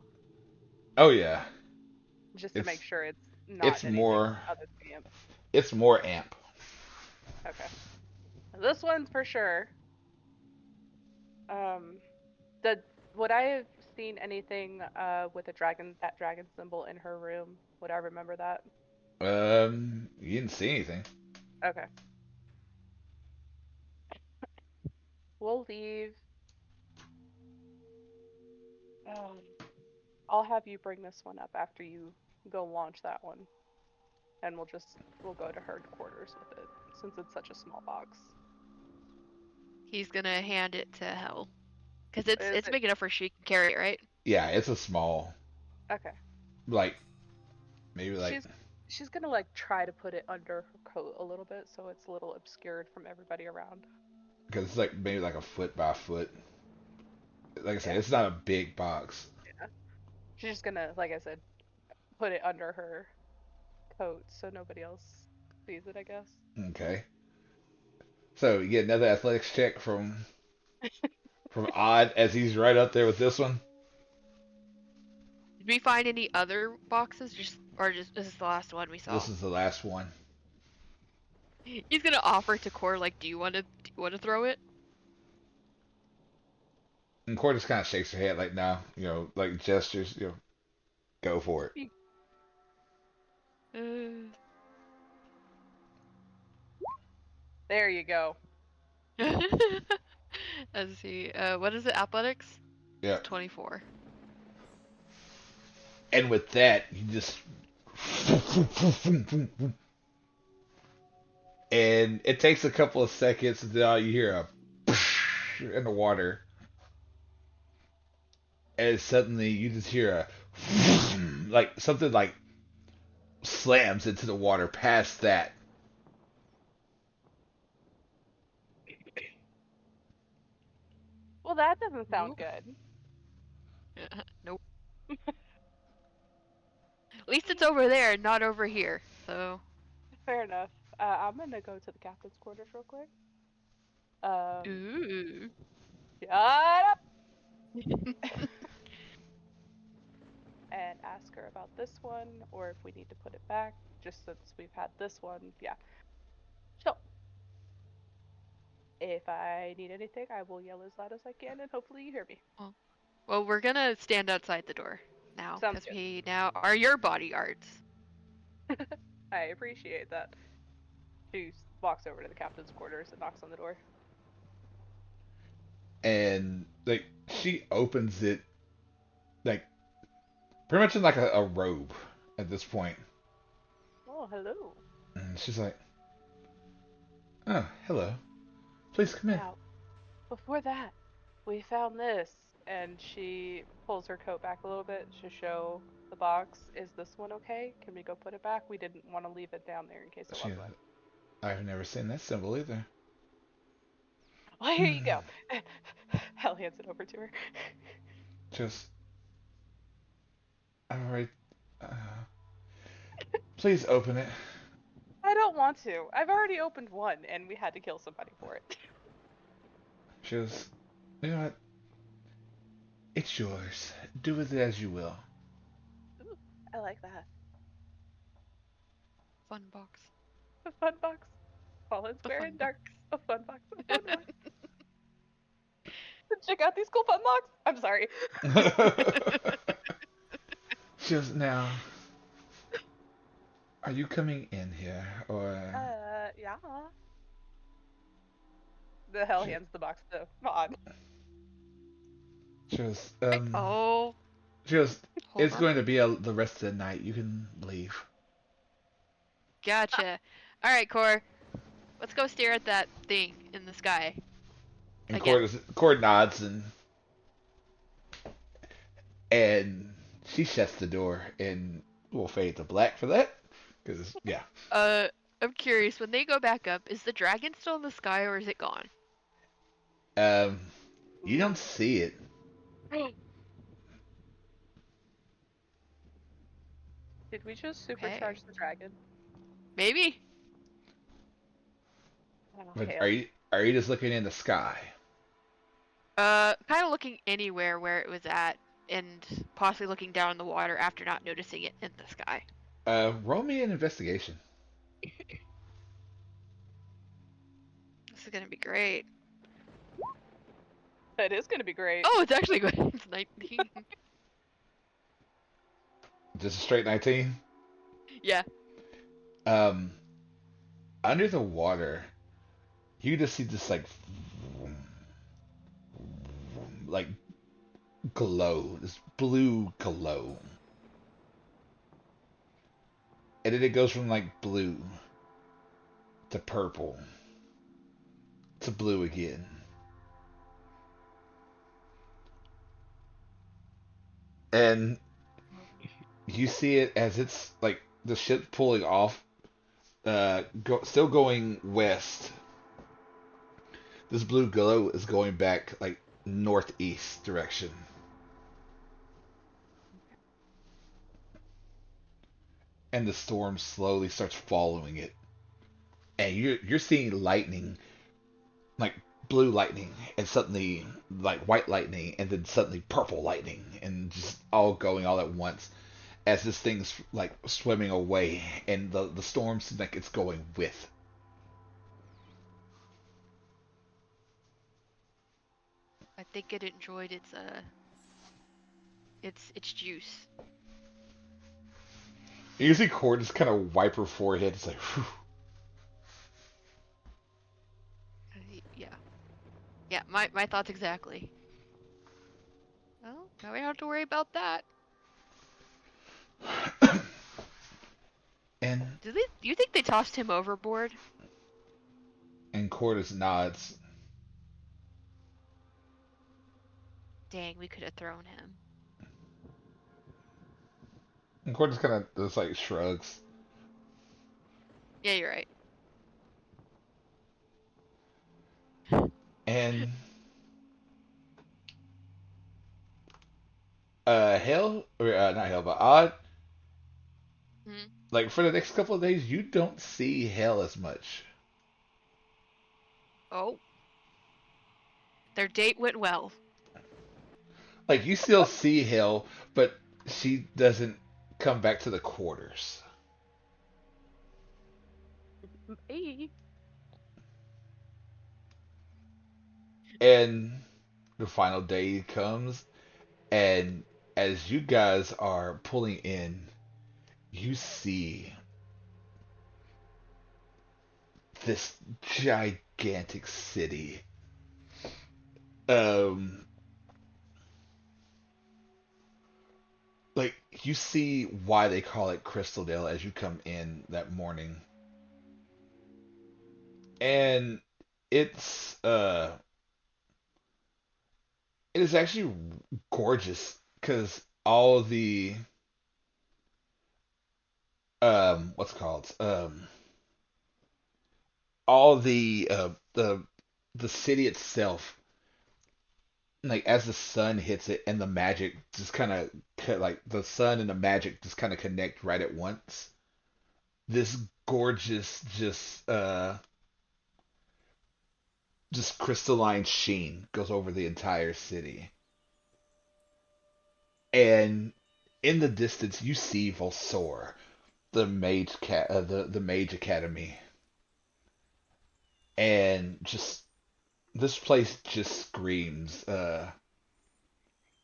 [SPEAKER 1] Oh yeah,
[SPEAKER 2] Just to make
[SPEAKER 1] it's
[SPEAKER 2] sure it's not
[SPEAKER 1] it's
[SPEAKER 2] anything
[SPEAKER 1] more
[SPEAKER 2] other than amp.
[SPEAKER 1] it's more amp.
[SPEAKER 2] Okay. This one's for sure. Um, the would I have seen anything with that dragon symbol in her room? Would I remember that?
[SPEAKER 1] You didn't see anything.
[SPEAKER 2] Okay. We'll leave. Um, I'll have you bring this one up after you go launch that one, and we'll go to her quarters with it since it's such a small box.
[SPEAKER 3] He's gonna hand it to Hell, cause it's
[SPEAKER 2] Is
[SPEAKER 3] it's
[SPEAKER 2] it
[SPEAKER 3] big enough where she can carry it, right?
[SPEAKER 1] Yeah, it's a small,
[SPEAKER 2] okay?
[SPEAKER 1] like maybe like
[SPEAKER 2] She's gonna like try to put it under her coat a little bit so it's a little obscured from everybody around.
[SPEAKER 1] because it's like maybe like a foot by foot. Like I said,
[SPEAKER 2] Yeah,
[SPEAKER 1] it's not a big box.
[SPEAKER 2] yeah. She's just gonna, like I said, put it under her coat so nobody else sees it, I guess.
[SPEAKER 1] Okay, so you get another athletics check from Odd as he's right up there with this one.
[SPEAKER 3] Did we find any other boxes? Just this is the last one we
[SPEAKER 1] This
[SPEAKER 3] saw.
[SPEAKER 1] is the last one.
[SPEAKER 3] He's gonna offer to Core like, do you wanna throw it?
[SPEAKER 1] And Cord just kind of shakes her head like, no, like gestures, go for it.
[SPEAKER 3] Uh,
[SPEAKER 2] There you go.
[SPEAKER 3] let's see. What is it? Athletics?
[SPEAKER 1] Yeah.
[SPEAKER 3] 24.
[SPEAKER 1] And with that, you just and it takes a couple of seconds until you hear a in the water, and suddenly you just hear a like something like slams into the water past that.
[SPEAKER 2] Well, that doesn't sound
[SPEAKER 3] Nope.
[SPEAKER 2] good.
[SPEAKER 3] Nope. At least it's over there, not over here. So.
[SPEAKER 2] Fair enough. I'm gonna go to the captain's quarters real quick.
[SPEAKER 3] Ooh.
[SPEAKER 2] Shut up and ask her about this one, or if we need to put it back, just since we've had this one. Yeah. So, if I need anything, I will yell as loud as I can, and hopefully you hear me.
[SPEAKER 3] Well, we're gonna stand outside the door now,
[SPEAKER 2] Sounds
[SPEAKER 3] because
[SPEAKER 2] good.
[SPEAKER 3] we now are your bodyguards.
[SPEAKER 2] I appreciate that. She walks over to the captain's quarters and knocks on the door.
[SPEAKER 1] And like she opens it like pretty much in like a robe at this point.
[SPEAKER 2] Oh, hello.
[SPEAKER 1] And she's like, oh, hello. Please come in.
[SPEAKER 2] Now, before that, we found this. And she pulls her coat back a little bit to show the box. Is this one okay? Can we go put it back? We didn't want to leave it down there in case it
[SPEAKER 1] She,
[SPEAKER 2] was wet.
[SPEAKER 1] I've never seen that symbol either.
[SPEAKER 2] Well, here you
[SPEAKER 1] Hmm.
[SPEAKER 2] go. Hal hands it over to her.
[SPEAKER 1] Just, all right. Uh, please open it.
[SPEAKER 2] I don't want to. I've already opened one, and we had to kill somebody for it.
[SPEAKER 1] Just, you know what? It's yours. Do with it as you will.
[SPEAKER 2] Ooh, I like that.
[SPEAKER 3] Fun box.
[SPEAKER 2] A fun box. Fallen
[SPEAKER 3] A
[SPEAKER 2] square
[SPEAKER 3] fun
[SPEAKER 2] and
[SPEAKER 3] box.
[SPEAKER 2] dark. A fun box. A fun box. Check out these cool fun box. I'm sorry.
[SPEAKER 1] Just now, are you coming in here, or
[SPEAKER 2] Yeah. The hell
[SPEAKER 1] just,
[SPEAKER 2] hands the box to Maud.
[SPEAKER 1] just,
[SPEAKER 3] Oh,
[SPEAKER 1] just?
[SPEAKER 3] hold
[SPEAKER 1] It's
[SPEAKER 3] on.
[SPEAKER 1] going to be the rest of the night. You can leave.
[SPEAKER 3] Gotcha. All right, Core. Let's go stare at that thing in the sky
[SPEAKER 1] And
[SPEAKER 3] again.
[SPEAKER 1] Cord nods and she shuts the door, and we'll fade to black for that. Because yeah,
[SPEAKER 3] Uh, I'm curious. When they go back up, is the dragon still in the sky or is it gone?
[SPEAKER 1] um, you don't
[SPEAKER 2] Ooh.
[SPEAKER 1] see it.
[SPEAKER 2] Did we just
[SPEAKER 3] Okay.
[SPEAKER 2] supercharge the dragon?
[SPEAKER 3] Maybe.
[SPEAKER 2] Oh,
[SPEAKER 1] But
[SPEAKER 2] hell.
[SPEAKER 1] are you just looking in the sky?
[SPEAKER 3] Kind of looking anywhere where it was at, and possibly looking down in the water after not noticing it in the sky.
[SPEAKER 1] Roll me an investigation.
[SPEAKER 3] This is gonna be great.
[SPEAKER 2] That is gonna be great.
[SPEAKER 3] Oh, it's actually good. It's 19.
[SPEAKER 1] Just a straight 19.
[SPEAKER 3] Yeah.
[SPEAKER 1] Um, under the water, you just see this like glow, this blue glow, and then it goes from like blue to purple to blue again. And you see it as it's like the ship pulling off, still going west. This blue glow is going back like northeast direction, and the storm slowly starts following it. And you're seeing lightning, like blue lightning, and suddenly like white lightning, and then suddenly purple lightning, and just all going all at once as this thing's like swimming away, and the storm seems like it's going with.
[SPEAKER 3] I think it enjoyed its juice.
[SPEAKER 1] You see Cord just kind of wipe her forehead. It's like, whew.
[SPEAKER 3] Yeah. Yeah, my thoughts exactly. Well, now we don't have to worry about that.
[SPEAKER 1] and
[SPEAKER 3] Do you think they tossed him overboard?
[SPEAKER 1] and Cordis nods.
[SPEAKER 3] Dang, we could have thrown him.
[SPEAKER 1] And Cordis kind of just like shrugs.
[SPEAKER 3] Yeah, you're right.
[SPEAKER 1] And Hell, or not Hell, but Odd,
[SPEAKER 3] Hmm.
[SPEAKER 1] like for the next couple of days, you don't see Hell as much.
[SPEAKER 3] Oh, their date went well.
[SPEAKER 1] Like you still see Hell, but she doesn't come back to the quarters.
[SPEAKER 2] Hey.
[SPEAKER 1] And the final day comes, and as you guys are pulling in, you see this gigantic city. Um, like you see why they call it Crystaldale as you come in that morning, and it's it is actually gorgeous because all the what's it called all the city itself, like as the sun hits it and the magic just kind of like the sun and the magic just kind of connect right at once. This gorgeous just crystalline sheen goes over the entire city. And in the distance you see Volsor, the mage academy, and just this place just screams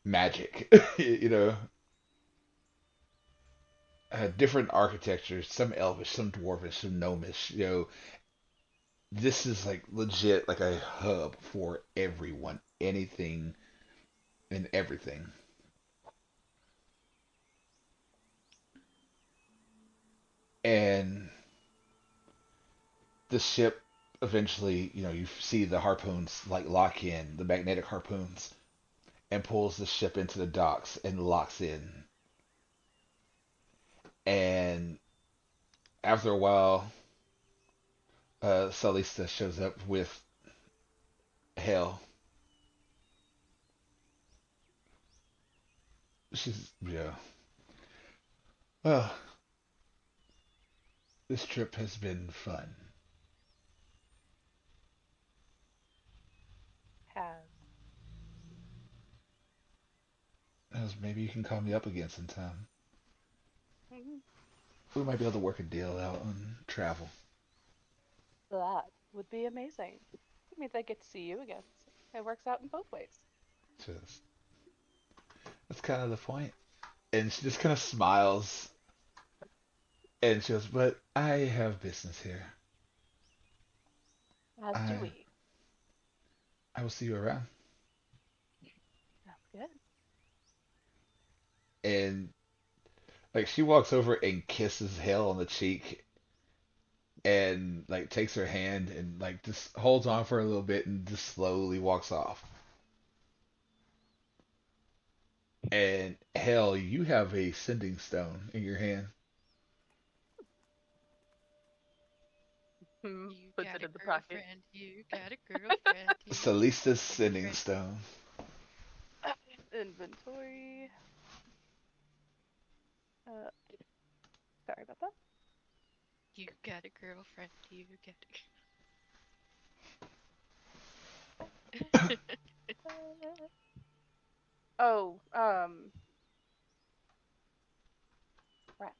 [SPEAKER 1] magic. You know, different architectures, some elvish, some dwarvish, some gnomish. You know, this is like legit like a hub for everyone, anything and everything. And the ship eventually, you know, you see the harpoons like lock in, the magnetic harpoons, and pulls the ship into the docks and locks in. And after a while, Salista shows up with Hell. She's, yeah. Well, this trip has been fun.
[SPEAKER 2] Has.
[SPEAKER 1] Maybe you can call me up again sometime.
[SPEAKER 2] Mhm.
[SPEAKER 1] We might be able to work a deal out on travel.
[SPEAKER 2] That would be amazing. It means I get to see you again. So it works out in both ways.
[SPEAKER 1] Just that's kind of the point. And she just kind of smiles and she goes, "But I have business here.
[SPEAKER 2] As do
[SPEAKER 1] I
[SPEAKER 2] we.
[SPEAKER 1] I will see you around."
[SPEAKER 2] That's good.
[SPEAKER 1] And like she walks over and kisses Hale on the cheek and like takes her hand and like just holds on for a little bit and just slowly walks off. And Hale, you have a sending stone in your hand.
[SPEAKER 3] You
[SPEAKER 2] Puts
[SPEAKER 3] got
[SPEAKER 2] it
[SPEAKER 3] a
[SPEAKER 2] in the pocket.
[SPEAKER 3] girlfriend. You got a girlfriend. You got
[SPEAKER 1] Salista's
[SPEAKER 3] a
[SPEAKER 1] sending
[SPEAKER 3] girlfriend.
[SPEAKER 1] stone.
[SPEAKER 2] Inventory. Uh, sorry about that.
[SPEAKER 3] You got a girlfriend. You got a.
[SPEAKER 2] Oh, crap.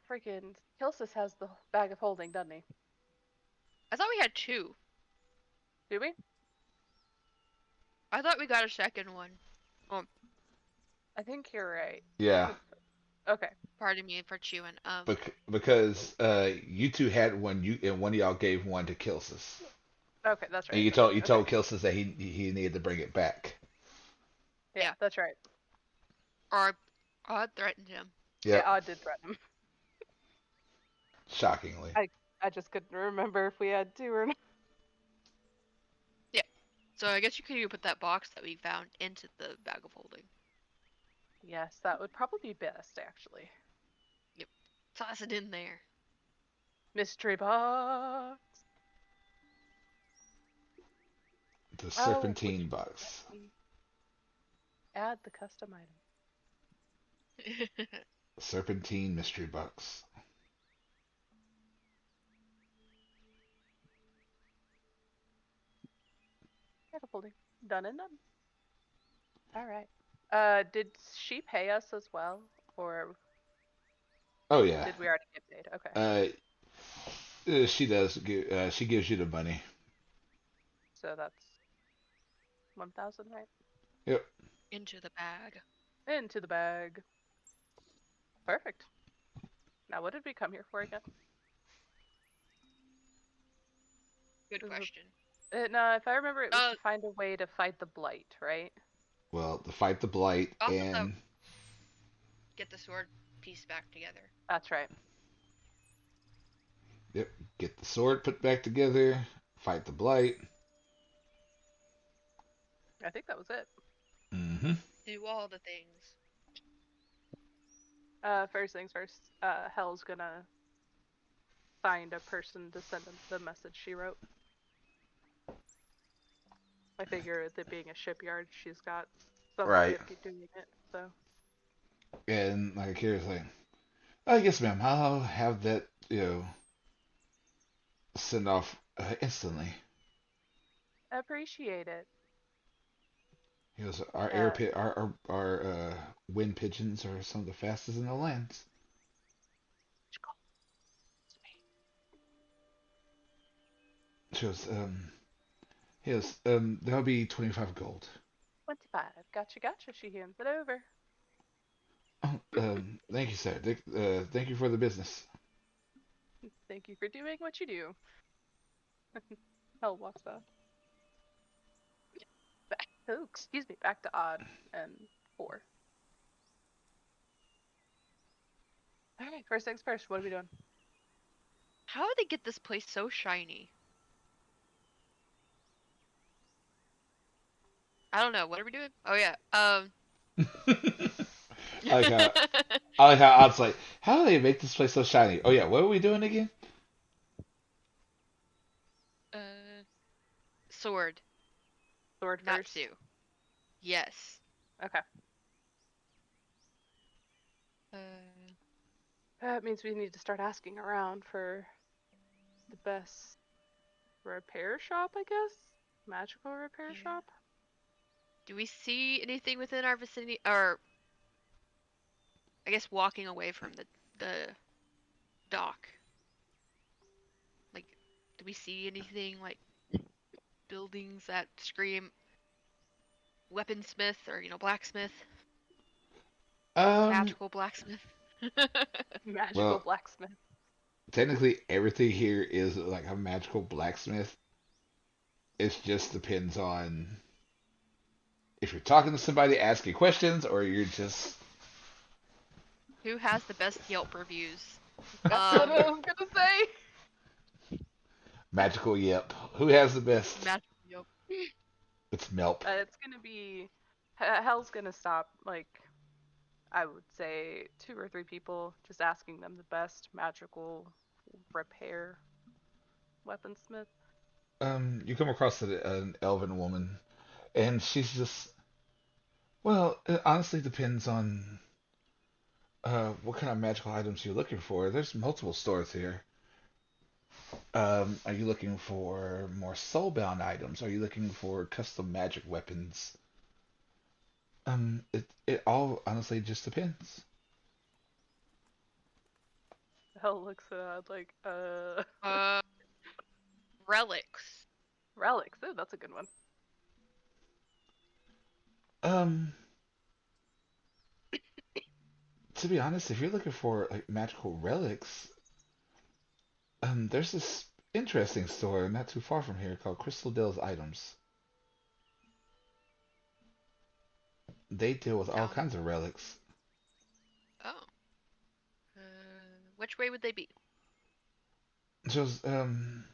[SPEAKER 2] Freaking Kilsis has the bag of holding, doesn't he?
[SPEAKER 3] I thought we had two.
[SPEAKER 2] Do we?
[SPEAKER 3] I thought we got a second one. Oh,
[SPEAKER 2] I think you're right.
[SPEAKER 1] Yeah,
[SPEAKER 2] Cause okay,
[SPEAKER 3] pardon me for chewing.
[SPEAKER 1] because you two had one, you and one of y'all gave one to Kilsis,
[SPEAKER 2] okay, that's
[SPEAKER 1] and
[SPEAKER 2] right.
[SPEAKER 1] you
[SPEAKER 2] That's right.
[SPEAKER 1] told
[SPEAKER 2] Okay,
[SPEAKER 1] Kilsis that he needed to bring it back.
[SPEAKER 2] yeah,
[SPEAKER 3] Yeah,
[SPEAKER 2] that's right.
[SPEAKER 3] or I threatened him.
[SPEAKER 2] Yeah,
[SPEAKER 1] Yep,
[SPEAKER 2] I did threaten him.
[SPEAKER 1] shockingly.
[SPEAKER 2] I just couldn't remember if we had two or not.
[SPEAKER 3] Yeah. So I guess you could even put that box that we found into the bag of holding.
[SPEAKER 2] Yes, that would probably be best actually.
[SPEAKER 3] Yep. Toss it in there.
[SPEAKER 2] Mystery box.
[SPEAKER 1] The
[SPEAKER 2] Oh, would
[SPEAKER 1] serpentine
[SPEAKER 2] you let
[SPEAKER 1] box.
[SPEAKER 2] me add the custom item?
[SPEAKER 1] Serpentine mystery box.
[SPEAKER 2] Bag of holding. Done and done. All right. Did she pay us as well, or
[SPEAKER 1] Oh yeah.
[SPEAKER 2] did we already get paid? Okay,
[SPEAKER 1] Uh, she does. She gives you the money.
[SPEAKER 2] so that's 1,000, right?
[SPEAKER 1] Yep.
[SPEAKER 3] Into the bag.
[SPEAKER 2] Into the bag. Perfect. Now, what did we come here for again?
[SPEAKER 3] Good
[SPEAKER 2] This was
[SPEAKER 3] question.
[SPEAKER 2] no, if I remember, it was
[SPEAKER 3] Uh,
[SPEAKER 2] to find a way to fight the blight, right?
[SPEAKER 1] Well, to fight the blight
[SPEAKER 3] also
[SPEAKER 1] and
[SPEAKER 3] get the sword piece back together.
[SPEAKER 2] That's right.
[SPEAKER 1] Yep. Get the sword put back together. Fight the blight.
[SPEAKER 2] I think that was it.
[SPEAKER 1] Mm-hmm.
[SPEAKER 3] Do all the things.
[SPEAKER 2] First things first. Hell's gonna find a person to send them the message she wrote. I figure that being a shipyard, she's got some way
[SPEAKER 1] Right.
[SPEAKER 2] of doing it. So
[SPEAKER 1] And like here's like, oh, yes, ma'am. I'll have that send off instantly.
[SPEAKER 2] appreciate it.
[SPEAKER 1] He goes, our air
[SPEAKER 2] Uh,
[SPEAKER 1] pit, our wind pigeons are some of the fastest in the lands. She goes, he goes, that'll be 25 gold.
[SPEAKER 2] 25. Gotcha, gotcha. She hands it over.
[SPEAKER 1] Oh, thank you, sir. Thank you for the business.
[SPEAKER 2] Thank you for doing what you do. Hell walks off. Back. Oh, excuse me. Back to odd and four. All right. First things first. What are we doing?
[SPEAKER 3] How did they get this place so shiny? I don't know. What are we doing? Oh yeah.
[SPEAKER 1] I like how I like how Odd's like, how do they make this place so shiny? Oh yeah, what are we doing again?
[SPEAKER 3] uh, sword,
[SPEAKER 2] Sword
[SPEAKER 3] not
[SPEAKER 2] first.
[SPEAKER 3] Sue. Yes.
[SPEAKER 2] Okay.
[SPEAKER 3] Uh,
[SPEAKER 2] That means we need to start asking around for the best repair shop, I guess? Magical repair
[SPEAKER 3] yeah.
[SPEAKER 2] shop?
[SPEAKER 3] Do we see anything within our vicinity, or I guess walking away from the dock? Like, do we see anything like buildings that scream weaponsmith or blacksmith,
[SPEAKER 1] Um,
[SPEAKER 3] magical blacksmith?
[SPEAKER 2] Magical
[SPEAKER 1] well,
[SPEAKER 2] blacksmith.
[SPEAKER 1] technically everything here is like a magical blacksmith. It just depends on if you're talking to somebody asking questions or you're just
[SPEAKER 3] Who has the best Yelp reviews?
[SPEAKER 2] That's what I was gonna say.
[SPEAKER 1] magical. Yep. Who has the best?
[SPEAKER 3] Magical Yelp.
[SPEAKER 1] It's Melp.
[SPEAKER 2] It's gonna be. Hell's gonna stop, like, I would say 2 or 3 people, just asking them the best magical repair weaponsmith.
[SPEAKER 1] You come across an elven woman, and she's just well. It honestly depends on what kind of magical items you're looking for. There's multiple stores here. Are you looking for more soulbound items? Are you looking for custom magic weapons? It all honestly just depends.
[SPEAKER 2] Hell looks like,
[SPEAKER 3] Uh, relics.
[SPEAKER 2] relics. Oh, that's a good one.
[SPEAKER 1] Um, to be honest, if you're looking for like magical relics, there's this interesting store not too far from here called Crystaldale's Items. They deal with all
[SPEAKER 3] Sounds.
[SPEAKER 1] kinds of relics.
[SPEAKER 3] Oh. Uh, which way would they be?
[SPEAKER 1] Just down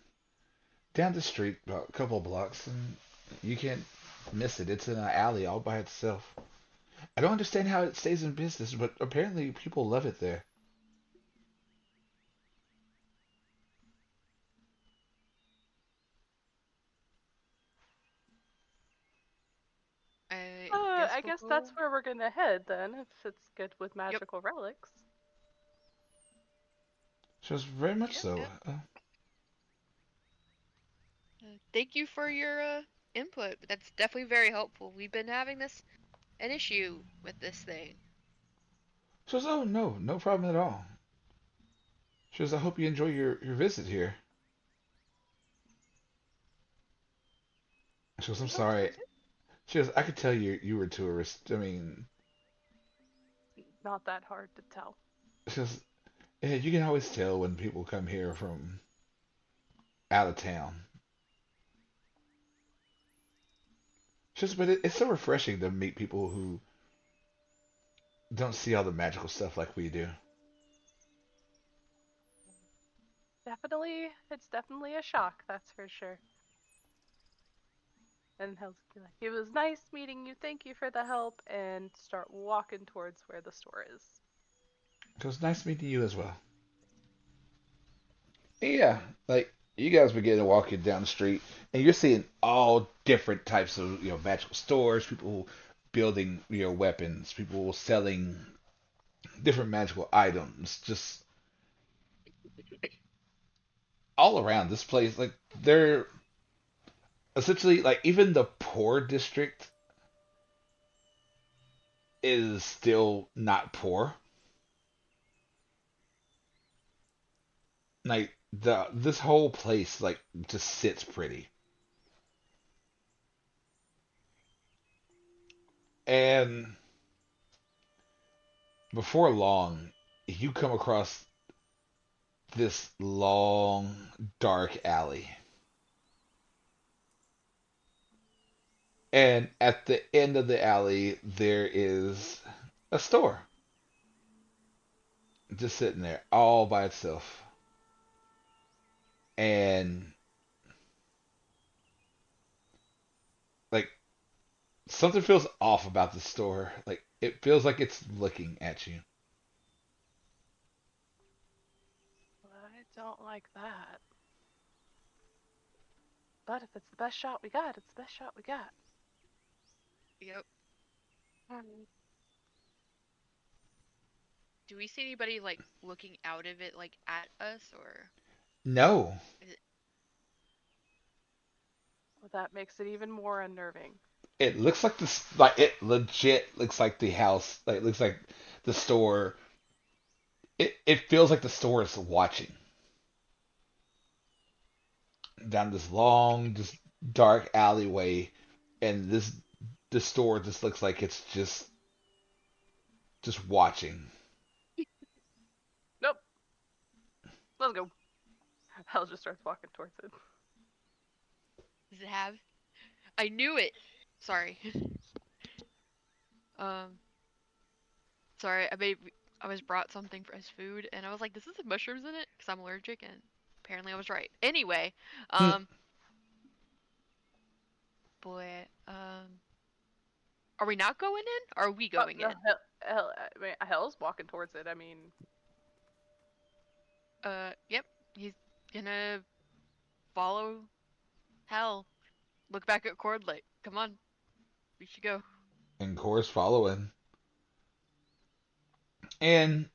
[SPEAKER 1] the street about a couple of blocks, and you can't miss it. It's in an alley all by itself. I don't understand how it stays in business, but apparently people love it there.
[SPEAKER 3] I guess
[SPEAKER 2] I
[SPEAKER 3] we'll
[SPEAKER 2] guess that's
[SPEAKER 3] go.
[SPEAKER 2] where we're gonna head then, if it's good with
[SPEAKER 3] Yep.
[SPEAKER 2] magical relics.
[SPEAKER 1] Just very much
[SPEAKER 3] Yep.
[SPEAKER 1] so.
[SPEAKER 3] Yep. Thank you for your input. That's definitely very helpful. We've been having an issue with this thing.
[SPEAKER 1] She goes, oh no, no problem at all. She goes, I hope you enjoy your visit here. She goes, I'm
[SPEAKER 2] We hope so
[SPEAKER 1] sorry.
[SPEAKER 2] too.
[SPEAKER 1] She goes, I could tell you were a tourist. I mean,
[SPEAKER 2] Not that hard to tell.
[SPEAKER 1] she goes, yeah, you can always tell when people come here from out of town. She goes, but it's so refreshing to meet people who don't see all the magical stuff like we do.
[SPEAKER 2] It's definitely a shock, that's for sure. And he'll be like, "It was nice meeting you. Thank you for the help," and start walking towards where the store is.
[SPEAKER 1] It was nice meeting you as well. Yeah, like you guys begin to walking down the street, and you're seeing all different types of magical stores, people building weapons, people selling different magical items, just all around this place. Like they're essentially like even the poor district is still not poor. Like the this whole place like just sits pretty. And before long, you come across this long, dark alley. And at the end of the alley, there is a store just sitting there all by itself. And like something feels off about the store. Like it feels like it's looking at you.
[SPEAKER 2] I don't like that. But if it's the best shot we got, it's the best shot we got.
[SPEAKER 3] Yep.
[SPEAKER 2] Hmm.
[SPEAKER 3] Do we see anybody like looking out of it like at us or
[SPEAKER 1] No,
[SPEAKER 3] is it
[SPEAKER 2] Well, that makes it even more unnerving.
[SPEAKER 1] it looks like this. Like it legit looks like the house. Like it looks like the store. It feels like the store is watching down this long, just dark alleyway, and the store just looks like it's just watching.
[SPEAKER 2] Nope, let's go. Hell just starts walking towards it.
[SPEAKER 3] does it have? I knew it. Sorry. um sorry, I was brought something for as food and I was like, this is mushrooms in it because I'm allergic and apparently I was right. Anyway,
[SPEAKER 1] Hmm.
[SPEAKER 3] um boy, are we not going in? Or are we
[SPEAKER 2] Oh
[SPEAKER 3] going
[SPEAKER 2] no,
[SPEAKER 3] in?
[SPEAKER 2] Hell's walking towards it. I mean,
[SPEAKER 3] Yep. He's gonna follow Hell. Look back at Cordlight. Come on, we should go.
[SPEAKER 1] And Core's following. And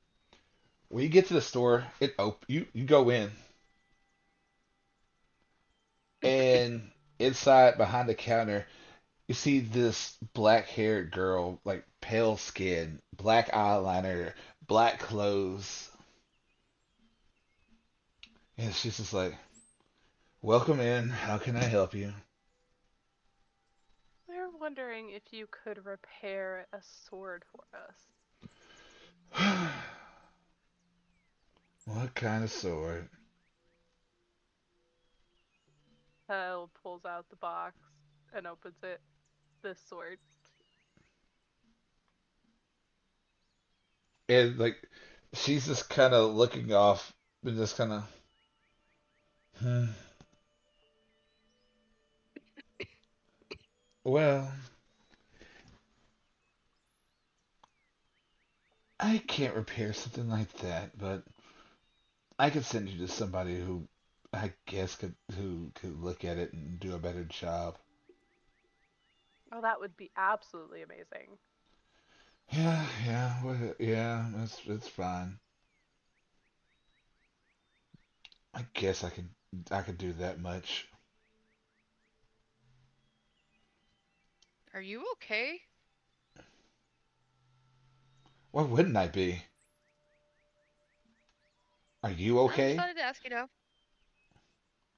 [SPEAKER 1] when you get to the store, you go in, and inside behind the counter, you see this black-haired girl, like pale skin, black eyeliner, black clothes, and she's just like, "Welcome in. How can I help you?"
[SPEAKER 2] we're wondering if you could repair a sword for us.
[SPEAKER 1] What kind of sword?
[SPEAKER 2] Hell pulls out the box and opens it. This sword.
[SPEAKER 1] And like, she's just kind of looking off and just kind of, hmm. Well, I can't repair something like that, but I could send you to somebody who I guess could look at it and do a better job.
[SPEAKER 2] Oh, that would be absolutely amazing.
[SPEAKER 1] Yeah, it's fine. I guess I could do that much.
[SPEAKER 3] Are you okay?
[SPEAKER 1] Why wouldn't I be? Are you
[SPEAKER 3] I just
[SPEAKER 1] okay?
[SPEAKER 3] wanted to ask, you know.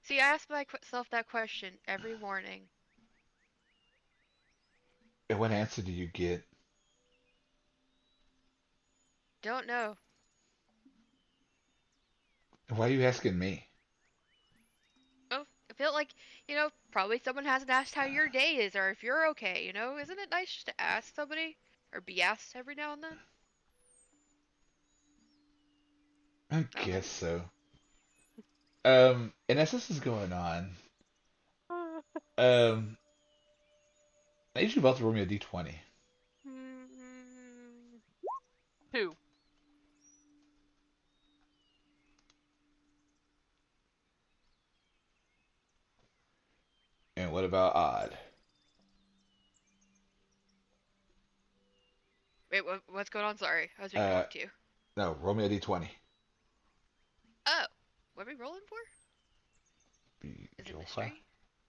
[SPEAKER 3] See, I ask myself that question every morning.
[SPEAKER 1] And what answer do you get?
[SPEAKER 3] Don't know.
[SPEAKER 1] Why are you asking me?
[SPEAKER 3] Oh, I feel like, probably someone hasn't asked how your day is or if you're okay, you know? Isn't it nice just to ask somebody? Or be asked every now and then?
[SPEAKER 1] I
[SPEAKER 3] I don't know.
[SPEAKER 1] guess so. And as this is going on, um, I need you both to roll me a d20.
[SPEAKER 2] Mm, Two.
[SPEAKER 1] And what about odd?
[SPEAKER 3] Wait, what's going on? Sorry, I was being
[SPEAKER 1] Uh,
[SPEAKER 3] talked to.
[SPEAKER 1] no, roll me a d20.
[SPEAKER 3] Oh, what are we rolling for?
[SPEAKER 1] Be
[SPEAKER 3] Is it
[SPEAKER 1] Jofa?
[SPEAKER 3] mystery?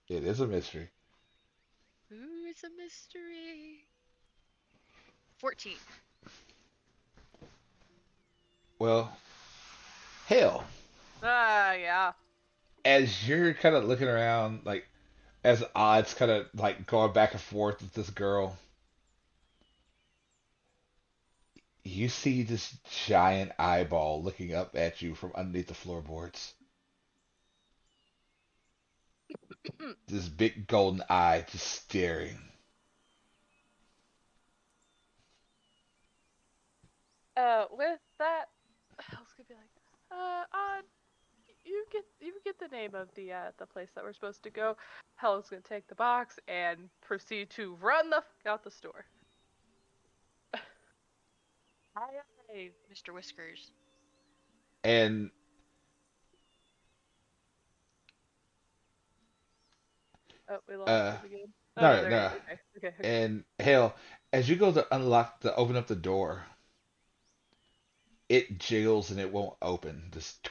[SPEAKER 1] It is a mystery.
[SPEAKER 3] Ooh, it's a mystery. 14.
[SPEAKER 1] Well, hell,
[SPEAKER 2] Yeah.
[SPEAKER 1] as you're kind of looking around, like as odd's kind of like going back and forth with this girl, you see this giant eyeball looking up at you from underneath the floorboards. This big golden eye just staring.
[SPEAKER 2] With that, I was gonna be like, you get the name of the place that we're supposed to go. Helen's gonna take the box and proceed to run the fuck out the store.
[SPEAKER 3] Aye, aye, Mr. Whiskers.
[SPEAKER 1] And
[SPEAKER 2] Oh, we lost
[SPEAKER 1] uh
[SPEAKER 2] him again. Oh no,
[SPEAKER 1] no,
[SPEAKER 2] there he is.
[SPEAKER 1] no.
[SPEAKER 2] Okay, okay, okay.
[SPEAKER 1] And hell, as you go to open up the door, it jiggles and it won't open. Just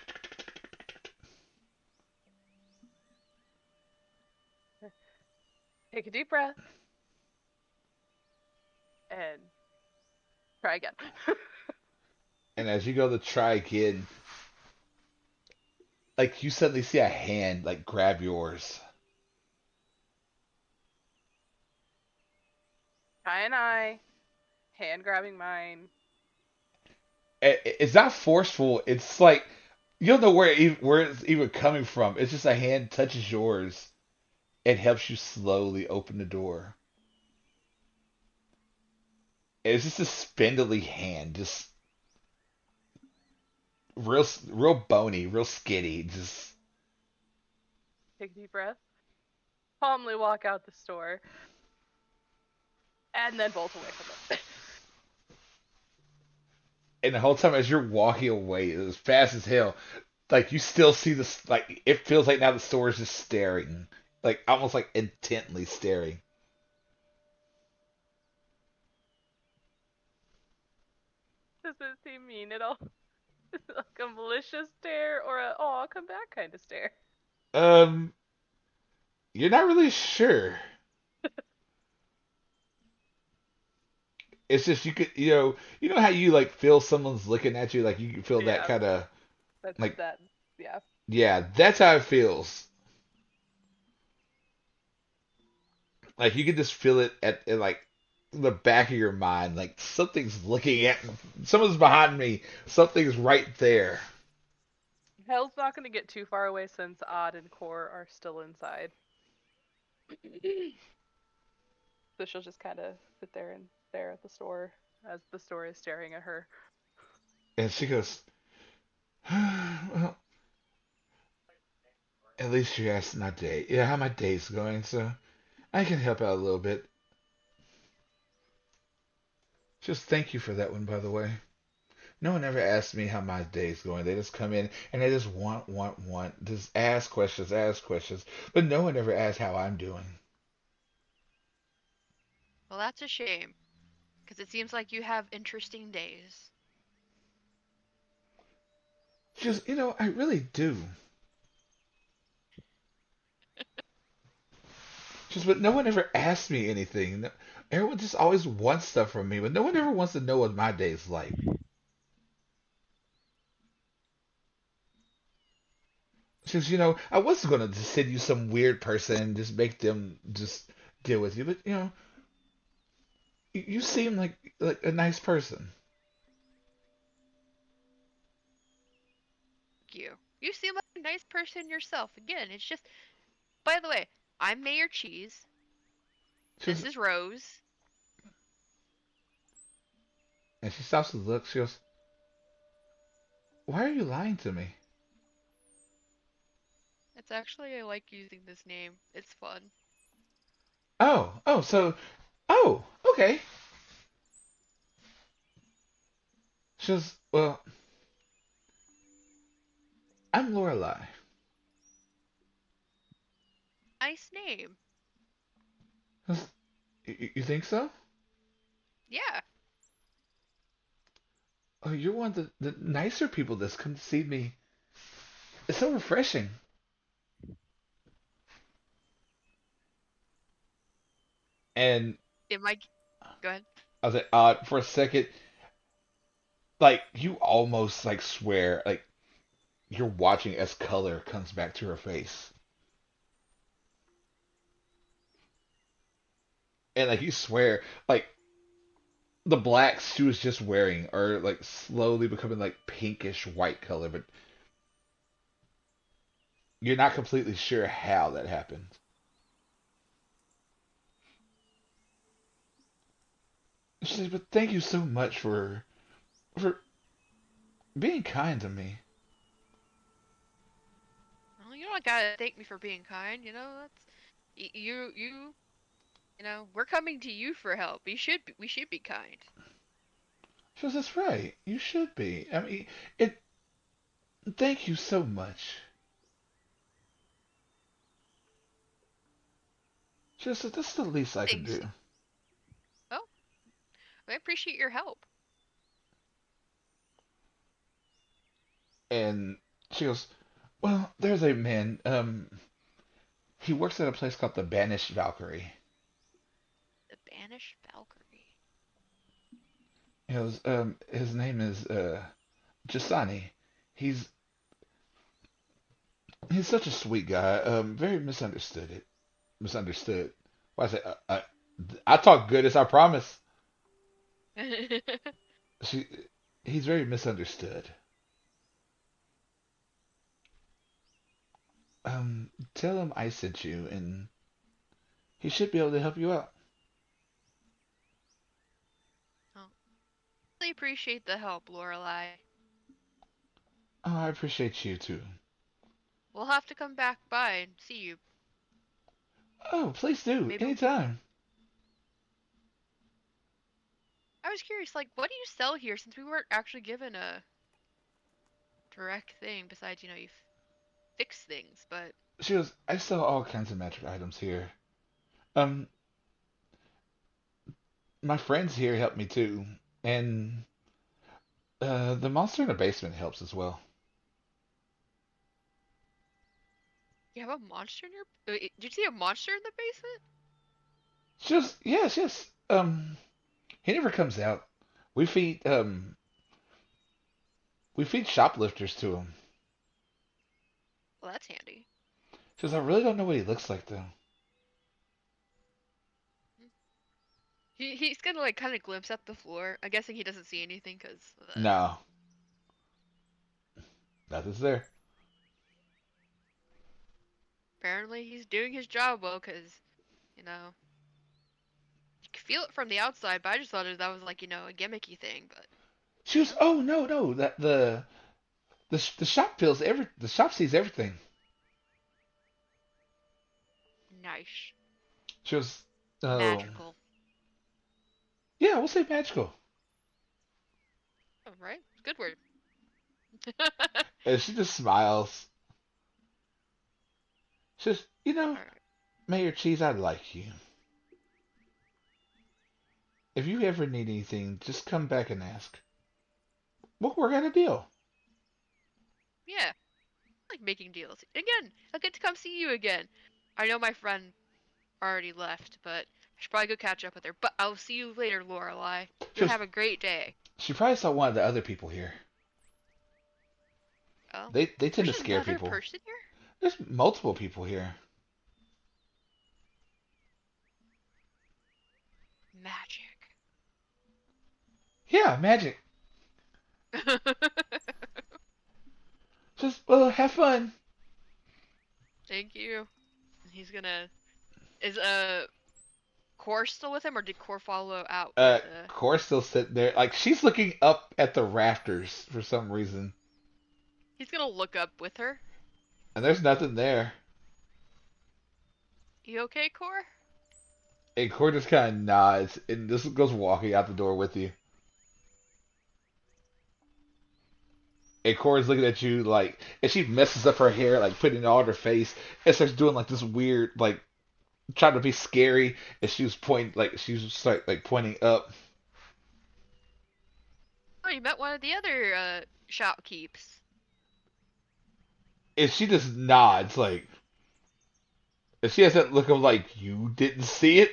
[SPEAKER 2] Take a deep breath and try again.
[SPEAKER 1] and as you go to try again, like you suddenly see a hand like grab yours.
[SPEAKER 2] Try and I, hand grabbing mine.
[SPEAKER 1] It's not forceful. It's like you don't know where it's even coming from. It's just a hand touches yours and helps you slowly open the door. It's just a spindly hand, just real bony, real skinny. Just
[SPEAKER 2] Take a deep breath. Calmly walk out the store and then bolt away from it.
[SPEAKER 1] and the whole time as you're walking away, as fast as hell, like you still see this. Like it feels like now the store is just staring, like almost like intently staring.
[SPEAKER 2] Does it seem mean at all? Is it like a malicious stare or a oh I'll come back kind of stare?
[SPEAKER 1] Um, you're not really sure. It's just you know how you like feel someone's looking at you, like you can feel that
[SPEAKER 2] Yeah,
[SPEAKER 1] kind of
[SPEAKER 2] that's
[SPEAKER 1] like
[SPEAKER 2] that. Yeah.
[SPEAKER 1] yeah, that's how it feels. Like you can just feel it at like the back of your mind, like something's looking at someone's behind me, something's right there.
[SPEAKER 2] Hell's not going to get too far away since Odd and Core are still inside. So she'll just kind of sit there and stare at the store as the store is staring at her.
[SPEAKER 1] And she goes, well, at least you asked my day. Yeah, how my day's going, so I can help out a little bit. Just thank you for that one, by the way. No one ever asks me how my day's going. They just come in and they just want. Just ask questions. But no one ever asks how I'm doing.
[SPEAKER 3] Well, that's a shame, because it seems like you have interesting days.
[SPEAKER 1] Just, I really do. Just, but no one ever asks me anything. Everyone just always wants stuff from me, but no one ever wants to know what my day's like. Since, I wasn't gonna just send you some weird person and just make them just deal with you, but you seem like a nice person.
[SPEAKER 3] You seem like a nice person yourself. Again, it's just. By the way, I'm Mayor Cheese. This
[SPEAKER 1] Just,
[SPEAKER 3] is Rose.
[SPEAKER 1] and she stops to look. She goes, "Why are you lying to me?"
[SPEAKER 3] Actually, I like using this name. It's fun.
[SPEAKER 1] Oh, okay. She goes, well, I'm Lorelai.
[SPEAKER 3] Nice name.
[SPEAKER 1] I goes, you think so?
[SPEAKER 3] Yeah.
[SPEAKER 1] Oh, you're one of the nicer people that's come to see me. It's so refreshing. And
[SPEAKER 3] It might. Go ahead.
[SPEAKER 1] I was like, for a second, like you almost like swear, like you're watching as color comes back to her face, and like you swear, like the blacks she was just wearing are like slowly becoming like pinkish white color, but you're not completely sure how that happened. She said, but thank you so much for being kind to me.
[SPEAKER 3] Well, you don't gotta thank me for being kind. You know that's you. We're coming to you for help. We should be kind.
[SPEAKER 1] She goes, that's right. You should be. I mean, it. Thank you so much. She said, that's the least I can
[SPEAKER 3] Thanks.
[SPEAKER 1] do.
[SPEAKER 3] Oh, I appreciate your help.
[SPEAKER 1] And she goes, well, there's a man. He works at a place called the Banished Valkyrie.
[SPEAKER 3] The banished Valkyrie.
[SPEAKER 1] He goes, his name is Jasani. He's he's such a sweet guy. Very misunderstood. Misunderstood. Why I say I talk good as I promise. She he's very misunderstood. Tell him I sent you, and he should be able to help you out.
[SPEAKER 3] Oh, really appreciate the help, Lorelai.
[SPEAKER 1] Oh, I appreciate you too.
[SPEAKER 3] We'll have to come back by and see you.
[SPEAKER 1] Oh, please do
[SPEAKER 3] Maybe
[SPEAKER 1] anytime.
[SPEAKER 3] I was curious, like, what do you sell here since we weren't actually given a direct thing besides, you fix things, but
[SPEAKER 1] She goes, I sell all kinds of magic items here. Um, my friends here help me too, and the monster in the basement helps as well.
[SPEAKER 3] you have a monster in your. Did you see a monster in the basement?
[SPEAKER 1] She goes, yes, yes. He never comes out. We feed we feed shoplifters to him.
[SPEAKER 3] Well, that's handy.
[SPEAKER 1] She goes, I really don't know what he looks like though.
[SPEAKER 3] He's gonna like kind of glimpse at the floor. I'm guessing he doesn't see anything because
[SPEAKER 1] No, nothing's there.
[SPEAKER 3] apparently he's doing his job well. Because you know you can feel it from the outside, but I just thought that was like a gimmicky thing. But
[SPEAKER 1] She goes,
[SPEAKER 3] no,
[SPEAKER 1] oh no, no, that the shop feels the shop sees everything.
[SPEAKER 3] nice,
[SPEAKER 1] She goes, oh
[SPEAKER 3] magical.
[SPEAKER 1] yeah, we'll say magical.
[SPEAKER 3] Oh, right, good word.
[SPEAKER 1] And she just smiles. She says,
[SPEAKER 3] All right.
[SPEAKER 1] Mayor Cheese, I like you. If you ever need anything, just come back and ask. We'll work out a deal.
[SPEAKER 3] Yeah, I like making deals. Again, I'll get to come see you again. I know my friend already left, but I should probably go catch up with her. But I'll see you later, Lorelai.
[SPEAKER 1] She
[SPEAKER 3] You
[SPEAKER 1] goes,
[SPEAKER 3] have a great day.
[SPEAKER 1] she probably saw one of the other people here.
[SPEAKER 3] Oh,
[SPEAKER 1] They tend
[SPEAKER 3] there's
[SPEAKER 1] to scare
[SPEAKER 3] another
[SPEAKER 1] people.
[SPEAKER 3] person here?
[SPEAKER 1] There's multiple people here.
[SPEAKER 3] Magic.
[SPEAKER 1] Yeah, magic. Just well, have fun.
[SPEAKER 3] Thank you. He's gonna. Is Core still with him, or did Core follow out with
[SPEAKER 1] Cora's still sitting there, like she's looking up at the rafters for some reason.
[SPEAKER 3] He's gonna look up with her.
[SPEAKER 1] and there's nothing there.
[SPEAKER 3] You okay, Core?
[SPEAKER 1] And Cord just kind of nods and just goes walking out the door with you. And Cord's looking at you like, and she messes up her hair, like putting it all on her face, and starts doing like this weird, like trying to be scary. And she was pointing, like she was just like pointing up,
[SPEAKER 3] Oh, you met one of the other shopkeeps.
[SPEAKER 1] and she just nods, like, and she has that look of like you didn't see it.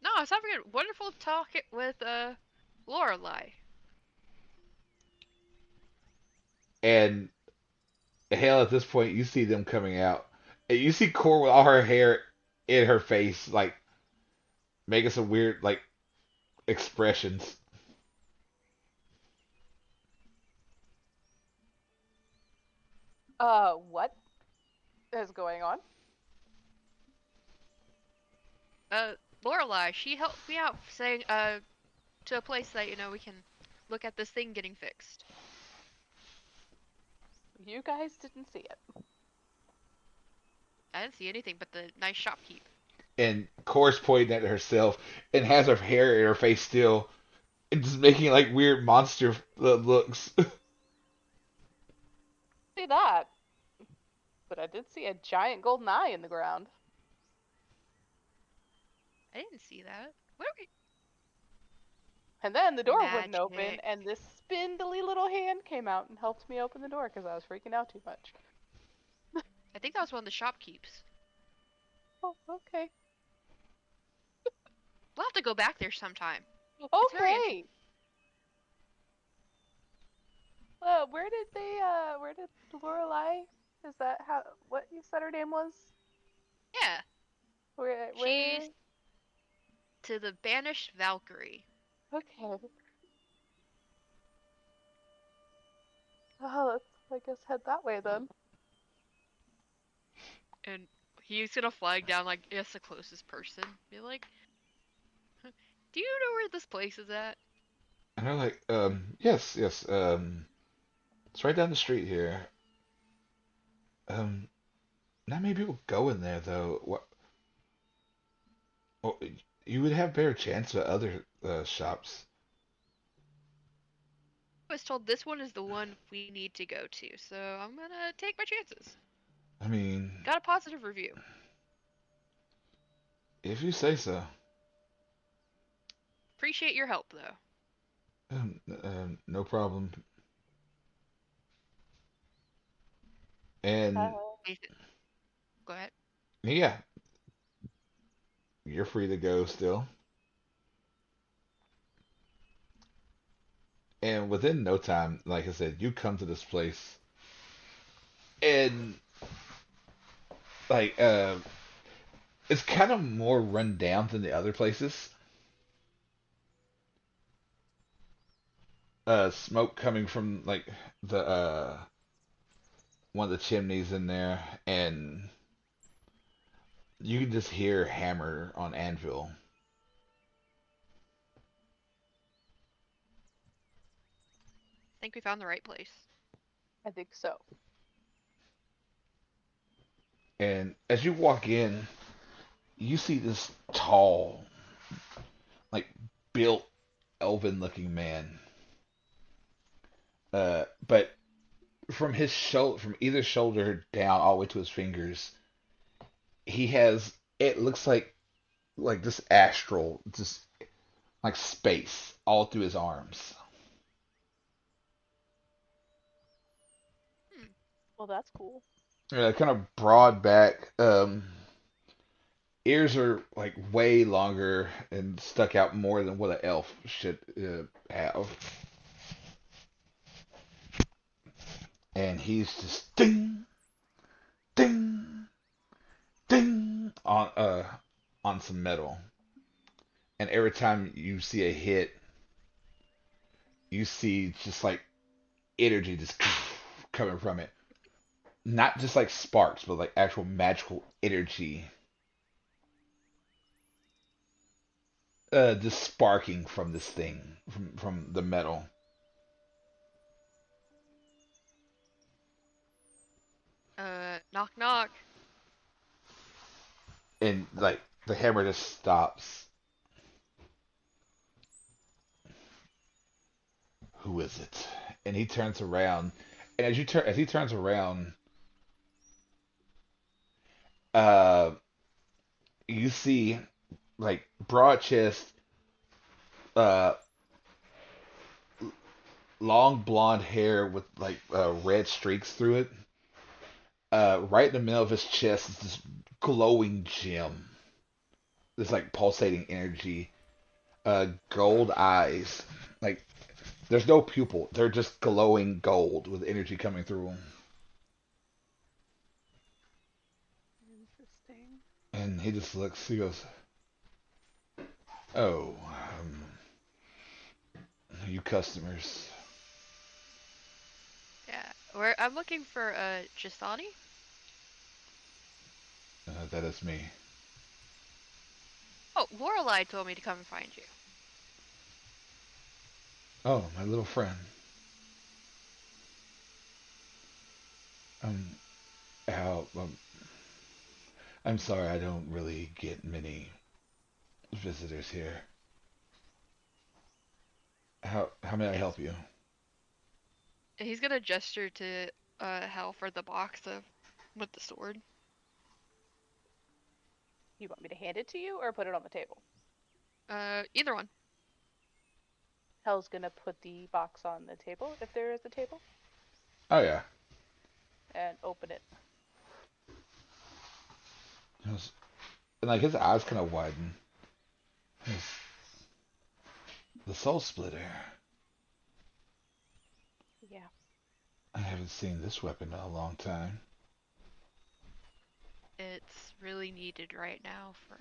[SPEAKER 3] No, I was having a wonderful talk with Lorelei.
[SPEAKER 1] And hell, at this point, you see them coming out, and you see Cord with all her hair in her face, like making some weird like expressions.
[SPEAKER 2] What is going on?
[SPEAKER 3] Lorelei, she helped me out saying to a place that we can look at this thing getting fixed.
[SPEAKER 2] You guys didn't see it.
[SPEAKER 3] I didn't see anything but the nice shopkeep.
[SPEAKER 1] And Cord's pointing at herself and has her hair in her face still, and just making like weird monster looks.
[SPEAKER 2] See that? But I did see a giant golden eye in the ground.
[SPEAKER 3] I didn't see that. What are we?
[SPEAKER 2] And then the door wouldn't open,
[SPEAKER 3] Magic.
[SPEAKER 2] and this spindly little hand came out and helped me open the door because I was freaking out too much.
[SPEAKER 3] I think that was one of the shopkeeps.
[SPEAKER 2] Oh, okay.
[SPEAKER 3] We'll have to go back there sometime. It's very
[SPEAKER 2] Okay. Where did where did Lorelei? Is that what you said her name was?
[SPEAKER 3] Yeah,
[SPEAKER 2] Where?
[SPEAKER 3] she's to the banished Valkyrie.
[SPEAKER 2] Okay. Oh, let's, I guess, head that way then.
[SPEAKER 3] And he's gonna flag down like it's the closest person. Be like, do you know where this place is at?
[SPEAKER 1] And they're like, yes, yes, it's right down the street here. Um, Not many people go in there though. What? Well, you would have better chance at other shops.
[SPEAKER 3] I was told this one is the one we need to go to, so I'm gonna take my chances.
[SPEAKER 1] I mean,
[SPEAKER 3] Got a positive review.
[SPEAKER 1] if you say so.
[SPEAKER 3] Appreciate your help though.
[SPEAKER 1] No problem. And
[SPEAKER 3] Nathan, go ahead.
[SPEAKER 1] yeah, you're free to go still. And within no time, like I said, you come to this place, and like it's kind of more run down than the other places. Smoke coming from like the one of the chimneys in there, and you can just hear hammer on anvil.
[SPEAKER 3] I think we found the right place.
[SPEAKER 2] I think so.
[SPEAKER 1] And as you walk in, you see this tall, like built, elven-looking man. But from his shoulder, from either shoulder down all the way to his fingers, he has. It looks like this astral, just like space all through his arms.
[SPEAKER 3] Hmm.
[SPEAKER 2] Well, that's cool.
[SPEAKER 1] Kind of broad back. Ears are like way longer and stuck out more than what an elf should have. And he's just ding, ding, ding on some metal. And every time you see a hit, you see just like energy just coming from it. Not just like sparks, but like actual magical energy just sparking from this thing, from the metal.
[SPEAKER 3] Knock knock.
[SPEAKER 1] And like the hammer just stops. Who is it? And he turns around, and as he turns around, uh, you see like broad chest, uh, long blonde hair with like red streaks through it. Right in the middle of his chest is this glowing gem. This like pulsating energy. Gold eyes. Like there's no pupil. They're just glowing gold with energy coming through them.
[SPEAKER 2] Interesting.
[SPEAKER 1] And he just looks. He goes, "Oh, you customers."
[SPEAKER 3] Yeah. I'm looking for Chisani.
[SPEAKER 1] That is me.
[SPEAKER 3] Oh, Lorelai told me to come and find you.
[SPEAKER 1] Oh, my little friend. Um, how? I'm sorry, I don't really get many visitors here. How may I
[SPEAKER 3] Yes.
[SPEAKER 1] help you?
[SPEAKER 3] He's gonna gesture to Hal for the box of with the sword.
[SPEAKER 2] You want me to hand it to you or put it on the table?
[SPEAKER 3] Either one.
[SPEAKER 2] Hell's gonna put the box on the table, if there is a table,
[SPEAKER 1] Oh yeah.
[SPEAKER 2] and open it.
[SPEAKER 1] He goes- And like his eyes kind of widen. He goes, the Soul Splitter.
[SPEAKER 2] Yeah.
[SPEAKER 1] I haven't seen this weapon in a long time.
[SPEAKER 3] It's really needed right now for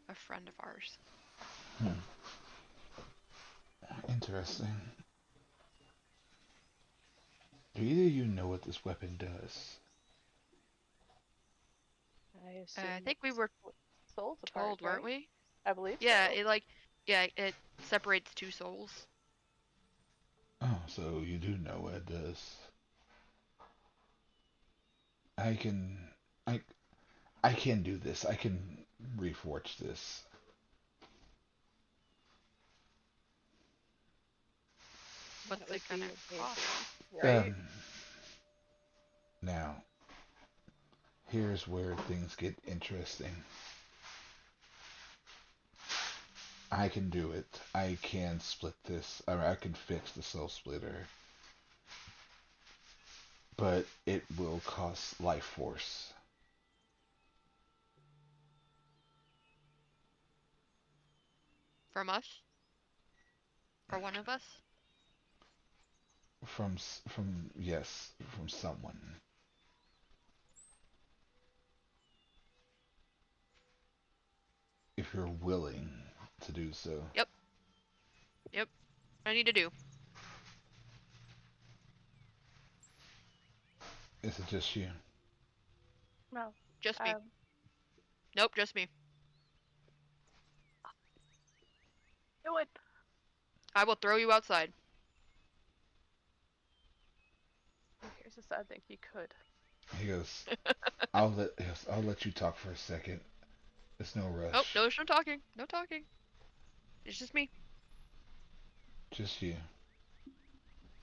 [SPEAKER 3] a friend of ours.
[SPEAKER 1] Hmm. Interesting. Do either of you know what this weapon does?
[SPEAKER 2] I
[SPEAKER 3] I
[SPEAKER 2] assume
[SPEAKER 3] think we
[SPEAKER 2] it's
[SPEAKER 3] were
[SPEAKER 2] what souls apart,
[SPEAKER 3] told, weren't
[SPEAKER 2] right?
[SPEAKER 3] we?
[SPEAKER 2] I believe
[SPEAKER 3] Yeah,
[SPEAKER 2] so.
[SPEAKER 3] it separates two souls.
[SPEAKER 1] Oh, so you do know what it does. I can, I, I can do this. I can reforge this.
[SPEAKER 2] That
[SPEAKER 3] What's it
[SPEAKER 2] would
[SPEAKER 3] gonna
[SPEAKER 2] be
[SPEAKER 3] cost?
[SPEAKER 2] amazing, right?
[SPEAKER 1] Um, Now, here's where things get interesting. I can do it. I can split this. I can fix the Soul Splitter, but it will cost life force.
[SPEAKER 3] From us? For one of us?
[SPEAKER 1] From yes, from someone. If you're willing to do so.
[SPEAKER 3] Yep, yep. I need to do.
[SPEAKER 1] Is it just you?
[SPEAKER 2] No.
[SPEAKER 3] Just me.
[SPEAKER 2] Um,
[SPEAKER 3] Nope, just me.
[SPEAKER 2] do it.
[SPEAKER 3] I will throw you outside.
[SPEAKER 2] Here's the sad thing. You could.
[SPEAKER 1] He goes, I'll let you talk for a second. It's no
[SPEAKER 3] Oh,
[SPEAKER 1] rush.
[SPEAKER 3] no, there's no talking. No talking. It's just me.
[SPEAKER 1] Just you.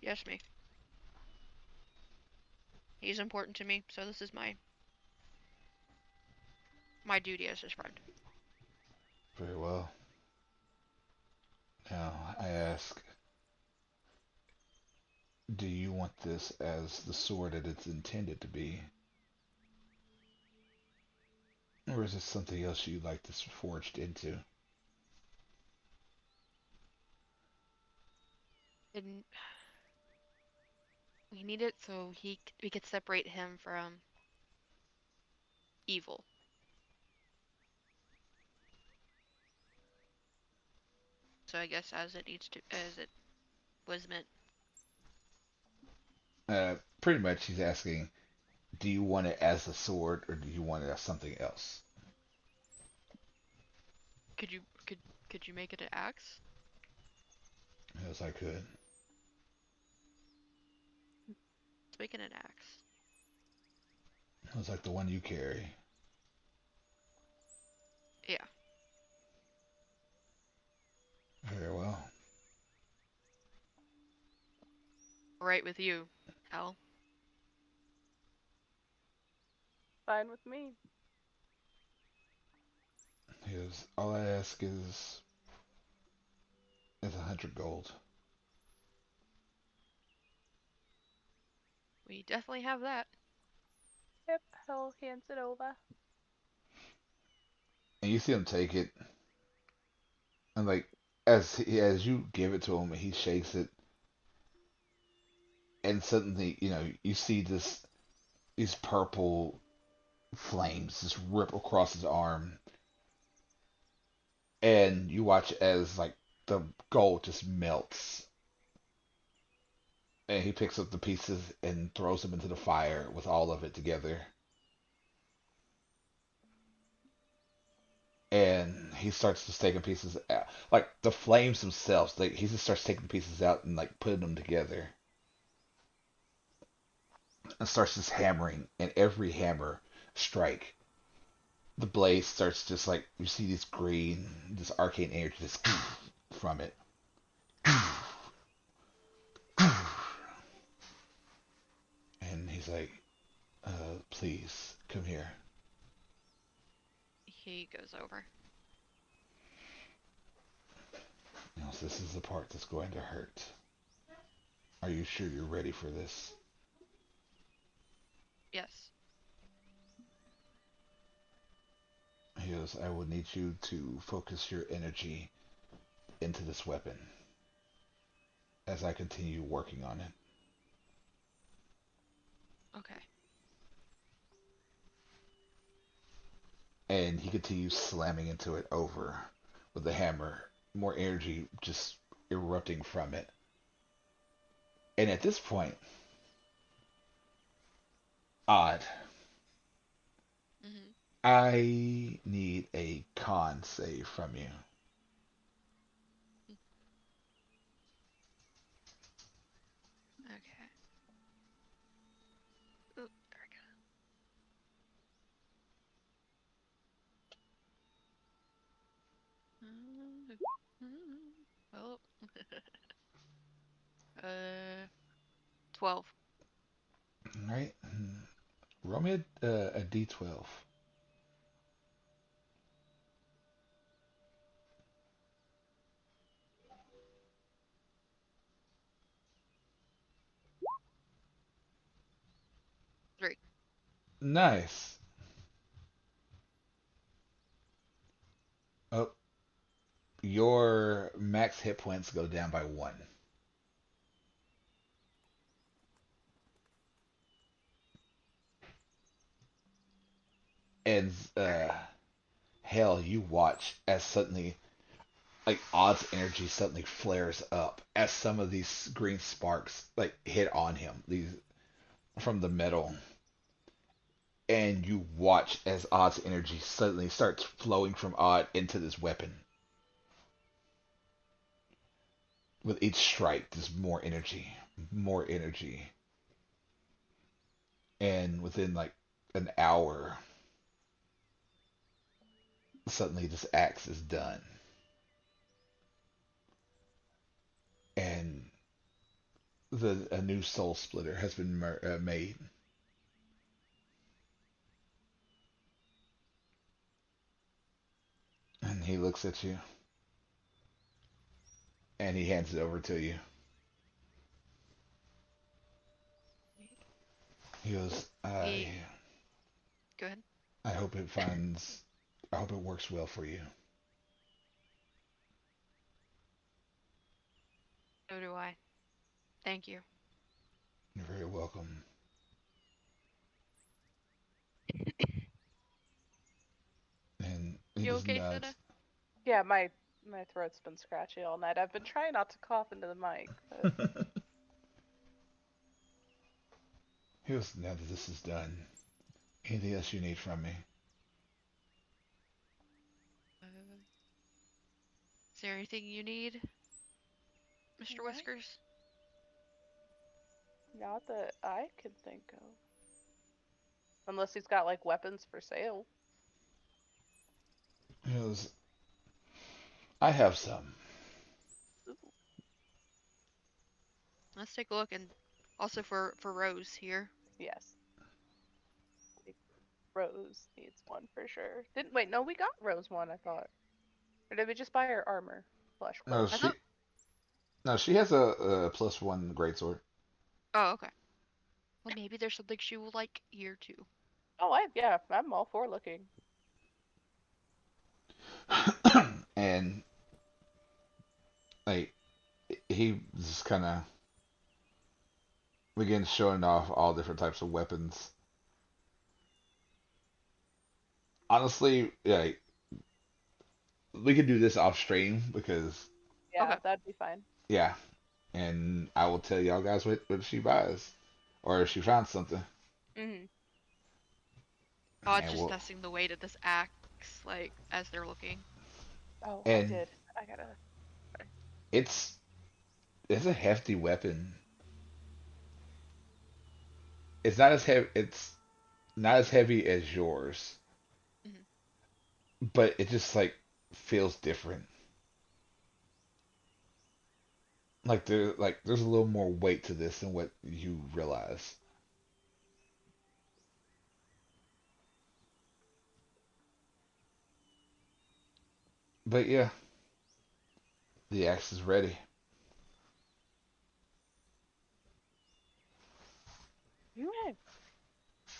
[SPEAKER 3] Yes, me. He's important to me, so this is my duty as his friend.
[SPEAKER 1] Very well. Now I ask, do you want this as the sword that it's intended to be? Or is it something else you'd like this forged into?
[SPEAKER 3] And we need it so we could separate him from evil. So I guess as it was meant.
[SPEAKER 1] Pretty much he's asking, do you want it as a sword or do you want it as something else?
[SPEAKER 3] Could you could could you make it an axe?
[SPEAKER 1] As I could.
[SPEAKER 3] Let's make it an axe.
[SPEAKER 1] Looks like the one you carry.
[SPEAKER 3] Yeah.
[SPEAKER 1] Very well.
[SPEAKER 3] Right with you, Hal.
[SPEAKER 2] Fine with me.
[SPEAKER 1] He goes, all I ask is 100 gold.
[SPEAKER 3] We definitely have that.
[SPEAKER 2] Yep, Hell hands it over.
[SPEAKER 1] And you see him take it, and like as you give it to him, he shakes it, and suddenly you see these purple flames just rip across his arm, and you watch as like the gold just melts, and he picks up the pieces and throws them into the fire with all of it together. And he starts just taking pieces out, like the flames themselves. Like he just starts taking pieces out and like putting them together, and starts just hammering. And every hammer strike, the blade starts just like you see this green, this arcane energy just from it. And he's like, please come here.
[SPEAKER 3] He goes over.
[SPEAKER 1] So this is the part that's going to hurt. Are you sure you're ready for this?
[SPEAKER 3] Yes.
[SPEAKER 1] He goes, I will need you to focus your energy into this weapon as I continue working on it.
[SPEAKER 3] Okay.
[SPEAKER 1] And he continues slamming into it over with the hammer, more energy just erupting from it. And at this point, Odd,
[SPEAKER 3] Mhm.
[SPEAKER 1] I need a con save from you.
[SPEAKER 3] Okay. Oh, there we go. Oh. uh, 12.
[SPEAKER 1] All right, roll me a d12.
[SPEAKER 3] 3.
[SPEAKER 1] Nice. Oh, your max hit points go down by one. And
[SPEAKER 3] Alright.
[SPEAKER 1] hell, you watch as suddenly, like Odd's energy suddenly flares up as some of these green sparks like hit on him, these from the metal, and you watch as Odd's energy suddenly starts flowing from Odd into this weapon. With each strike, there's more energy, and within like an hour, suddenly this axe is done, and a new soul splitter has been made. And he looks at you, and he hands it over to you. He goes,
[SPEAKER 3] He. Go ahead.
[SPEAKER 1] I hope it finds, I hope it works well for you.
[SPEAKER 3] So do I. Thank you.
[SPEAKER 1] You're very welcome. And he
[SPEAKER 3] You
[SPEAKER 1] just
[SPEAKER 3] okay,
[SPEAKER 1] nods.
[SPEAKER 3] Senna?
[SPEAKER 2] Yeah, my throat's been scratchy all night. I've been trying not to cough into the mic, but
[SPEAKER 1] He goes, now that this is done, anything else you need from me?
[SPEAKER 3] Is there anything you need, Mr.
[SPEAKER 2] not,
[SPEAKER 3] Whiskers?
[SPEAKER 2] not that I can think of. Unless he's got like weapons for sale.
[SPEAKER 1] He goes, I have some.
[SPEAKER 3] Let's take a look, and also for Rose here.
[SPEAKER 2] Yes. Rose needs one for sure. Didn't wait, no, we got Rose one, I thought. Or did we just buy her armor? Flesh
[SPEAKER 1] No,
[SPEAKER 3] I
[SPEAKER 2] clothes.
[SPEAKER 3] thought.
[SPEAKER 1] she has a +1 greatsword.
[SPEAKER 3] Oh, okay. Well, maybe there's something she will like here too.
[SPEAKER 2] Oh, I'm all for looking.
[SPEAKER 1] And like he just kind of begins showing off all different types of weapons. Honestly, yeah, we could do this off stream because
[SPEAKER 2] Yeah,
[SPEAKER 3] Okay.
[SPEAKER 2] that'd be fine.
[SPEAKER 1] yeah, and I will tell y'all guys what she buys or if she finds something,
[SPEAKER 2] Hmm.
[SPEAKER 3] Oh, it's
[SPEAKER 1] and
[SPEAKER 3] just
[SPEAKER 1] we'll
[SPEAKER 3] testing the weight of this axe, like as they're looking.
[SPEAKER 2] Oh, I
[SPEAKER 1] and
[SPEAKER 2] did. I gotta.
[SPEAKER 1] it's it's a hefty weapon. It's not as heavy. It's not as heavy as yours,
[SPEAKER 3] Hmm.
[SPEAKER 1] but it just like feels different. There's a little more weight to this than what you realize. But yeah, the axe is ready.
[SPEAKER 2] Okay.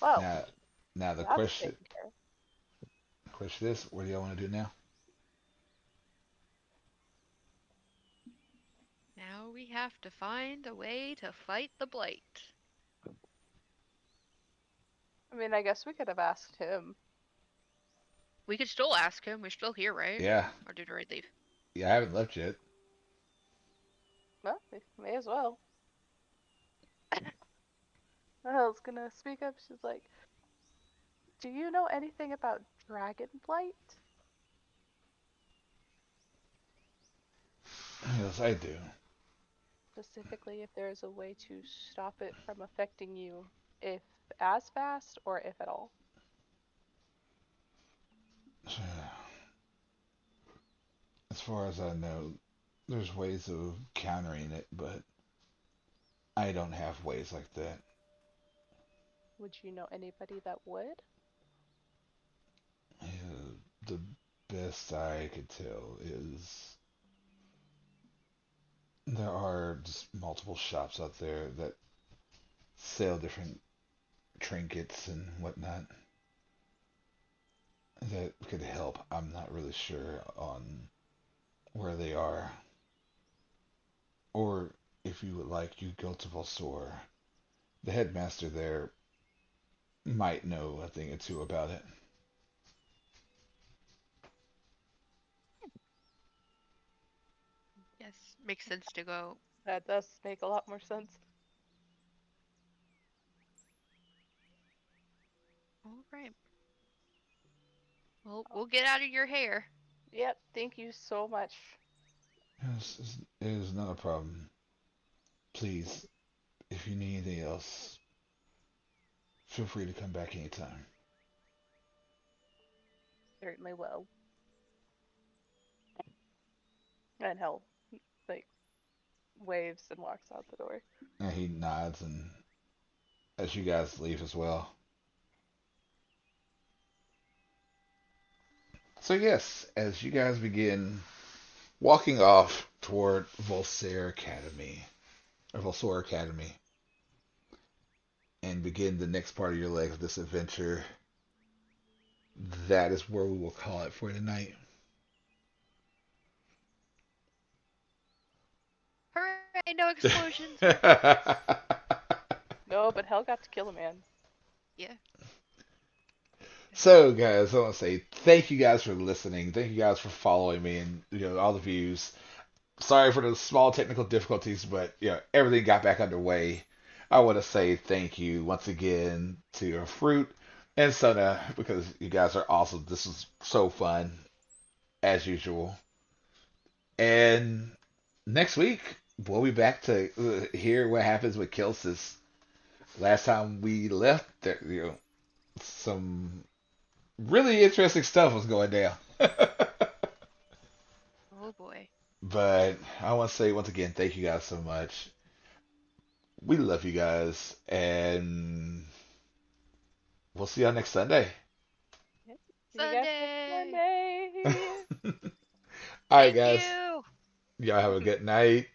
[SPEAKER 2] Well,
[SPEAKER 1] Now, now the
[SPEAKER 2] that's
[SPEAKER 1] question
[SPEAKER 2] taken care of.
[SPEAKER 1] question is, what do y'all want to do now?
[SPEAKER 3] Now we have to find a way to fight the blight.
[SPEAKER 2] I mean, I guess we could have asked him.
[SPEAKER 3] We could still ask him. We're still here, right?
[SPEAKER 1] Yeah,
[SPEAKER 3] Or did Ray leave?
[SPEAKER 1] yeah, I haven't left yet.
[SPEAKER 2] Well, we may as well. I was gonna speak up. She's like, "Do you know anything about Dragonblight?"
[SPEAKER 1] Yes, I do.
[SPEAKER 2] Specifically, if there is a way to stop it from affecting you, if as fast or if at all.
[SPEAKER 1] As far as I know, there's ways of countering it, but I don't have ways like that.
[SPEAKER 2] Would you know anybody that would?
[SPEAKER 1] The best I could tell is there are just multiple shops out there that sell different trinkets and whatnot that could help. I'm not really sure on where they are. Or if you would like, you go to Volsor. The headmaster there might know a thing or two about it.
[SPEAKER 3] Yes, makes sense to go.
[SPEAKER 2] That does make a lot more sense.
[SPEAKER 3] All right. Well, we'll get out of your hair.
[SPEAKER 2] Yep, thank you so much.
[SPEAKER 1] Yes, it is not a problem. Please, if you need anything else, feel free to come back anytime.
[SPEAKER 2] Certainly will. And Hell, like, waves and walks out the door.
[SPEAKER 1] And he nods, and as you guys leave as well. So yes, as you guys begin walking off toward Volsair Academy, or Volsor Academy, and begin the next part of your leg of this adventure, that is where we will call it for tonight.
[SPEAKER 3] Hooray! No explosions.
[SPEAKER 2] No, but Hell got to kill a man.
[SPEAKER 3] Yeah.
[SPEAKER 1] So, guys, I want to say thank you guys for listening. Thank you guys for following me and all the views. Sorry for the small technical difficulties, but everything got back underway. I want to say thank you once again to Fruit and Sona because you guys are awesome. This was so fun as usual. And next week we'll be back to hear what happens with Kelsis. Last time we left, there, some really interesting stuff was going down.
[SPEAKER 3] Oh boy.
[SPEAKER 1] But I want to say once again, thank you guys so much. We love you guys, and we'll see y'all next Sunday.
[SPEAKER 2] Yep. See you guys next
[SPEAKER 3] Sunday.
[SPEAKER 2] Monday.
[SPEAKER 1] All right,
[SPEAKER 3] Thank
[SPEAKER 1] guys.
[SPEAKER 3] you.
[SPEAKER 1] Y'all have a good night.